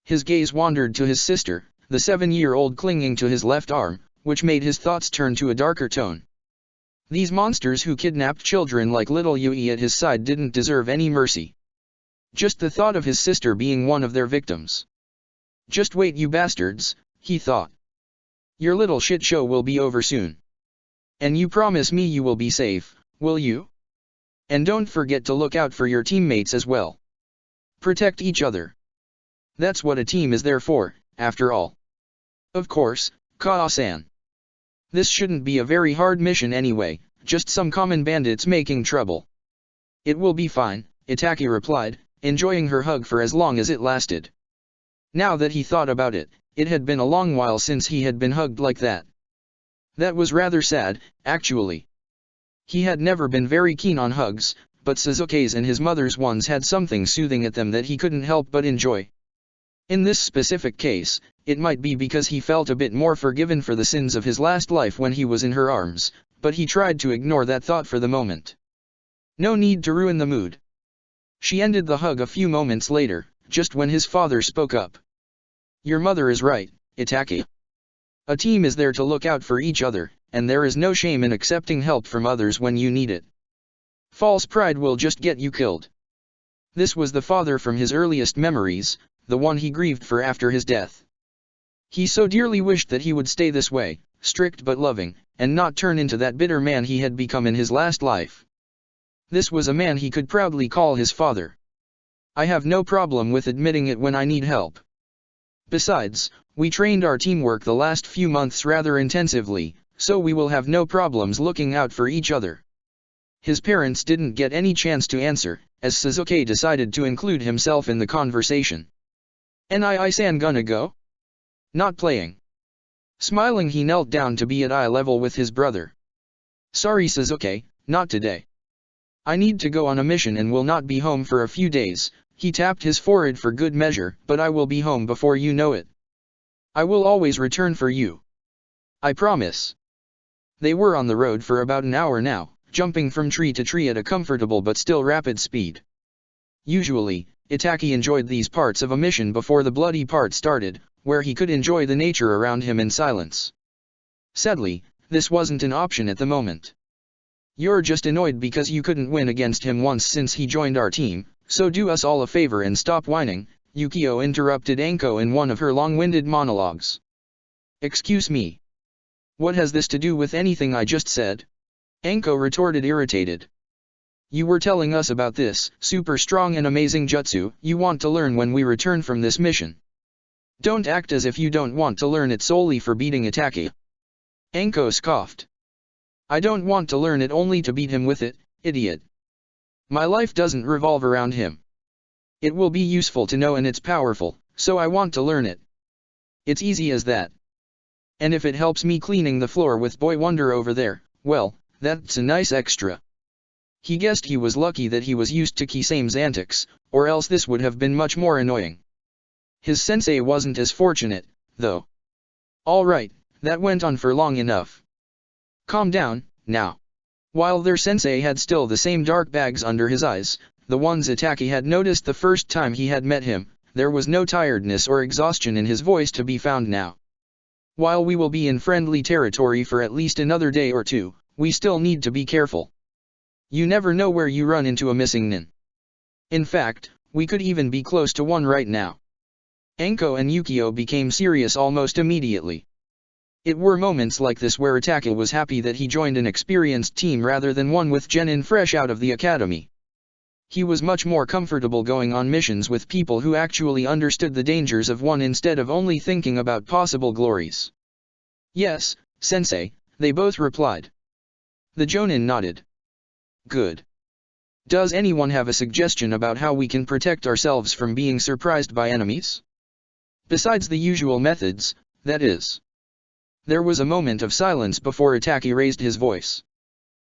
A: His gaze wandered to his sister, the 7-year-old clinging to his left arm, which made his thoughts turn to a darker tone. These monsters who kidnapped children like little Yui at his side didn't deserve any mercy. Just the thought of his sister being one of their victims. Just wait, you bastards, he thought. Your little shit show will be over soon. And you promise me you will be safe, will you? And don't forget to look out for your teammates as well. Protect each other. That's what a team is there for, after all. Of course, Kaa-san. This shouldn't be a very hard mission anyway, just some common bandits making trouble. It will be fine, Itaki replied, enjoying her hug for as long as it lasted. Now that he thought about it, it had been a long while since he had been hugged like that. That was rather sad, actually. He had never been very keen on hugs, but Sasuke's and his mother's ones had something soothing at them that he couldn't help but enjoy. In this specific case, it might be because he felt a bit more forgiven for the sins of his last life when he was in her arms, but he tried to ignore that thought for the moment. No need to ruin the mood. She ended the hug a few moments later, just when his father spoke up. Your mother is right, Itaki. A team is there to look out for each other, and there is no shame in accepting help from others when you need it. False pride will just get you killed. This was the father from his earliest memories, the one he grieved for after his death. He so dearly wished that he would stay this way, strict but loving, and not turn into that bitter man he had become in his last life. This was a man he could proudly call his father. I have no problem with admitting it when I need help. Besides, we trained our teamwork the last few months rather intensively, so we will have no problems looking out for each other. His parents didn't get any chance to answer, as Sasuke decided to include himself in the conversation. "Nii-san gonna go?" "Not playing." Smiling, he knelt down to be at eye level with his brother. "Sorry Sasuke, not today. I need to go on a mission and will not be home for a few days." He tapped his forehead for good measure, "But I will be home before you know it. I will always return for you. I promise." They were on the road for about an hour now, jumping from tree to tree at a comfortable but still rapid speed. Usually, Itaki enjoyed these parts of a mission before the bloody part started, where he could enjoy the nature around him in silence. Sadly, this wasn't an option at the moment. "You're just annoyed because you couldn't win against him once since he joined our team, so do us all a favor and stop whining," Yukio interrupted Anko in one of her long-winded monologues. "Excuse me. What has this to do with anything I just said?" Anko retorted, irritated. "You were telling us about this super strong and amazing jutsu you want to learn when we return from this mission. Don't act as if you don't want to learn it solely for beating Itaki." Anko scoffed. "I don't want to learn it only to beat him with it, idiot. My life doesn't revolve around him. It will be useful to know and it's powerful, so I want to learn it. It's easy as that. And if it helps me cleaning the floor with Boy Wonder over there, well, that's a nice extra." He guessed he was lucky that he was used to Kisame's antics, or else this would have been much more annoying. His sensei wasn't as fortunate, though. Alright, that went on for long enough. Calm down, now. While their sensei had still the same dark bags under his eyes, the ones Itaki had noticed the first time he had met him, there was no tiredness or exhaustion in his voice to be found now. "While we will be in friendly territory for at least another day or two, we still need to be careful. You never know where you run into a missing nin. In fact, we could even be close to one right now." Anko and Yukio became serious almost immediately. It were moments like this where Itaki was happy that he joined an experienced team rather than one with genin fresh out of the academy. He was much more comfortable going on missions with people who actually understood the dangers of one instead of only thinking about possible glories. "Yes, sensei," they both replied. The Jonin nodded. "Good. Does anyone have a suggestion about how we can protect ourselves from being surprised by enemies? Besides the usual methods, that is." There was a moment of silence before Itaki raised his voice.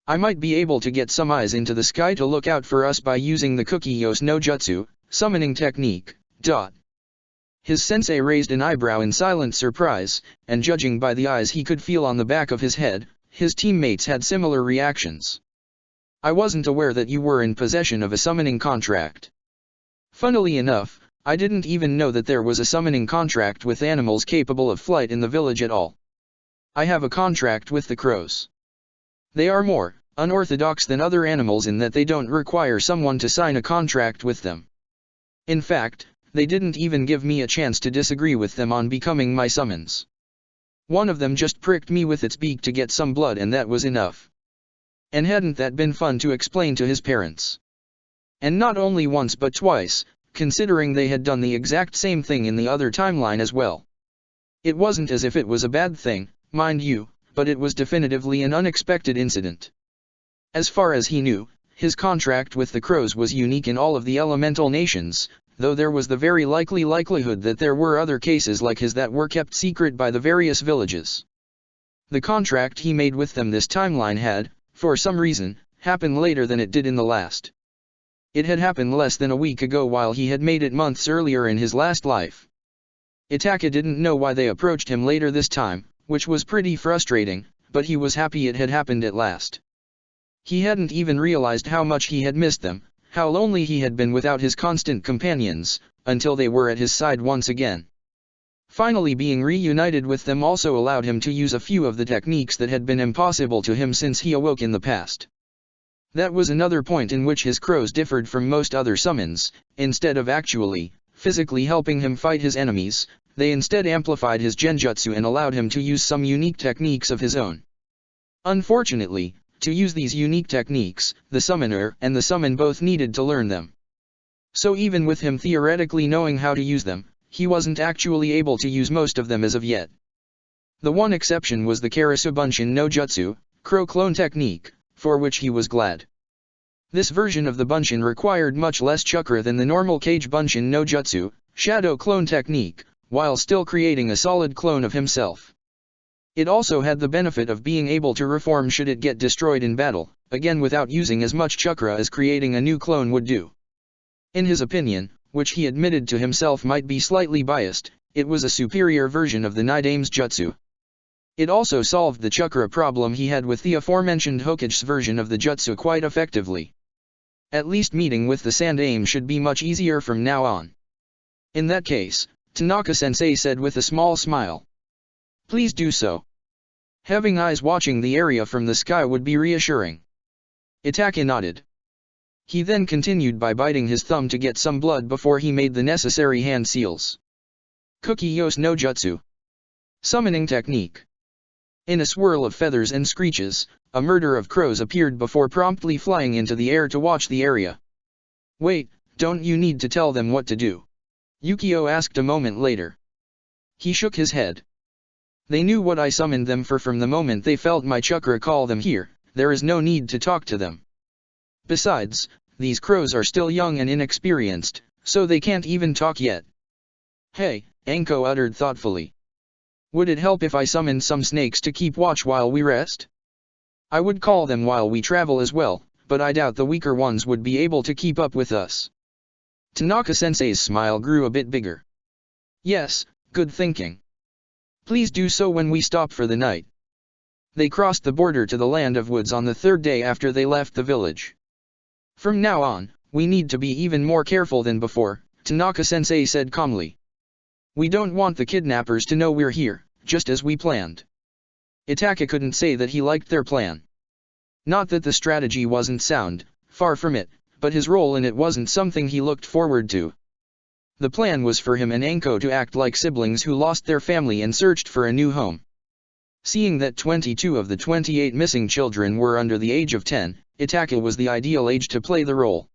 A: I might be able to get some eyes into the sky to look out for us by using the Kukiyos no Jutsu, summoning technique. His sensei raised an eyebrow in silent surprise, and judging by the eyes he could feel on the back of his head, his teammates had similar reactions. I wasn't aware that you were in possession of a summoning contract. Funnily enough, I didn't even know that there was a summoning contract with animals capable of flight in the village at all. I have a contract with the crows. They are more unorthodox than other animals in that they don't require someone to sign a contract with them. In fact, they didn't even give me a chance to disagree with them on becoming my summons. One of them just pricked me with its beak to get some blood, and that was enough. And hadn't that been fun to explain to his parents? And not only once but twice, considering they had done the exact same thing in the other timeline as well. It wasn't as if it was a bad thing, mind you, but it was definitively an unexpected incident. As far as he knew, his contract with the crows was unique in all of the elemental nations, though there was the very likelihood that there were other cases like his that were kept secret by the various villages. The contract he made with them this timeline had, for some reason, happened later than it did in the last. It had happened less than a week ago while he had made it months earlier in his last life. Itaka didn't know why they approached him later this time, which was pretty frustrating, but he was happy it had happened at last. He hadn't even realized how much he had missed them, how lonely he had been without his constant companions, until they were at his side once again. Finally being reunited with them also allowed him to use a few of the techniques that had been impossible to him since he awoke in the past. That was another point in which his crows differed from most other summons. Instead of actually, physically helping him fight his enemies, they instead amplified his genjutsu and allowed him to use some unique techniques of his own. Unfortunately, to use these unique techniques, the summoner and the summon both needed to learn them. So even with him theoretically knowing how to use them, he wasn't actually able to use most of them as of yet. The one exception was the Karasu Bunshin no Jutsu, crow clone technique, for which he was glad. This version of the Bunshin required much less chakra than the normal Kage Bunshin no Jutsu, shadow clone technique, while still creating a solid clone of himself. It also had the benefit of being able to reform should it get destroyed in battle, again without using as much chakra as creating a new clone would do. In his opinion, which he admitted to himself might be slightly biased, it was a superior version of the Nidame's Jutsu. It also solved the chakra problem he had with the aforementioned Hokage's version of the Jutsu quite effectively. At least meeting with the Sandaime should be much easier from now on. In that case, Tanaka-sensei said with a small smile. Please do so. Having eyes watching the area from the sky would be reassuring. Itaka nodded. He then continued by biting his thumb to get some blood before he made the necessary hand seals. Kukiyos no Jutsu. Summoning technique. In a swirl of feathers and screeches, a murder of crows appeared before promptly flying into the air to watch the area. Wait, don't you need to tell them what to do? Yukio asked a moment later. He shook his head. They knew what I summoned them for from the moment they felt my chakra call them here, there is no need to talk to them. Besides, these crows are still young and inexperienced, so they can't even talk yet. Hey, Anko uttered thoughtfully. Would it help if I summoned some snakes to keep watch while we rest? I would call them while we travel as well, but I doubt the weaker ones would be able to keep up with us. Tanaka-sensei's smile grew a bit bigger. Yes, good thinking. Please do so when we stop for the night. They crossed the border to the land of woods on the third day after they left the village. From now on, we need to be even more careful than before, Tanaka-sensei said calmly. We don't want the kidnappers to know we're here, just as we planned. Itaka couldn't say that he liked their plan. Not that the strategy wasn't sound, far from it, but his role in it wasn't something he looked forward to. The plan was for him and Anko to act like siblings who lost their family and searched for a new home. Seeing that 22 of the 28 missing children were under the age of 10, Itaka was the ideal age to play the role.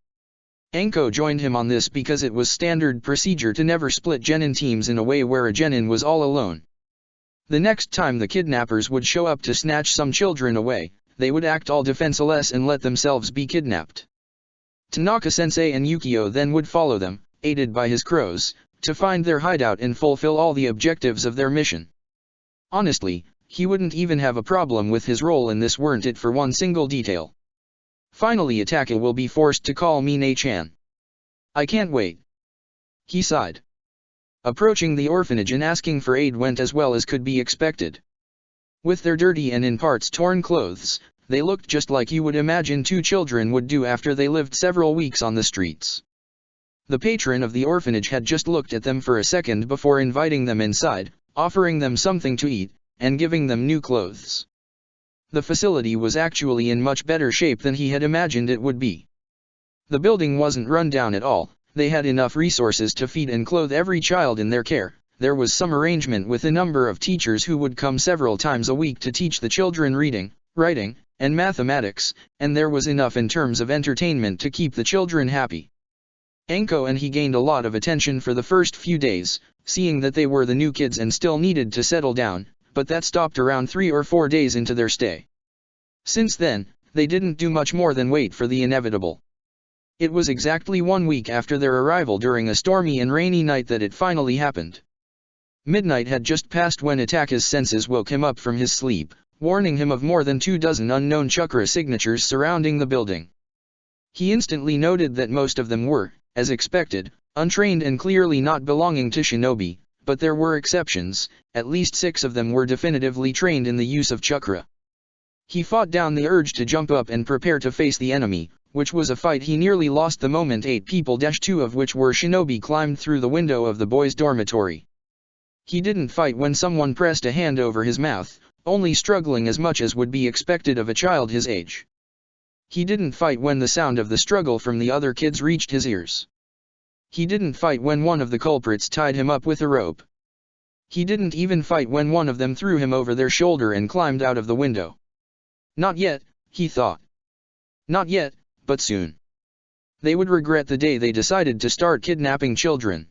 A: Anko joined him on this because it was standard procedure to never split genin teams in a way where a genin was all alone. The next time the kidnappers would show up to snatch some children away, they would act all defenseless and let themselves be kidnapped. Tanaka-sensei and Yukio then would follow them, aided by his crows, to find their hideout and fulfill all the objectives of their mission. Honestly, he wouldn't even have a problem with his role in this weren't it for one single detail. Finally Itaka will be forced to call me Ne-chan. I can't wait. He sighed. Approaching the orphanage and asking for aid went as well as could be expected. With their dirty and in parts torn clothes, they looked just like you would imagine two children would do after they lived several weeks on the streets. The patron of the orphanage had just looked at them for a second before inviting them inside, offering them something to eat, and giving them new clothes. The facility was actually in much better shape than he had imagined it would be. The building wasn't run down at all, they had enough resources to feed and clothe every child in their care. There was some arrangement with a number of teachers who would come several times a week to teach the children reading, writing, and mathematics, and there was enough in terms of entertainment to keep the children happy. Anko and he gained a lot of attention for the first few days, seeing that they were the new kids and still needed to settle down, but that stopped around 3 or 4 days into their stay. Since then, they didn't do much more than wait for the inevitable. It was exactly 1 week after their arrival during a stormy and rainy night that it finally happened. Midnight had just passed when Itaka's senses woke him up from his sleep, warning him of more than 24 unknown chakra signatures surrounding the building. He instantly noted that most of them were, as expected, untrained and clearly not belonging to shinobi, but there were exceptions. At least 6 of them were definitively trained in the use of chakra. He fought down the urge to jump up and prepare to face the enemy, which was a fight he nearly lost the moment 8 people, 2 of which were shinobi, climbed through the window of the boys' dormitory. He didn't fight when someone pressed a hand over his mouth, only struggling as much as would be expected of a child his age. He didn't fight when the sound of the struggle from the other kids reached his ears. He didn't fight when one of the culprits tied him up with a rope. He didn't even fight when one of them threw him over their shoulder and climbed out of the window. Not yet, he thought. Not yet, but soon. They would regret the day they decided to start kidnapping children.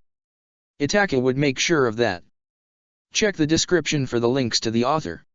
A: Itaka would make sure of that. Check the description for the links to the author.